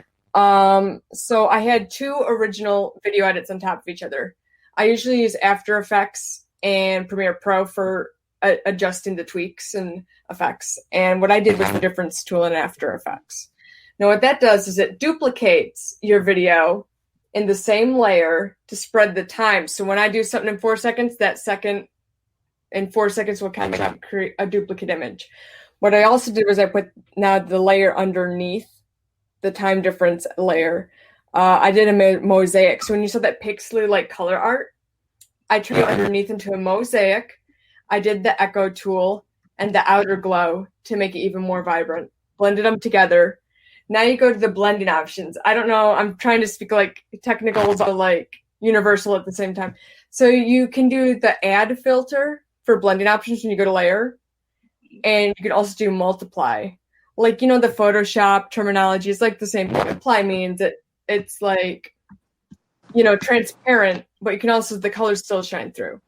So I had 2 original video edits on top of each other. I usually use After Effects and Premiere Pro for adjusting the tweaks and effects. And what I did was the difference tool in After Effects. Now what that does is it duplicates your video in the same layer to spread the time. So when I do something in 4 seconds, that second in 4 seconds will kind of create a duplicate image. What I also did was I put now the layer underneath the time difference layer. I did a mosaic. So when you saw that pixely like color art, I turned it underneath into a mosaic. I did the echo tool and the outer glow to make it even more vibrant. Blended them together. Now you go to the blending options. I don't know. I'm trying to speak like technicals, but like universal at the same time. So you can do the add filter for blending options when you go to layer. And you can also do multiply. Like, the Photoshop terminology is like the same thing. Apply means it's like, transparent, but you can also, the colors still shine through.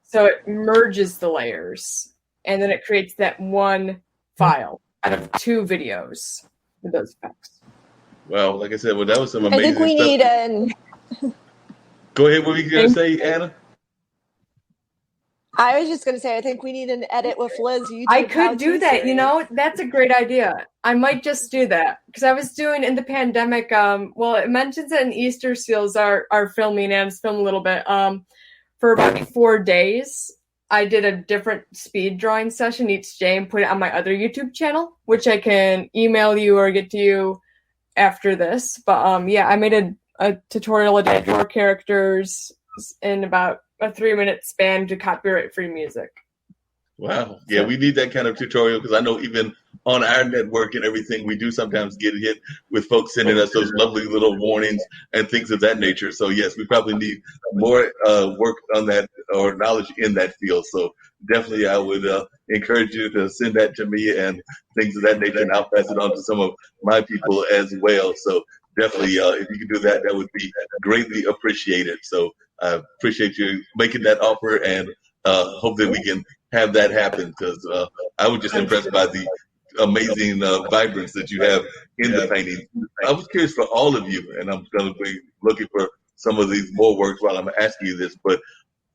So it merges the layers, and then it creates that one file out of 2 videos with those effects. Wow, like I said, that was some amazing I think we stuff. need an. Go ahead. What were you going to say, Anna? I was just going to say, I think we need an edit with Liz YouTube. I could do that. Series. That's a great idea. I might just do that because I was doing in the pandemic. It mentions it in Easter Seals are filming, and it's filmed a little bit. For about 4 days, I did a different speed drawing session each day and put it on my other YouTube channel, which I can email you or get to you after this. But I made a tutorial. I did draw characters in about a 3-minute span to copyright-free music. Wow. Yeah, we need that kind of tutorial because I know even on our network and everything, we do sometimes get hit with folks sending us those lovely little warnings and things of that nature. So, yes, we probably need more work on that or knowledge in that field. So, definitely, I would encourage you to send that to me and things of that nature, and I'll pass it on to some of my people as well. So, definitely, if you could do that, that would be greatly appreciated. So, I appreciate you making that offer and hope that we can have that happen because I was just impressed by the amazing vibrance that you have in the painting. I was curious for all of you, and I'm going to be looking for some of these more works while I'm asking you this, but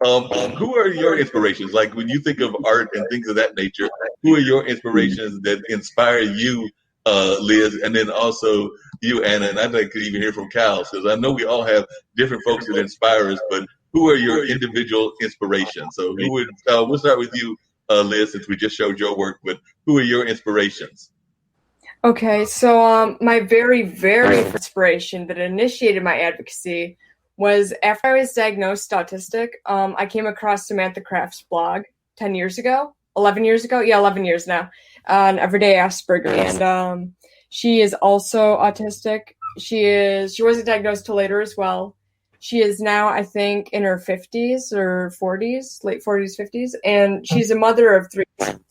who are your inspirations? Like when you think of art and things of that nature, who are your inspirations that inspire you, Liz, and then also you, Anna? And I'd like to even hear from Cal because I know we all have different folks that inspire us, but who are your individual inspirations? So who would we'll start with you, Liz, since we just showed your work, but who are your inspirations? Okay, so my very, very inspiration that initiated my advocacy was after I was diagnosed autistic. I came across Samantha Craft's blog 11 years ago. Yeah, 11 years now, on Everyday Asperger's. And she is also autistic. She wasn't diagnosed till later as well. She is now, I think, in her 50s or 40s, late 40s, 50s, and she's a mother of 3.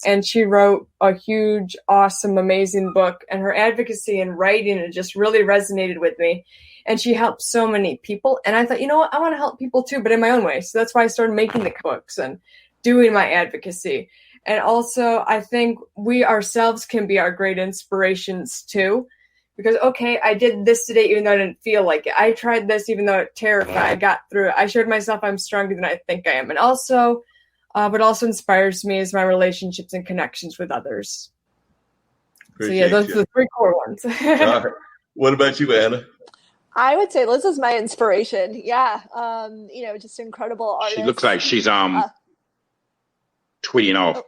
And she wrote a huge, awesome, amazing book, and her advocacy and writing, it just really resonated with me. And she helped so many people. And I thought, you know what, I want to help people too, but in my own way. So that's why I started making the books and doing my advocacy. And also, I think we ourselves can be our great inspirations too. Because, okay, I did this today even though I didn't feel like it. I tried this even though it terrified. I got through it. I showed myself I'm stronger than I think I am. And also, what also inspires me is my relationships and connections with others. Appreciate those are the 3 core ones. All right. What about you, Anna? I would say Liz is my inspiration. Yeah. Just incredible artist. She looks like she's tweeting off. Oh.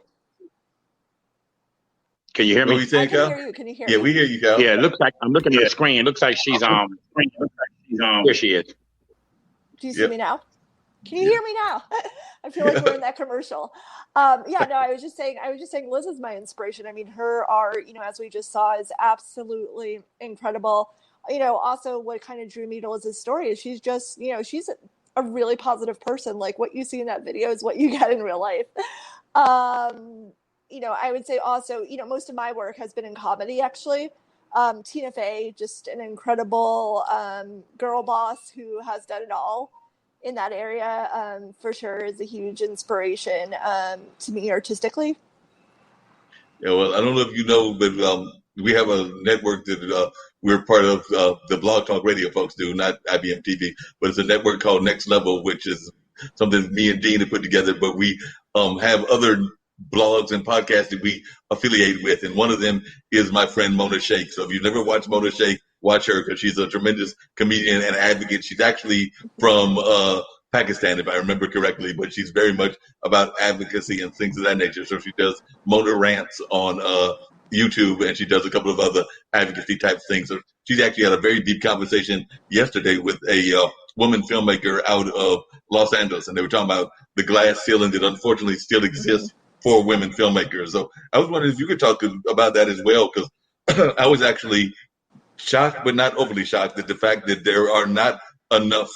Can you hear me? What are you saying, Cal? Can you hear me? Yeah, we hear you, Cal. Yeah, it looks like I'm looking at the screen. It looks like she's here she is. Do you see me now? Can you hear me now? I feel like we're in that commercial. I was just saying Liz is my inspiration. I mean, her art, as we just saw, is absolutely incredible. Also what kind of drew me to Liz's story is she's just, she's a really positive person. Like what you see in that video is what you get in real life. I would say also, most of my work has been in comedy, actually. Tina Fey, just an incredible girl boss who has done it all in that area, for sure, is a huge inspiration to me artistically. Yeah, well, I don't know if you know, but we have a network that we're part of. The Blog Talk Radio folks do, not IBM TV, but it's a network called Next Level, which is something me and Dean have put together. But we have other blogs and podcasts that we affiliate with, and one of them is my friend Mona Sheikh. So if you've never watched Mona Sheikh, watch her because she's a tremendous comedian and advocate. She's actually from Pakistan, if I remember correctly, but she's very much about advocacy and things of that nature. So she does Mona Rants on YouTube, and she does a couple of other advocacy type things. So she's actually had a very deep conversation yesterday with a woman filmmaker out of Los Angeles, and they were talking about the glass ceiling that unfortunately still exists for women filmmakers. So I was wondering if you could talk about that as well, because I was actually shocked, but not overly shocked, at the fact that there are not enough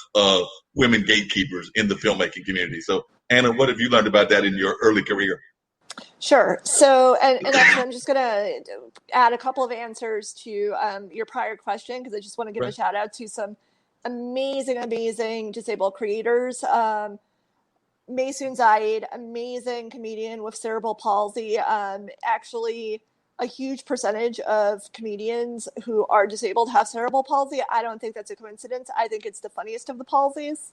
women gatekeepers in the filmmaking community. So, Anna, what have you learned about that in your early career? Sure. So, and actually, I'm just going to add a couple of answers to your prior question, because I just want to give a shout out to some amazing disabled creators. Maysoon Zayed, amazing comedian with cerebral palsy. Actually, a huge percentage of comedians who are disabled have cerebral palsy. I don't think that's a coincidence. I think it's the funniest of the palsies.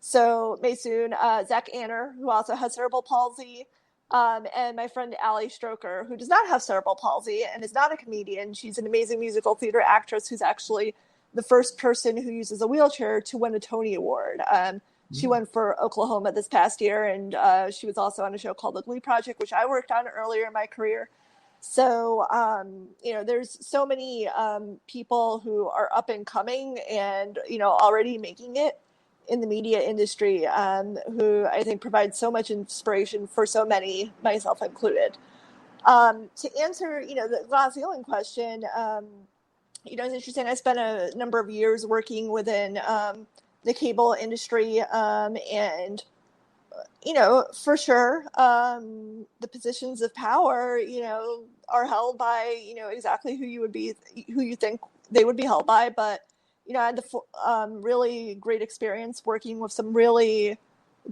So Maysoon, Zach Anner, who also has cerebral palsy, and my friend Allie Stroker, who does not have cerebral palsy and is not a comedian. She's an amazing musical theater actress who's actually the first person who uses a wheelchair to win a Tony Award. She won for Oklahoma this past year, and she was also on a show called The Glee Project, which I worked on earlier in my career. So, there's so many people who are up and coming and, already making it in the media industry, who I think provide so much inspiration for so many, myself included. To answer, the glass ceiling question, it's interesting. I spent a number of years working within the cable industry, and for sure, the positions of power, are held by, exactly who you think they would be held by. But, I had the really great experience working with some really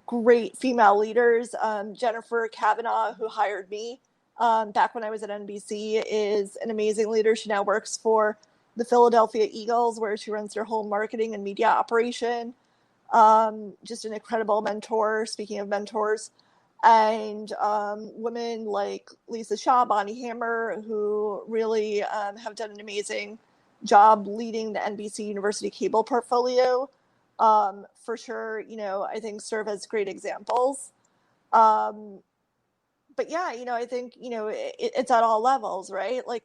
great female leaders. Jennifer Kavanaugh, who hired me back when I was at NBC, is an amazing leader. She now works for the Philadelphia Eagles, where she runs their whole marketing and media operation. Just an incredible mentor, speaking of mentors. And women like Lisa Shaw, Bonnie Hammer, who really have done an amazing job leading the NBC University cable portfolio, for sure, I think serve as great examples. But yeah, I think, it's at all levels, right? Like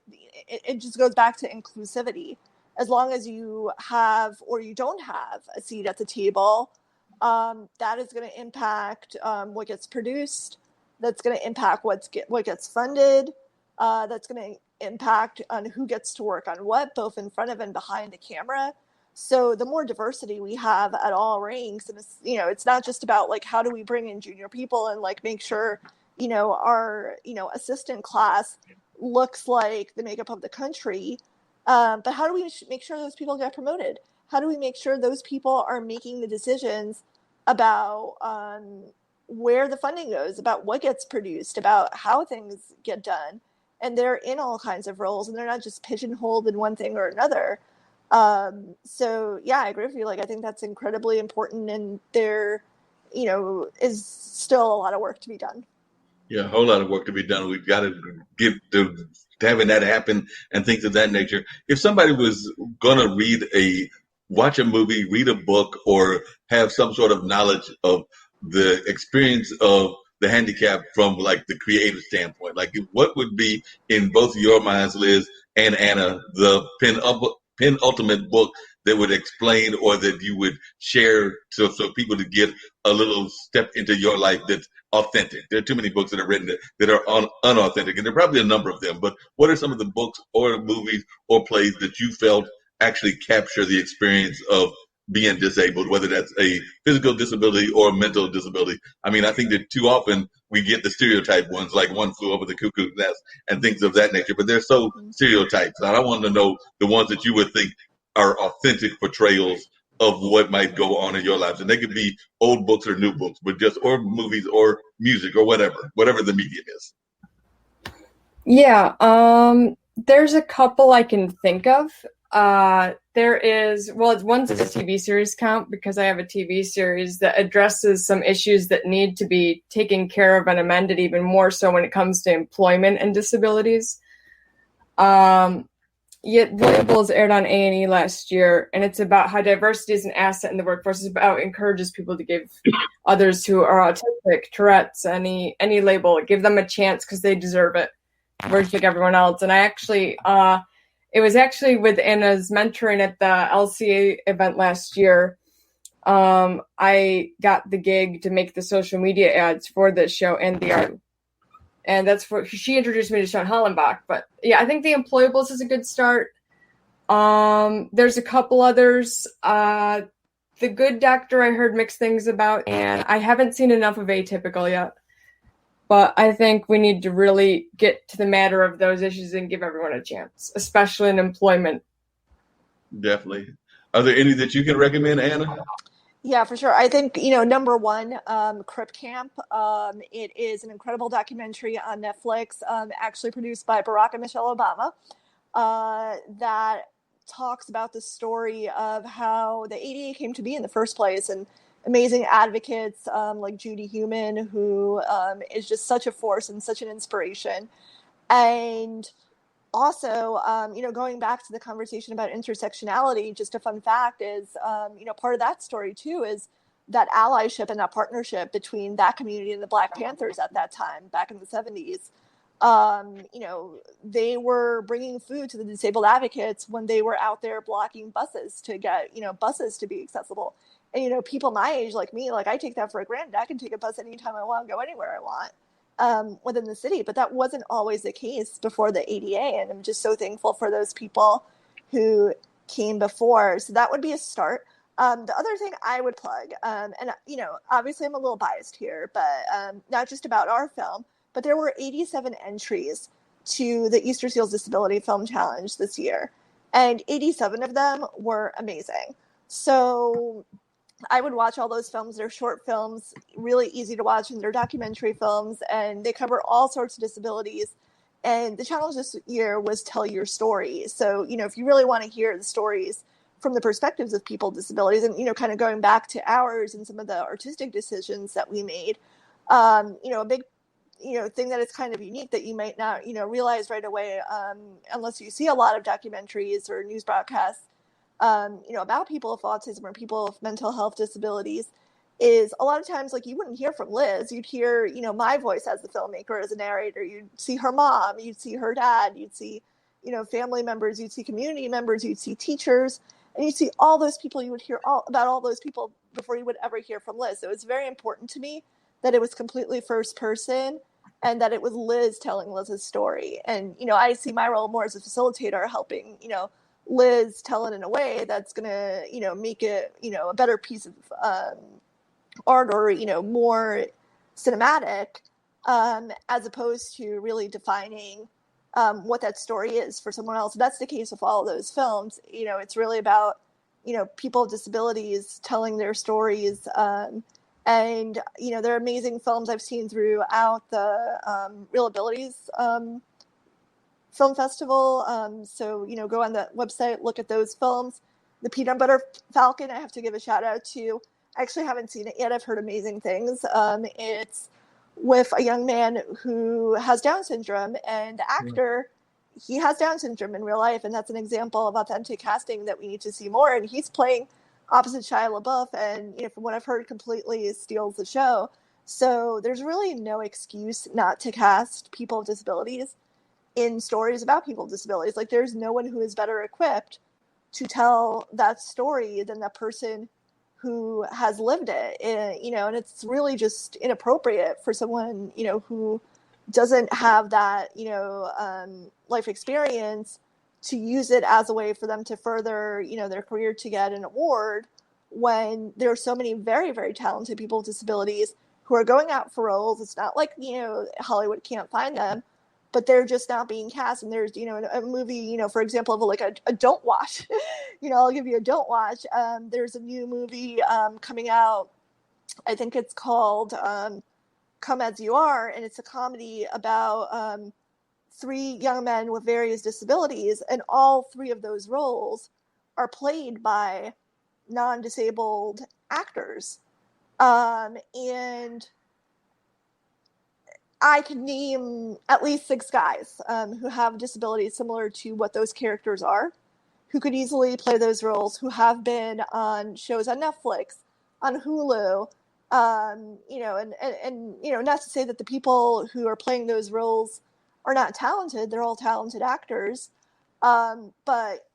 it just goes back to inclusivity. As long as you have or you don't have a seat at the table, that is going to impact what gets produced. That's going to impact what gets funded. That's going to impact on who gets to work on what, both in front of and behind the camera. So the more diversity we have at all ranks, and it's not just about like how do we bring in junior people and like make sure our assistant class looks like the makeup of the country, but how do we make sure those people get promoted? How do we make sure those people are making the decisions about where the funding goes, about what gets produced, about how things get done? And they're in all kinds of roles, and they're not just pigeonholed in one thing or another. So yeah, I agree with you. Like, I think that's incredibly important, and there, is still a lot of work to be done. Yeah, a whole lot of work to be done. We've got to get to having that happen and things of that nature. If somebody was going to watch a movie, read a book, or have some sort of knowledge of the experience of the handicap from like the creative standpoint, like what would be in both your minds, Liz and Anna, the penultimate book that would explain or that you would share so people to get a little step into your life that's authentic? There are too many books that are written that are unauthentic, and there are probably a number of them. But what are some of the books or movies or plays that you felt actually capture the experience of being disabled, whether that's a physical disability or a mental disability? I mean, I think that too often we get the stereotype ones, like One Flew Over the Cuckoo's Nest and things of that nature, but they're so stereotyped. And I want to know the ones that you would think are authentic portrayals of what might go on in your lives. And they could be old books or new books, but or movies or music or whatever the medium is. Yeah, there's a couple I can think of. One's a TV series count, because I have a TV series that addresses some issues that need to be taken care of and amended even more so when it comes to employment and disabilities. Yet the label was aired on A&E last year, and it's about how diversity is an asset in the workforce. It's about encourages people to give others who are autistic, Tourette's, any label, give them a chance because they deserve it. Works like everyone else. And I actually, it was actually with Anna's mentoring at the LCA event last year. I got the gig to make the social media ads for this show and the art. And that's what she introduced me to Sean Hollenbach. But yeah, I think The Employables is a good start. There's a couple others. The Good Doctor I heard mixed things about, and I haven't seen enough of Atypical yet. But I think we need to really get to the matter of those issues and give everyone a chance, especially in employment. Definitely. Are there any that you can recommend, Anna? Yeah, for sure. I think, number one, Crip Camp. It is an incredible documentary on Netflix, actually produced by Barack and Michelle Obama, that talks about the story of how the ADA came to be in the first place, and amazing advocates like Judy Heumann, who is just such a force and such an inspiration. And also, going back to the conversation about intersectionality, just a fun fact is, part of that story too is that allyship and that partnership between that community and the Black Panthers at that time, back in the 70s. They were bringing food to the disabled advocates when they were out there blocking buses to get, buses to be accessible. And, people my age, like me, like I take that for granted. I can take a bus anytime I want, go anywhere I want. Within the city, but that wasn't always the case before the ADA, and I'm just so thankful for those people who came before. So that would be a start. The other thing I would plug, and obviously I'm a little biased here, but not just about our film, but there were 87 entries to the Easter Seals Disability Film Challenge this year, and 87 of them were amazing. So I would watch all those films. They're short films, really easy to watch, and they're documentary films, and they cover all sorts of disabilities. And the challenge this year was tell your story. So, if you really want to hear the stories from the perspectives of people with disabilities, and, kind of going back to ours and some of the artistic decisions that we made, a big, thing that is kind of unique that you might not, realize right away, unless you see a lot of documentaries or news broadcasts, about people with autism or people with mental health disabilities, is a lot of times, like, you wouldn't hear from Liz. You'd hear, my voice as the filmmaker, as a narrator. You'd see her mom, you'd see her dad, you'd see, family members, you'd see community members, you'd see teachers, and you'd see all those people. You would hear about all those people before you would ever hear from Liz. So it was very important to me that it was completely first person and that it was Liz telling Liz's story. And, I see my role more as a facilitator, helping, Liz tell it in a way that's going to, make it, a better piece of art, or, more cinematic, as opposed to really defining what that story is for someone else. That's the case with all of those films. It's really about, people with disabilities telling their stories. And, they're amazing films I've seen throughout the Real Abilities Film Festival. So, go on the website, look at those films. The Peanut Butter Falcon, I have to give a shout out to. I actually haven't seen it yet. I've heard amazing things. It's with a young man who has Down syndrome, and the actor, he has Down syndrome in real life, and that's an example of authentic casting that we need to see more. And he's playing opposite Shia LaBeouf, and from what I've heard, completely steals the show. So there's really no excuse not to cast people with disabilities in stories about people with disabilities. Like, there's no one who is better equipped to tell that story than that person who has lived it. And it's really just inappropriate for someone, who doesn't have that, life experience, to use it as a way for them to further, their career to get an award, when there are so many very, very talented people with disabilities who are going out for roles. It's not like, Hollywood can't find them, but they're just not being cast. And there's, a movie, for example, of like a don't watch, I'll give you a don't watch. There's a new movie coming out. I think it's called Come As You Are. And it's a comedy about three young men with various disabilities. And all three of those roles are played by non-disabled actors. And I can name at least 6 guys who have disabilities similar to what those characters are, who could easily play those roles, who have been on shows on Netflix, on Hulu, and not to say that the people who are playing those roles are not talented. They're all talented actors. But,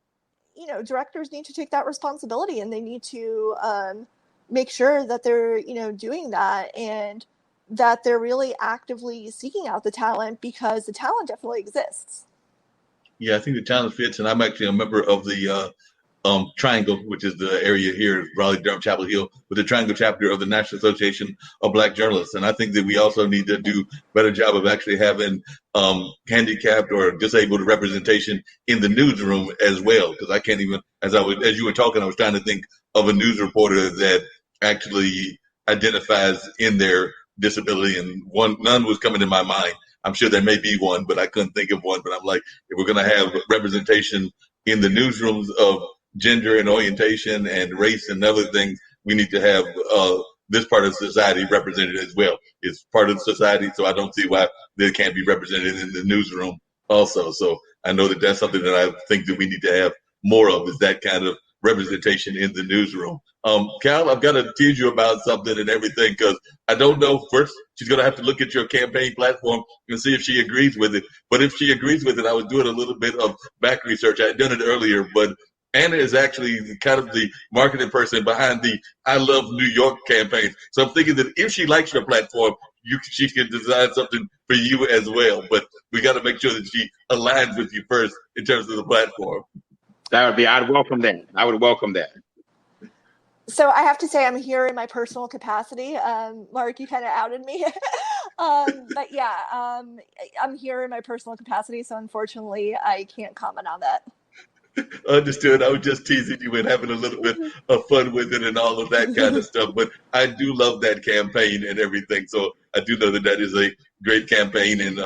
directors need to take that responsibility, and they need to make sure that they're, doing that, and that they're really actively seeking out the talent, because the talent definitely exists. Yeah, I think the talent fits, and I'm actually a member of the Triangle, which is the area here, Raleigh, Durham, Chapel Hill, with the Triangle chapter of the National Association of Black Journalists. And I think that we also need to do a better job of actually having handicapped or disabled representation in the newsroom as well. Because I can't even, as you were talking, I was trying to think of a news reporter that actually identifies in their disability, and none was coming to my mind. I'm sure there may be one, but I couldn't think of one. But I'm like, if we're going to have representation in the newsrooms of gender and orientation and race and other things, we need to have this part of society represented as well. It's part of society, so I don't see why they can't be represented in the newsroom also. So I know that that's something that I think that we need to have more of, is that kind of representation in the newsroom. Cal, I've got to tease you about something and everything, because I don't know. First, she's going to have to look at your campaign platform and see if she agrees with it. But if she agrees with it, I was doing a little bit of back research. I had done it earlier, but Anna is actually kind of the marketing person behind the I Love New York campaign. So I'm thinking that if she likes your platform, she can design something for you as well. But we got to make sure that she aligns with you first in terms of the platform. I'd welcome that. I would welcome that. So I have to say I'm here in my personal capacity. Mark, you kind of outed me. But yeah, I'm here in my personal capacity. So unfortunately, I can't comment on that. Understood. I was just teasing you and having a little bit of fun with it and all of that kind of stuff. But I do love that campaign and everything. So I do know that that is a great campaign. And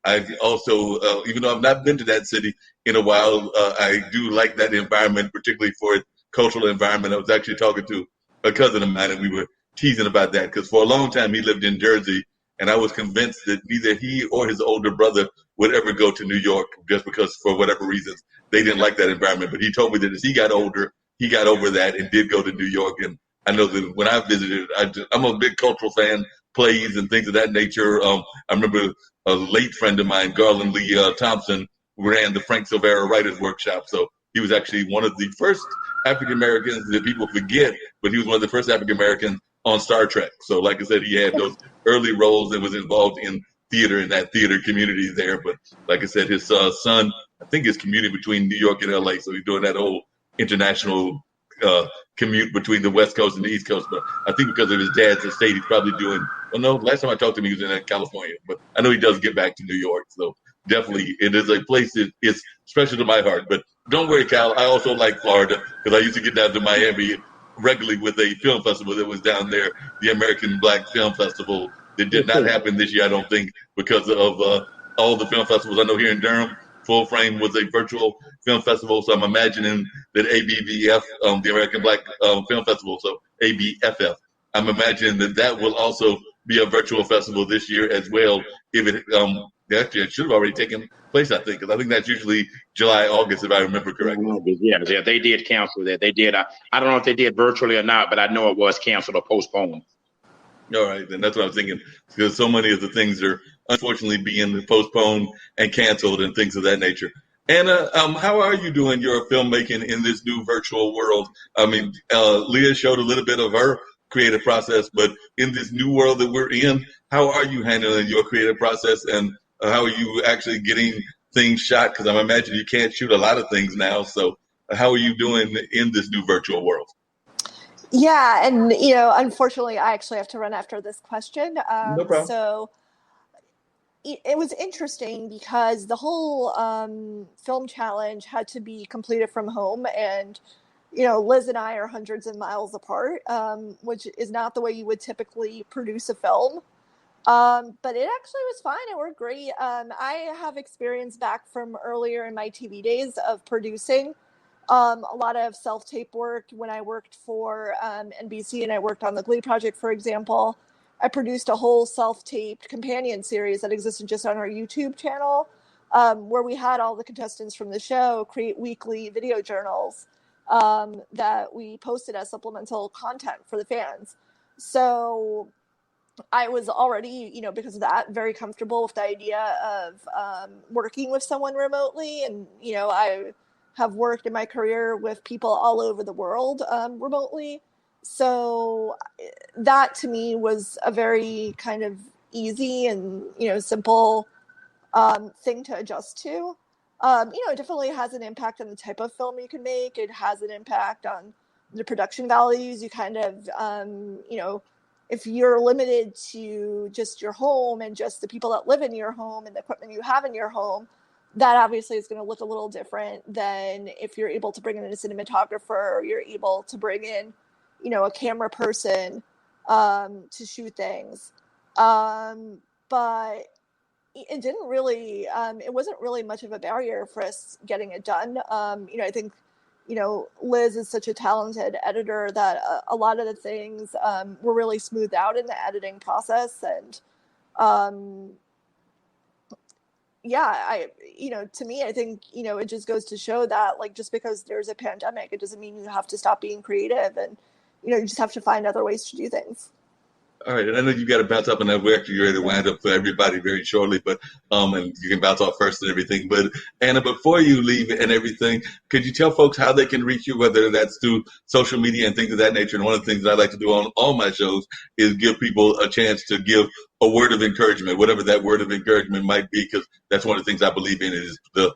I also, even though I've not been to that city in a while, I do like that environment, particularly for its cultural environment. I was actually talking to a cousin of mine, and we were teasing about that, because for a long time he lived in Jersey, and I was convinced that neither he or his older brother would ever go to New York, just because for whatever reasons they didn't like that environment. But he told me that as he got older, he got over that and did go to New York. And I know that when I visited, I'm a big cultural fan, plays and things of that nature. I remember a late friend of mine, Garland Lee Thompson, ran the Frank Silvera Writers Workshop. So he was actually one of the first African Americans that people forget, but he was one of the first African Americans on Star Trek. So like I said, he had those early roles and was involved in theater, in that theater community there. But like I said, his son, I think, is commuting between New York and LA. So he's doing that whole international commute between the West Coast and the East Coast. But I think because of his dad's estate, he's probably doing, well, no, last time I talked to him, he was in California. But I know he does get back to New York. So definitely it is a place that is special to my heart. But don't worry, Cal, I also like Florida, because I used to get down to Miami regularly with a film festival that was down there, the American Black Film Festival. That did not happen this year, I don't think, because of all the film festivals. I know here in Durham, Full Frame was a virtual film festival, so I'm imagining that ABVF, the American Black Film Festival, so ABFF, I'm imagining that that will also be a virtual festival this year as well. If it actually, it should have already taken place, I think, because I think that's usually July, August, if I remember correctly. Yeah, they did cancel that. They did. I don't know if they did virtually or not, but I know it was canceled or postponed. All right, then that's what I was thinking, because so many of the things are unfortunately being postponed and canceled and things of that nature. Anna, how are you doing your filmmaking in this new virtual world? I mean, Leah showed a little bit of her creative process, but in this new world that we're in, how are you handling your creative process, and how are you actually getting things shot? Because I imagine you can't shoot a lot of things now. So how are you doing in this new virtual world? Yeah, and unfortunately, I actually have to run after this question. No problem. So it was interesting because the whole film challenge had to be completed from home, and Liz and I are hundreds of miles apart, which is not the way you would typically produce a film. But it actually was fine. It worked great. I have experience back from earlier in my TV days of producing. A lot of self-tape work when I worked for NBC, and I worked on the Glee Project, for example. I produced a whole self-taped companion series that existed just on our YouTube channel, where we had all the contestants from the show create weekly video journals that we posted as supplemental content for the fans. So I was already, because of that, very comfortable with the idea of working with someone remotely. And, I have worked in my career with people all over the world remotely. So that to me was a very kind of easy and, simple thing to adjust to. It definitely has an impact on the type of film you can make. It has an impact on the production values. You kind of, if you're limited to just your home and just the people that live in your home and the equipment you have in your home, that obviously is going to look a little different than if you're able to bring in a cinematographer, or you're able to bring in, a camera person to shoot things. But it didn't really, it wasn't really much of a barrier for us getting it done. I think, Liz is such a talented editor that a lot of the things were really smoothed out in the editing process. And to me, I think, it just goes to show that, like, just because there's a pandemic, it doesn't mean you have to stop being creative, and, you just have to find other ways to do things. All right, and I know you got to bounce up, and we're actually ready to wind up for everybody very shortly. But and you can bounce off first and everything. But Anna, before you leave and everything, could you tell folks how they can reach you, whether that's through social media and things of that nature? And one of the things that I like to do on all my shows is give people a chance to give a word of encouragement, whatever that word of encouragement might be, because that's one of the things I believe in is the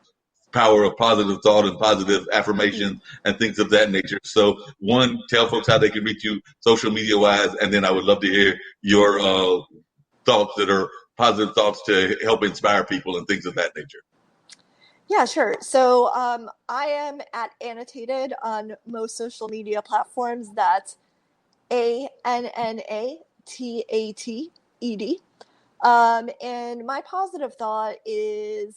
power of positive thought and positive affirmation and things of that nature. So, one, tell folks how they can reach you social media wise, and then I would love to hear your thoughts that are positive thoughts to help inspire people and things of that nature. Yeah, sure. So I am at Annotated on most social media platforms. That's ANNATATED. And my positive thought is,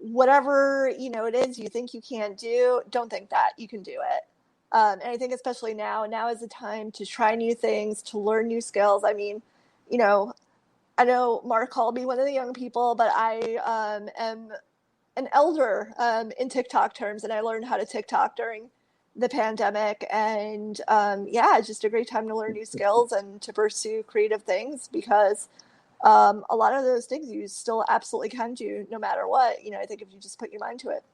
whatever it is you think you can't do, don't think that you can do it. And I think especially now is the time to try new things, to learn new skills. I mean, I know Marc called me one of the young people, but I am an elder in TikTok terms, and I learned how to TikTok during the pandemic. And it's just a great time to learn new skills and to pursue creative things, because a lot of those things you still absolutely can do no matter what. I think if you just put your mind to it.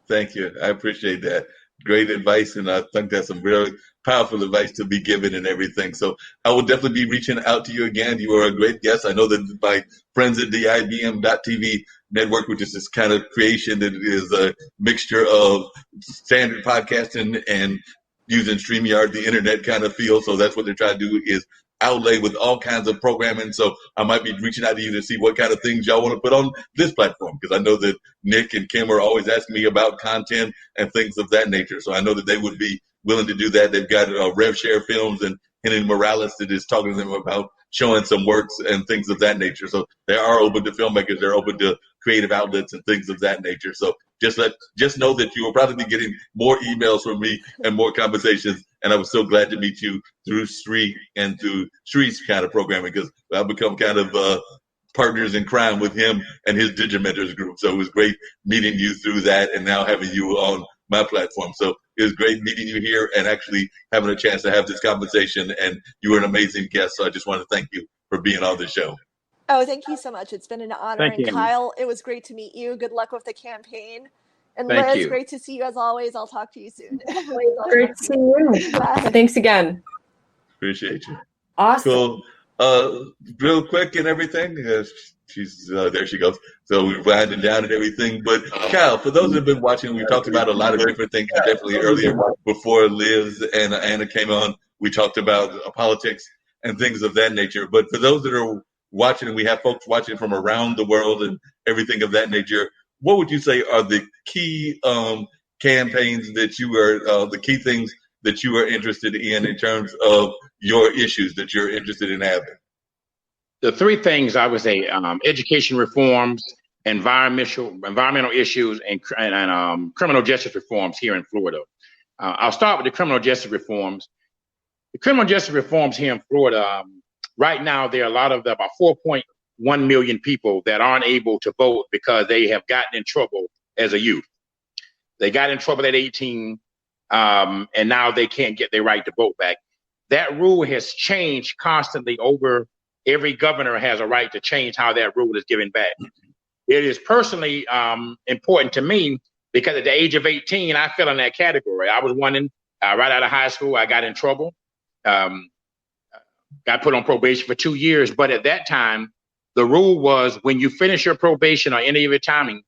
Thank you. I appreciate that. Great advice, and I think that's some really powerful advice to be given and everything. So I will definitely be reaching out to you again. You are a great guest. I know that my friends at the IBM.TV network, which is this kind of creation that is a mixture of standard podcasting and using StreamYard, the internet kind of feel. So that's what they're trying to do, is outlay with all kinds of programming. So I might be reaching out to you to see what kind of things y'all want to put on this platform, because I know that Nick and Kim are always asking me about content and things of that nature. So I know that they would be willing to do that. They've got Rev Share Films and Henry Morales that is talking to them about showing some works and things of that nature. So they are open to filmmakers. They're open to creative outlets and things of that nature. So just know that you will probably be getting more emails from me and more conversations. And I was so glad to meet you through Sri and through Sri's kind of programming, because I've become kind of partners in crime with him and his Digimentors group. So it was great meeting you through that, and now having you on my platform. So it was great meeting you here and actually having a chance to have this conversation. And you were an amazing guest. So I just want to thank you for being on the show. Oh, thank you so much. It's been an honor. Thank you, and Kyle, it was great to meet you. Good luck with the campaign. And Thank Liz, you. great to see you as always. I'll talk to you soon. Great to see you. Bye. Thanks again. Appreciate you. Awesome. Cool. Real quick and everything. She's there she goes. So we're winding down and everything. But Kyle, for those that have been watching, we talked about a lot of different things. Definitely earlier, before Liz and Anna came on, we talked about politics and things of that nature. But for those that are watching, and we have folks watching from around the world and everything of that nature, what would you say are the key campaigns that you are, the key things that you are interested in terms of your issues that you're interested in having? The three things I would say: education reforms, environmental issues, and criminal justice reforms here in Florida. I'll start with the criminal justice reforms. The criminal justice reforms here in Florida, right now, there are a lot of about 4.1 million people that aren't able to vote because they have gotten in trouble as a youth. They got in trouble at 18, and now they can't get their right to vote back. That rule has changed constantly over. Every governor has a right to change how that rule is given back. It is personally important to me because at the age of 18, I fell in that category. I was right out of high school. I got in trouble, got put on probation for 2 years. But at that time, the rule was when you finish your probation or any of your timing,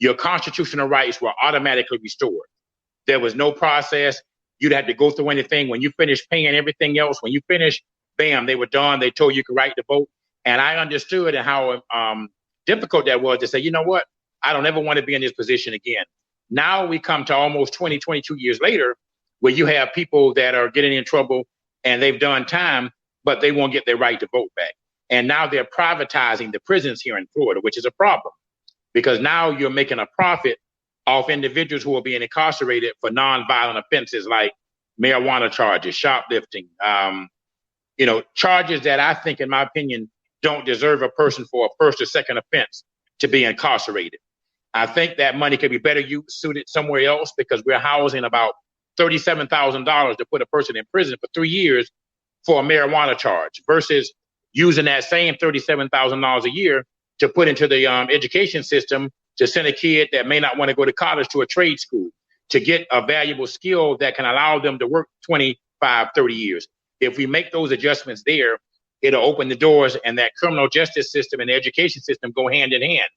your constitutional rights were automatically restored. There was no process. You'd have to go through anything. When you finished paying everything else, when you finished, bam, they were done. They told you could write the vote. And I understood and how difficult that was to say, you know what? I don't ever want to be in this position again. Now we come to almost 20, 22 years later, where you have people that are getting in trouble and they've done time, but they won't get their right to vote back. And now they're privatizing the prisons here in Florida, which is a problem, because now you're making a profit off individuals who are being incarcerated for nonviolent offenses like marijuana charges, shoplifting, charges that I think, in my opinion, don't deserve a person for a first or second offense to be incarcerated. I think that money could be better suited somewhere else, because we're housing about $37,000 to put a person in prison for 3 years for a marijuana charge, versus using that same $37,000 a year to put into the education system to send a kid that may not want to go to college to a trade school to get a valuable skill that can allow them to work 25, 30 years. If we make those adjustments there, it'll open the doors, and that criminal justice system and the education system go hand in hand.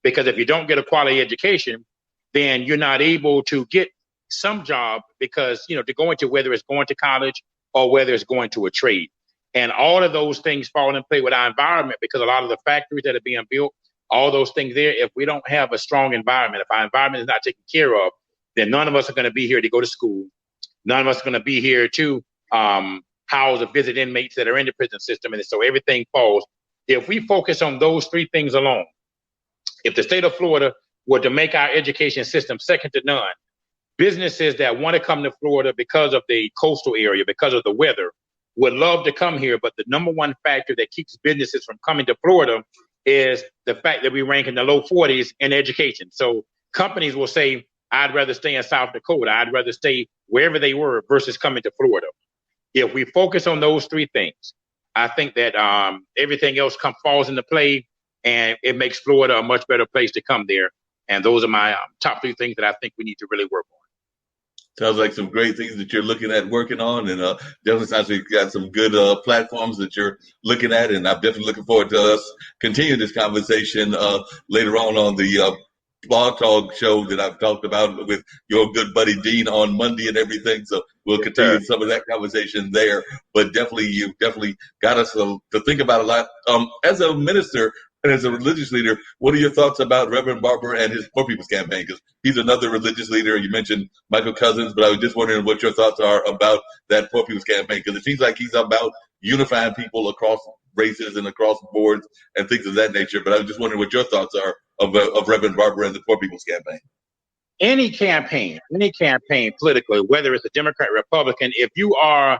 Because if you don't get a quality education, then you're not able to get some job, because, to go into, whether it's going to college or whether it's going to a trade. And all of those things fall in play with our environment, because a lot of the factories that are being built, all those things there, if we don't have a strong environment, if our environment is not taken care of, then none of us are going to be here to go to school. None of us are going to be here to house or visit inmates that are in the prison system. And so everything falls. If we focus on those three things alone, if the state of Florida were to make our education system second to none, businesses that want to come to Florida because of the coastal area, because of the weather, would love to come here. But the number one factor that keeps businesses from coming to Florida is the fact that we rank in the low 40s in education. So companies will say, I'd rather stay in South Dakota. I'd rather stay wherever they were versus coming to Florida. If we focus on those three things, I think that everything else falls into play, and it makes Florida a much better place to come there. And those are my top three things that I think we need to really work on. Sounds like some great things that you're looking at working on, and definitely sounds like you've got some good platforms that you're looking at, and I'm definitely looking forward to us continuing this conversation later on the blog talk show that I've talked about with your good buddy Dean on Monday and everything. So we'll continue some of that conversation there. But definitely, you've definitely got us to think about a lot. As a minister and as a religious leader, what are your thoughts about Reverend Barber and his Poor People's Campaign? Because he's another religious leader. You mentioned Michael Cousins, but I was just wondering what your thoughts are about that Poor People's Campaign, because it seems like he's about unifying people across races and across boards and things of that nature. But I was just wondering what your thoughts are of Reverend Barber and the Poor People's Campaign. Any campaign politically, whether it's a Democrat, Republican, if you are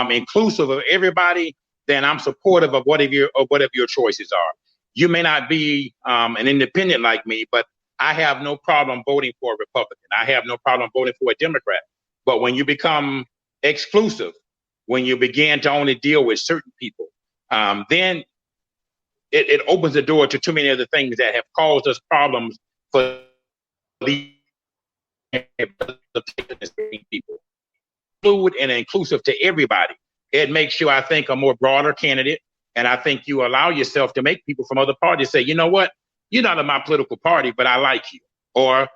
inclusive of everybody, then I'm supportive of whatever your choices are. You may not be an independent like me, but I have no problem voting for a Republican. I have no problem voting for a Democrat. But when you become exclusive, when you begin to only deal with certain people, then it opens the door to too many of the things that have caused us problems for the people. Fluid and inclusive to everybody. It makes you, I think, a more broader candidate. And I think you allow yourself to make people from other parties say, you know what, you're not in my political party, but I like you. Or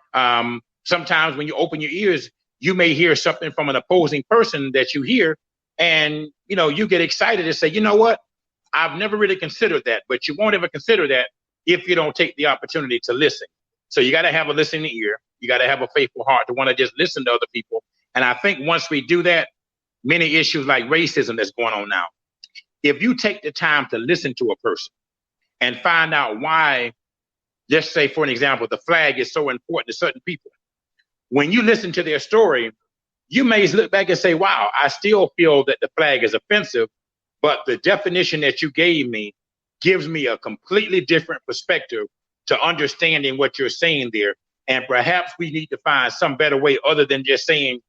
sometimes when you open your ears, you may hear something from an opposing person that you hear, and you get excited and say, you know what, I've never really considered that. But you won't ever consider that if you don't take the opportunity to listen. So you got to have a listening ear. You got to have a faithful heart to want to just listen to other people. And I think once we do that, many issues like racism that's going on now, if you take the time to listen to a person and find out why, just say, for an example, the flag is so important to certain people, when you listen to their story, you may look back and say, wow, I still feel that the flag is offensive, but the definition that you gave me gives me a completely different perspective to understanding what you're saying there. And perhaps we need to find some better way other than just saying,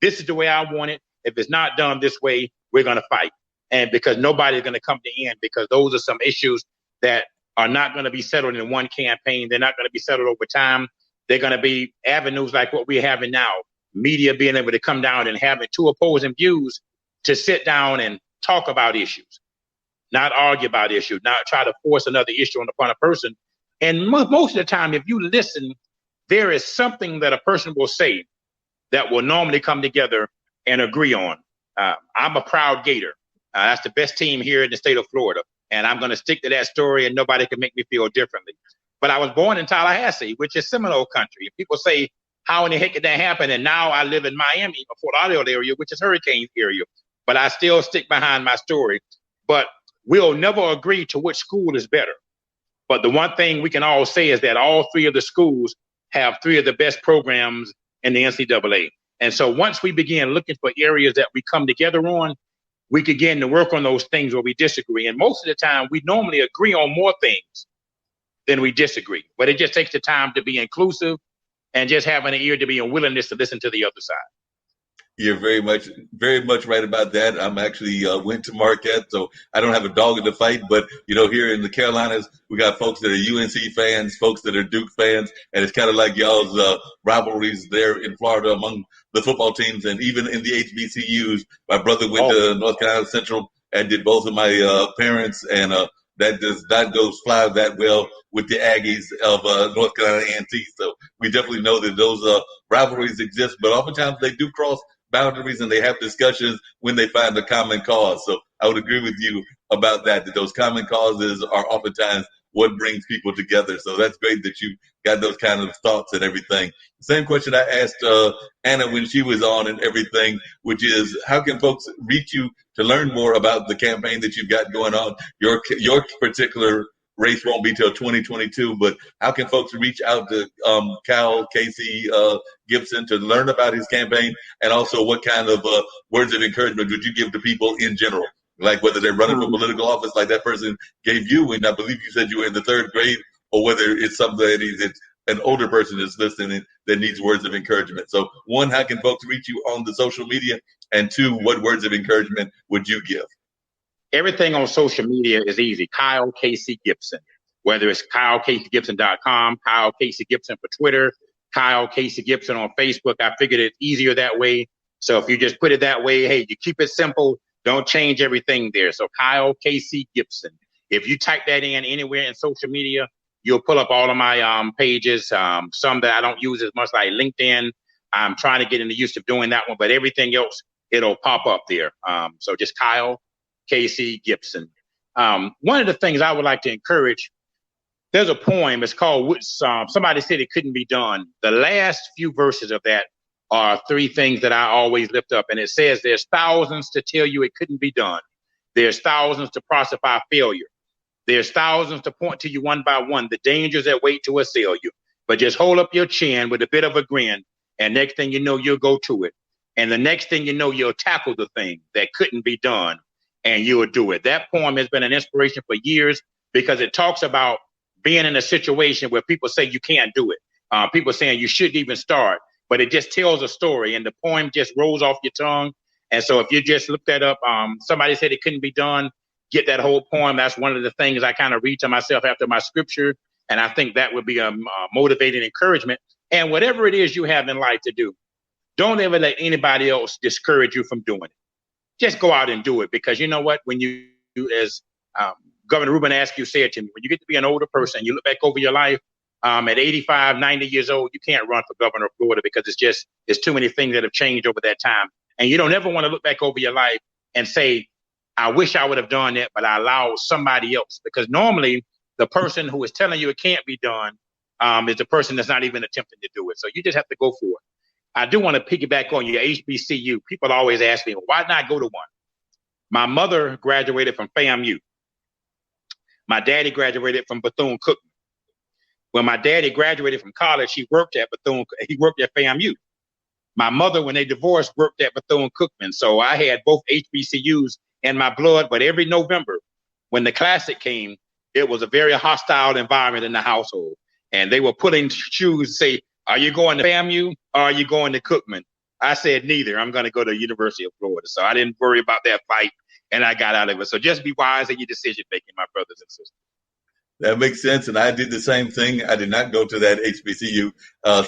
this is the way I want it. If it's not done this way, we're going to fight. And because nobody's going to come to the end, because those are some issues that are not going to be settled in one campaign. They're not going to be settled over time. They're going to be avenues like what we're having now, media being able to come down and having two opposing views to sit down and talk about issues, not argue about issues, not try to force another issue upon a person. And most of the time, if you listen there is something that a person will say that will normally come together and agree on. I'm a proud Gator. That's the best team here in the state of Florida. And I'm going to stick to that story, and nobody can make me feel differently. But I was born in Tallahassee, which is Seminole country. People say, how in the heck did that happen? And now I live in Miami, Fort Lauderdale area, which is hurricane area. But I still stick behind my story. But we'll never agree to which school is better. But the one thing we can all say is that all three of the schools have three of the best programs in the NCAA. And so once we begin looking for areas that we come together on, we can begin to work on those things where we disagree. And most of the time, we normally agree on more things than we disagree. But it just takes the time to be inclusive and just having an ear to be a willingness to listen to the other side. You're very much right about that. I'm actually went to Marquette, so I don't have a dog in the fight. But here in the Carolinas, we got folks that are UNC fans, folks that are Duke fans, and it's kind of like y'all's rivalries there in Florida among the football teams, and even in the HBCUs. My brother went to North Carolina Central, and did both of my parents, and that does not go fly that well with the Aggies of North Carolina A&T. So we definitely know that those rivalries exist, but oftentimes they do cross boundaries, and they have discussions when they find a common cause. So I would agree with you about that those common causes are oftentimes what brings people together. So that's great that you got those kind of thoughts and everything. Same question I asked Anna when she was on and everything, which is, how can folks reach you to learn more about the campaign that you've got going on? Your particular race won't be till 2022, but how can folks reach out to Cal Casey Gibson to learn about his campaign? And also, what kind of words of encouragement would you give to people in general? Like whether they're running for political office like that person gave you, and I believe you said you were in the third grade, or whether it's somebody that's an older person that's listening that needs words of encouragement. So one, how can folks reach you on the social media? And two, what words of encouragement would you give? Everything on social media is easy. Kyle Casey Gibson, whether it's KyleCaseyGibson.com, Kyle Casey Gibson for Twitter, Kyle Casey Gibson on Facebook. I figured it's easier that way. So if you just put it that way, hey, you keep it simple. Don't change everything there. So Kyle Casey Gibson. If you type that in anywhere in social media, you'll pull up all of my pages. Some that I don't use as much, like LinkedIn. I'm trying to get in the use of doing that one, but everything else, it'll pop up there. So just Kyle Casey Gibson. One of the things I would like to encourage, there's a poem, it's called Somebody Said It Couldn't Be Done. The last few verses of that are three things that I always lift up. And it says, there's thousands to tell you it couldn't be done. There's thousands to prosper failure. There's thousands to point to you one by one, the dangers that wait to assail you. But just hold up your chin with a bit of a grin, and next thing you know, you'll go to it. And the next thing you know, you'll tackle the thing that couldn't be done, and you will do it. That poem has been an inspiration for years because it talks about being in a situation where people say you can't do it. People saying you shouldn't even start, but it just tells a story, and the poem just rolls off your tongue. And so if you just look that up, Somebody Said It Couldn't Be Done, get that whole poem. That's one of the things I kind of read to myself after my scripture. And I think that would be a motivating encouragement. And whatever it is you have in life to do, don't ever let anybody else discourage you from doing it. Just go out and do it, because you know what? When you, as Governor Rubin asked you, say it to me, when you get to be an older person, you look back over your life at 85, 90 years old, you can't run for governor of Florida because it's too many things that have changed over that time. And you don't ever want to look back over your life and say, I wish I would have done that, but I allowed somebody else. Because normally the person who is telling you it can't be done is the person that's not even attempting to do it. So you just have to go for it. I do want to piggyback on your HBCU. People always ask me, well, why not go to one? My mother graduated from FAMU. My daddy graduated from Bethune-Cookman. When my daddy graduated from college, he worked at FAMU. My mother, when they divorced, worked at Bethune-Cookman. So I had both HBCUs in my blood, but every November when the Classic came, it was a very hostile environment in the household. And they were putting shoes and say, are you going to FAMU or are you going to Cookman? I said, neither. I'm going to go to the University of Florida. So I didn't worry about that fight, and I got out of it. So just be wise in your decision making, my brothers and sisters. That makes sense, and I did the same thing. I did not go to that HBCU.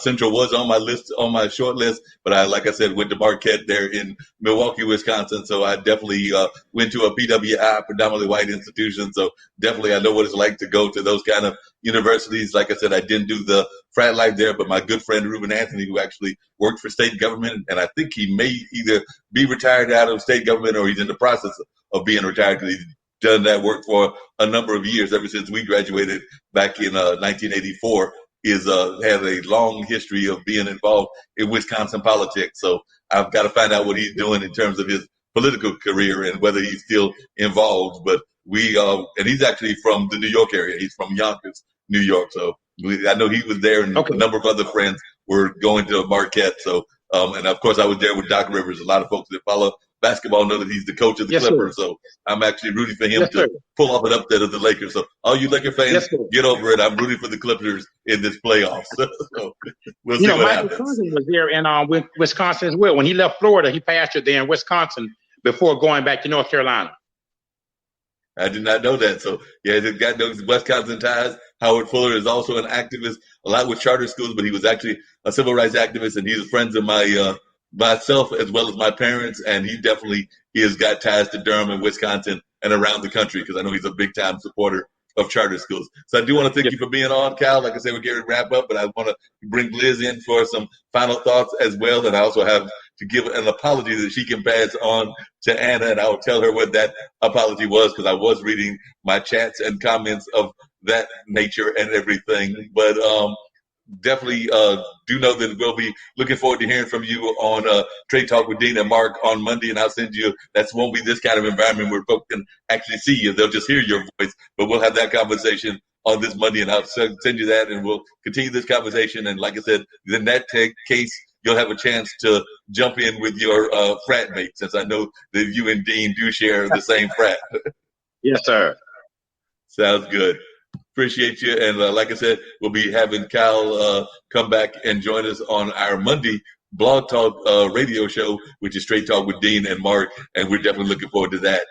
Central was on my list, on my short list, but like I said, went to Marquette there in Milwaukee, Wisconsin. So I definitely went to a PWI, predominantly white institution. So definitely, I know what it's like to go to those kind of universities. Like I said, I didn't do the frat life there, but my good friend Ruben Anthony, who actually worked for state government, and I think he may either be retired out of state government or he's in the process of being retired because he's done that work for a number of years, ever since we graduated back in 1984, has a long history of being involved in Wisconsin politics. So I've got to find out what he's doing in terms of his political career and whether he's still involved. But and he's actually from the New York area. He's from Yonkers, New York. So I know he was there, and a number of other friends were going to Marquette. So, and of course I was there with Doc Rivers. A lot of folks that follow basketball know that he's the coach of the Clippers, so I'm actually rooting for him to pull off an upset of the Lakers. So all you Laker fans, get over it. I'm rooting for the Clippers in this playoffs. So we'll see what happens. Michael Cousins was there in Wisconsin as well. When he left Florida, he pastored there in Wisconsin before going back to North Carolina. I did not know that. So, yeah, he's got those Wisconsin ties. Howard Fuller is also an activist, a lot with charter schools, but he was actually a civil rights activist, and he's friends of myself as well as my parents, and he has got ties to Durham and Wisconsin and around the country because I know he's a big-time supporter of charter schools. So I do want to thank you for being on, Cal. Like I said, we're getting to wrap up, but I want to bring Liz in for some final thoughts as well, and I also have to give an apology that she can pass on to Anna, and I will tell her what that apology was because I was reading my chats and comments of that nature and everything. But definitely do know that we'll be looking forward to hearing from you on Trade Talk with Dean and Mark on Monday, and I'll send you. That won't be this kind of environment where folks can actually see you; they'll just hear your voice. But we'll have that conversation on this Monday, and I'll send you that, and we'll continue this conversation. And like I said, in that case, you'll have a chance to jump in with your frat mate, since I know that you and Dean do share the same frat. Yes, sir. Sounds good. Appreciate you. And like I said, we'll be having Kyle come back and join us on our Monday Blog Talk radio show, which is Straight Talk with Dean and Mark. And we're definitely looking forward to that.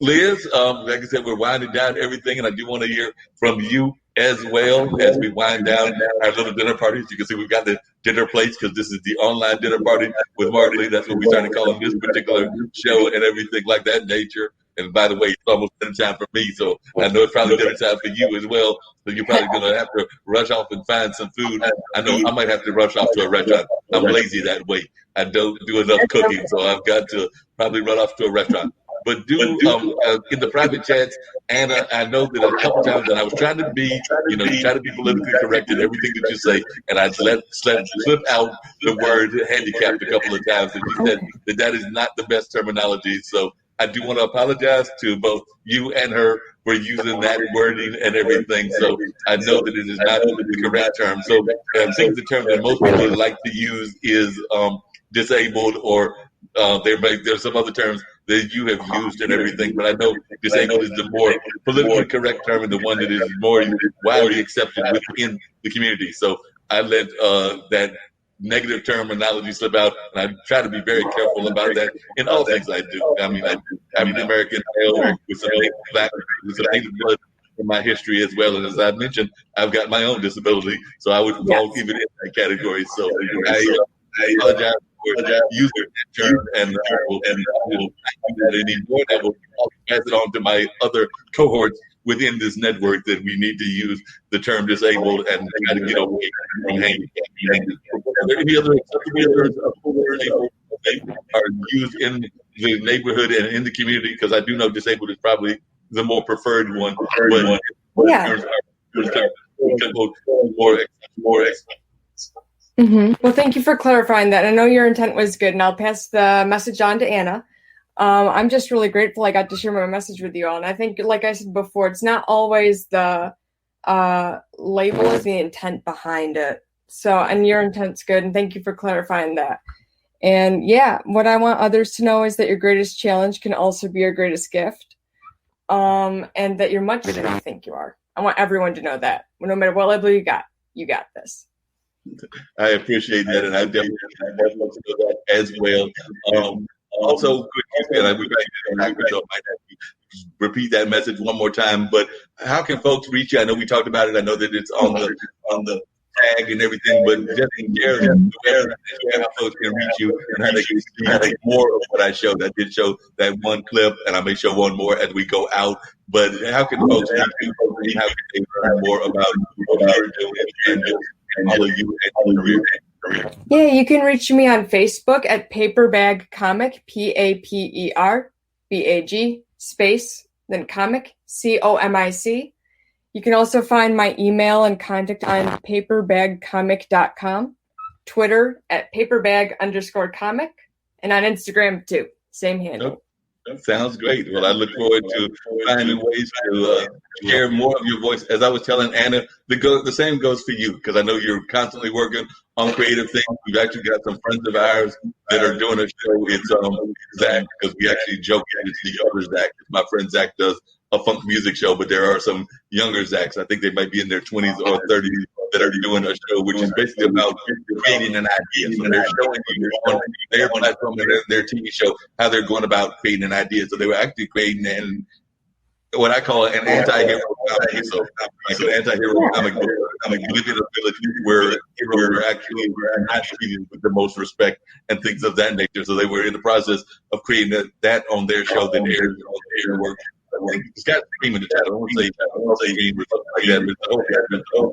Liz, like I said, we're winding down everything. And I do want to hear from you as well as we wind down our little dinner parties. You can see we've got the dinner plates because this is the online dinner party with Mark Lee. That's what we started calling this particular show and everything like that nature. And by the way, it's almost dinner time for me, so I know it's probably dinner time for you as well. So you're probably going to have to rush off and find some food. I know I might have to rush off to a restaurant. I'm lazy that way. I don't do enough cooking, so I've got to probably run off to a restaurant. But in the private chats, Anna, I know that a couple times that I was trying to be, you try to be politically correct in everything that you say, and I slip out the word handicapped a couple of times, and you said that is not the best terminology. So I do want to apologize to both you and her for using that wording and everything. So I know that it is not the correct term. So I think the term that most people like to use is disabled, or there's some other terms that you have used and everything. But I know disabled is the more politically correct term and the one that is more widely accepted within the community. So I let that negative terminology slip out, and I try to be very careful about that in all things I do. I mean, I'm an American male with some native blood in my history as well, and as I mentioned, I've got my own disability, so I would fall even in that category. So I apologize for using that term, and I will not do that anymore. I will pass it on to my other cohorts within this network that we need to use the term disabled and try to get away from handicap. Are there any other acceptable terms that are used in the neighborhood and in the community? Because I do know disabled is probably the more preferred one. But yeah. Well, thank you for clarifying that. I know your intent was good, and I'll pass the message on to Anna. I'm just really grateful I got to share my message with you all. And I think, like I said before, it's not always the label, is the intent behind it. So, and your intent's good. And thank you for clarifying that. And yeah, what I want others to know is that your greatest challenge can also be your greatest gift. And that you're much better than you think you are. I want everyone to know that. No matter what label you got this. I appreciate that, and I definitely know that as well. Also, could you say, like, we might have to repeat that message one more time, but how can folks reach you? I know we talked about it. I know that it's on the tag and everything, but just share how folks can reach you and how they can see more of what I showed. I did show that one clip, and I may show one more as we go out. But how can folks reach you? How can they learn more about what you're doing and follow you and your career? Yeah, you can reach me on Facebook at Paperbag Comic, PAPERBAG space then comic, COMIC. You can also find my email and contact on paperbagcomic.com, Twitter at paperbag_comic, and on Instagram too. Same handle. That sounds great. Well, I look forward to finding ways to share more of your voice. As I was telling Anna, the same goes for you, because I know you're constantly working on creative things. We've actually got some friends of ours that are doing a show. It's Zach, because we actually joke it's the other Zach. My friend Zach does a funk music show, but there are some younger Zachs. I think they might be in their 20s or 30s that are doing a show, which is basically about creating an idea. So they're showing you on their platform and their TV show how they're going about creating an idea. So they were actually creating what I call an anti-hero comic. So like an anti-hero comic book. We live in a village where heroes are actually not treated with the most respect and things of that nature. So they were in the process of creating that on their show that airs on their work. It's got scream in the title. I won't say game or something like that, but the whole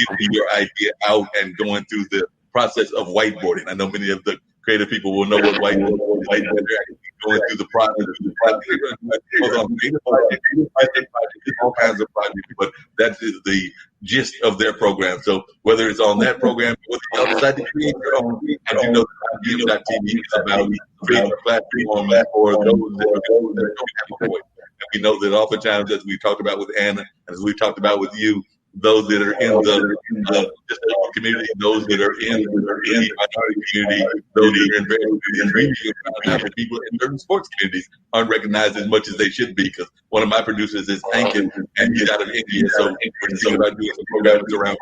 getting your idea out and going through the process of whiteboarding. I know many of the creative people will know what whiteboarding is. They're actually going through the process. All kinds of projects, but that is the gist of their program. So whether it's on that program or you decide to create your own, and you know that IBM.TV is about creating a platform for those that don't have a voice. And we know that oftentimes, as we talked about with Anna, and as we talked about with you, those that are in the disability community, those that are in the minority community, those that are in various people in certain sports communities aren't recognized as much as they should be. Because one of my producers is Ankin, and he's out of India, so we're thinking about doing some programs around.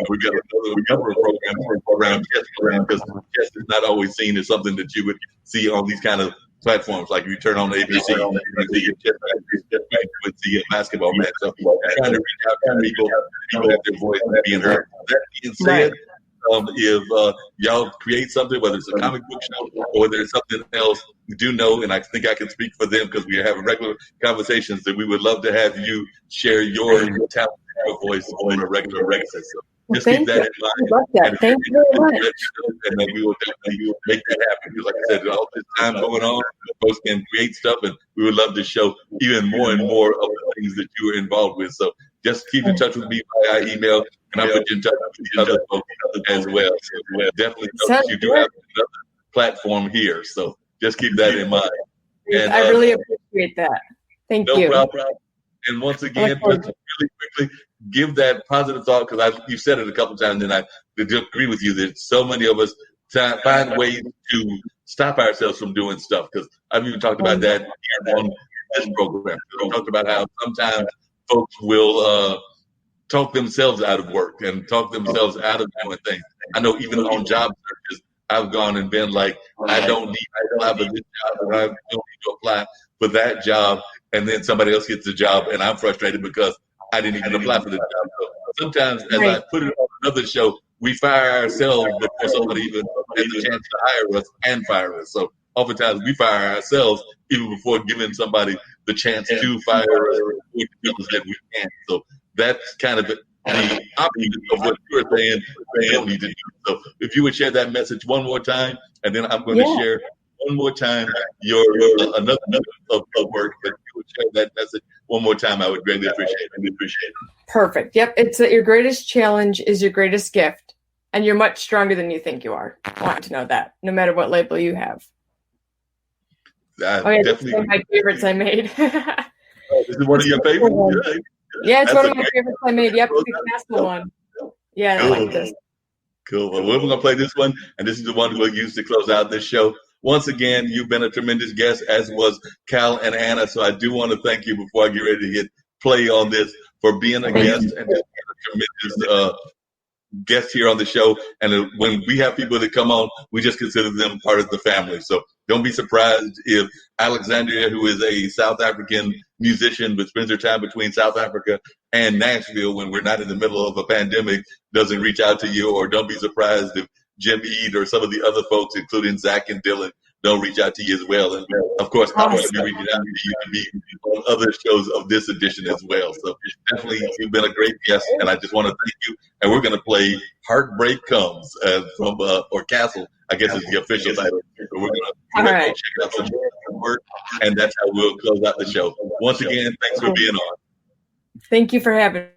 We've got another number of programs around chess, because chess is not always seen as something that you would see on these kind of platforms. Like if you turn on ABC, you see a chess match, you see a basketball match. So trying to reach out to people that their voice being heard. That being said, if y'all create something, whether it's a comic book show or whether it's something else, do know, and I think I can speak for them because we are having regular conversations, that we would love to have you share your talent and your voice on a regular basis. So just keep that in mind. Thank you very much. And then we will definitely make that happen. Because like I said, all this time going on, folks can create stuff, and we would love to show even more and more of the things that you are involved with. So just keep in touch with me via email, and I'll put you in touch with the other folks as well. So definitely know that you do have another platform here. So just keep that in mind. And, I really appreciate that. Thank you. No problem. And once again, just really quickly, give that positive thought, because you said it a couple of times, and I agree with you that so many of us find ways to stop ourselves from doing stuff. Because I've even talked about that here on this program. We talked about how sometimes folks will talk themselves out of work and talk themselves out of doing things. I know even on job searches, I've gone and been like, I don't need to apply for this job, or I don't need to apply for that job, and then somebody else gets the job, and I'm frustrated because I didn't even apply for the job. So sometimes, as I put it on another show, we fire ourselves before somebody even has a chance to hire us and fire us. So oftentimes we fire ourselves even before giving somebody the chance to fire us or to do that we can. So that's kind of the opposite of what you were saying we don't need to do. So if you would share that message one more time, and then I'm going to share one more time your another of work, but if you would share that message one more time, I would greatly appreciate it. Perfect. Yep. It's that your greatest challenge is your greatest gift, and you're much stronger than you think you are. I want to know that, no matter what label you have. That's one of my favorites I made. This is one of your favorites? Yeah, it's one of my favorites I made. Yep, the castle one. Yeah, cool. I like this. Cool. Well, we're going to play this one, and this is the one we'll use to close out this show. Once again, you've been a tremendous guest, as was Cal and Anna. So I do want to thank you before I get ready to hit play on this for being a guest and being a tremendous guest here on the show. And when we have people that come on, we just consider them part of the family. So don't be surprised if Alexandria, who is a South African musician but spends her time between South Africa and Nashville when we're not in the middle of a pandemic, doesn't reach out to you. Or don't be surprised if Jim Eade or some of the other folks, including Zach and Dylan, don't reach out to you as well. And of course, I'm going to be reaching out to you to be on other shows of this edition as well. So definitely, you've been a great guest, and I just want to thank you. And we're going to play "Heartbreak Comes" from or "Castle," I guess is the official title. So we're going to check out some work, and that's how we'll close out the show. Once again, thanks for being on. Thank you for having me.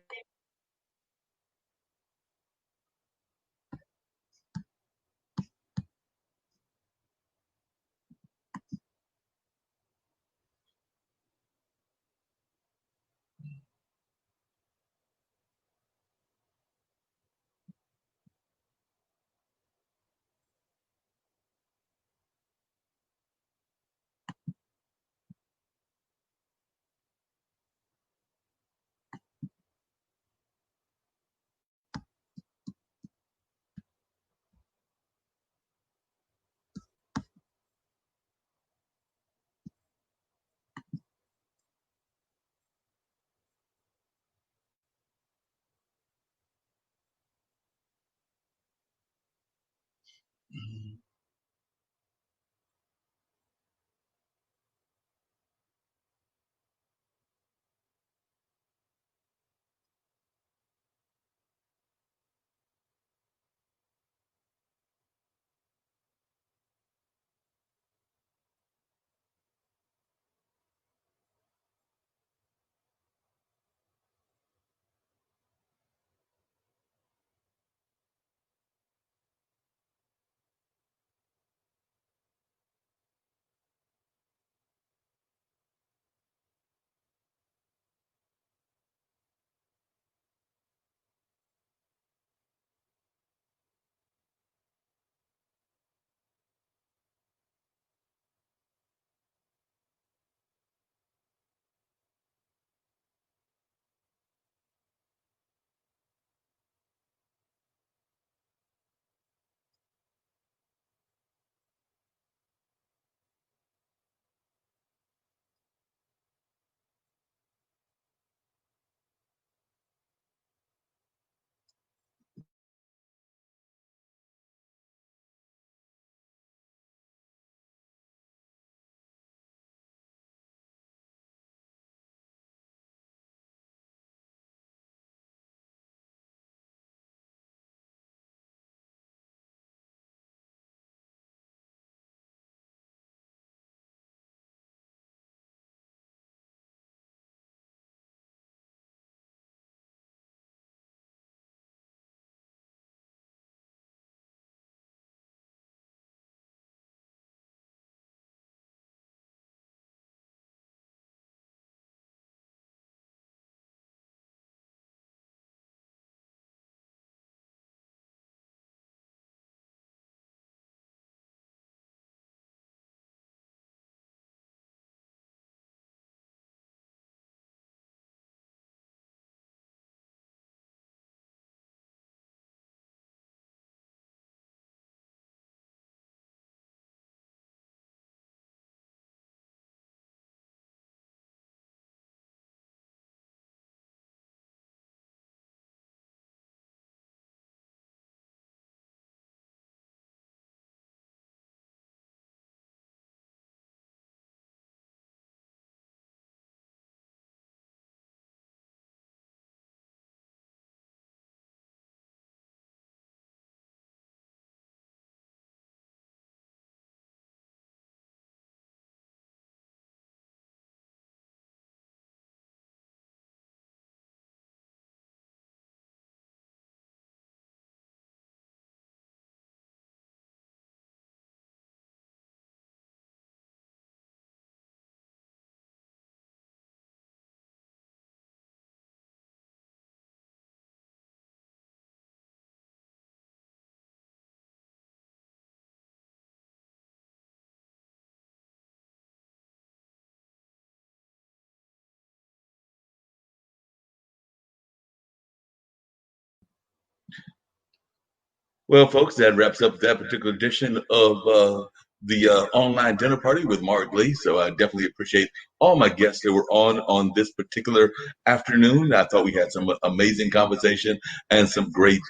Well, folks, that wraps up that particular edition of the online dinner party with Mark Lee. So I definitely appreciate all my guests that were on this particular afternoon. I thought we had some amazing conversation and some great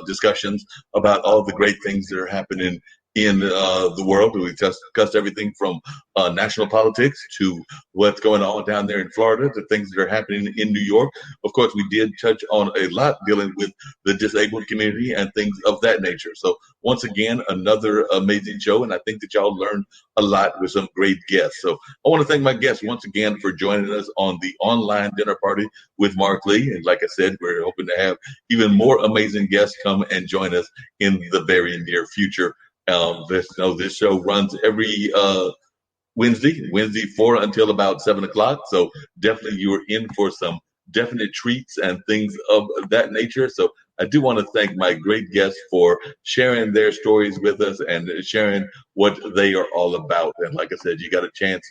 discussions about all the great things that are happening in the world. We discussed everything from national politics to what's going on down there in Florida to things that are happening in New York. Of course, we did touch on a lot dealing with the disabled community and things of that nature. So once again, another amazing show, and I think that y'all learned a lot with some great guests. So I want to thank my guests once again for joining us on the online dinner party with Mark Lee. And like I said, we're hoping to have even more amazing guests come and join us in the very near future. This show runs every Wednesday 4 until about 7 o'clock. So definitely you are in for some definite treats and things of that nature. So I do want to thank my great guests for sharing their stories with us and sharing what they are all about. And like I said, you got a chance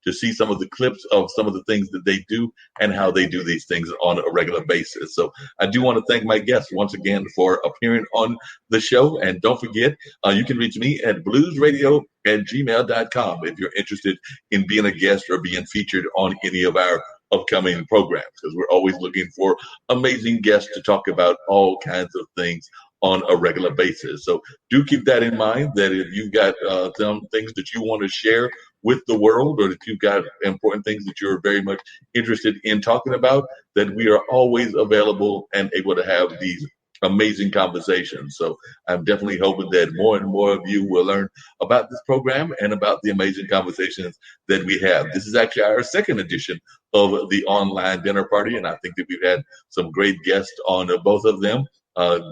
to see some of the clips of some of the things that they do and how they do these things on a regular basis. So I do want to thank my guests once again for appearing on the show. And don't forget, you can reach me at bluesradio@gmail.com if you're interested in being a guest or being featured on any of our upcoming programs, because we're always looking for amazing guests to talk about all kinds of things on a regular basis. So do keep that in mind, that if you've got some things that you want to share with the world, or that you've got important things that you're very much interested in talking about, that we are always available and able to have these amazing conversations. So I'm definitely hoping that more and more of you will learn about this program and about the amazing conversations that we have. This is actually our second edition of the online dinner party, and I think that we've had some great guests on both of them.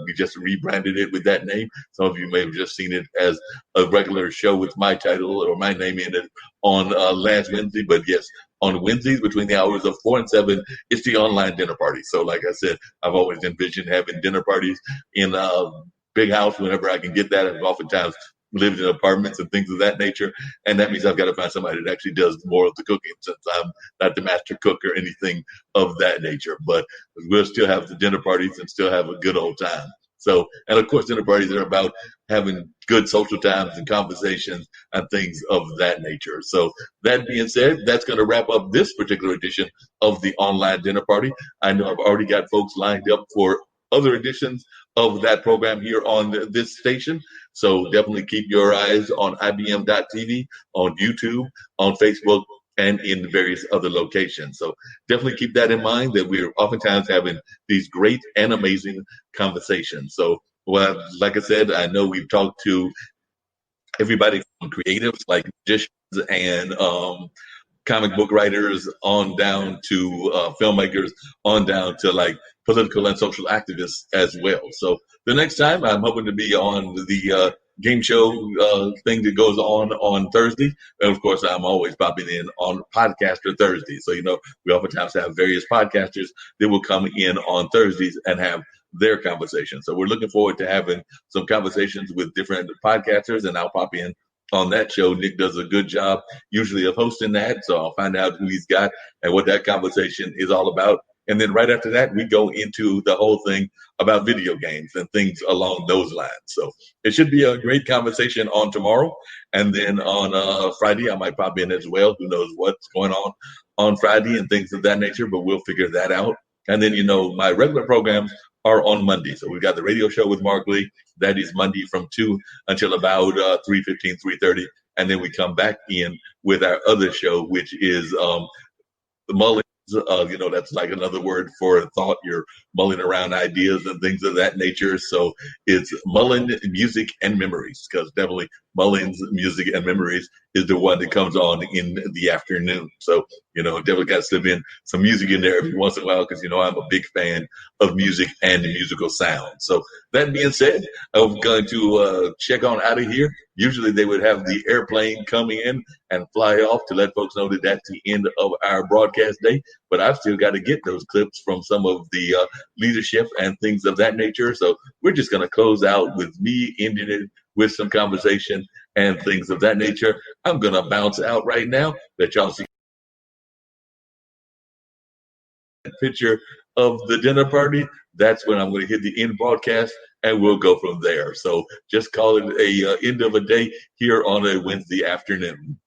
We just rebranded it with that name. Some of you may have just seen it as a regular show with my title or my name in it on last Wednesday. But yes, on Wednesdays between the hours of 4 and 7, it's the online dinner party. So like I said, I've always envisioned having dinner parties in a big house whenever I can get that. I've oftentimes lived in apartments and things of that nature. And that means I've got to find somebody that actually does more of the cooking, since I'm not the master cook or anything of that nature. But we'll still have the dinner parties and still have a good old time. So, and of course, dinner parties are about having good social times and conversations and things of that nature. So that being said, that's going to wrap up this particular edition of the online dinner party. I know I've already got folks lined up for other editions of that program here on this station. So definitely keep your eyes on IBM.TV, on YouTube, on Facebook, and in various other locations. So definitely keep that in mind, that we're oftentimes having these great and amazing conversations. So, well, like I said, I know we've talked to everybody from creatives like magicians and comic book writers on down to filmmakers, on down to like political and social activists as well. So the next time I'm hoping to be on the game show thing that goes on Thursday. And of course, I'm always popping in on Podcaster Thursday. So, we oftentimes have various podcasters that will come in on Thursdays and have their conversation. So we're looking forward to having some conversations with different podcasters, and I'll pop in on that show. Nick does a good job usually of hosting that. So I'll find out who he's got and what that conversation is all about. And then right after that, we go into the whole thing about video games and things along those lines. So it should be a great conversation on tomorrow. And then on Friday, I might pop in as well. Who knows what's going on Friday and things of that nature, but we'll figure that out. And then, my regular programs are on Monday. So we've got the radio show with Mark Lee. That is Monday from 2 until about 3:15, 3:30. And then we come back in with our other show, which is the Mullins. That's like another word for thought. You're mulling around ideas and things of that nature. So it's Mullen Music and Memories, because definitely Mullins Music and Memories is the one that comes on in the afternoon. So, definitely got to slip in some music in there every once in a while, because, I'm a big fan of music and musical sound. So that being said, I'm going to check on out of here. Usually they would have the airplane come in and fly off to let folks know that that's the end of our broadcast day. But I've still got to get those clips from some of the leadership and things of that nature. So we're just going to close out with me ending it with some conversation and things of that nature. I'm going to bounce out right now. Let y'all see a picture of the dinner party, that's when I'm going to hit the end broadcast, and we'll go from there. So just call it a end of a day here on a Wednesday afternoon.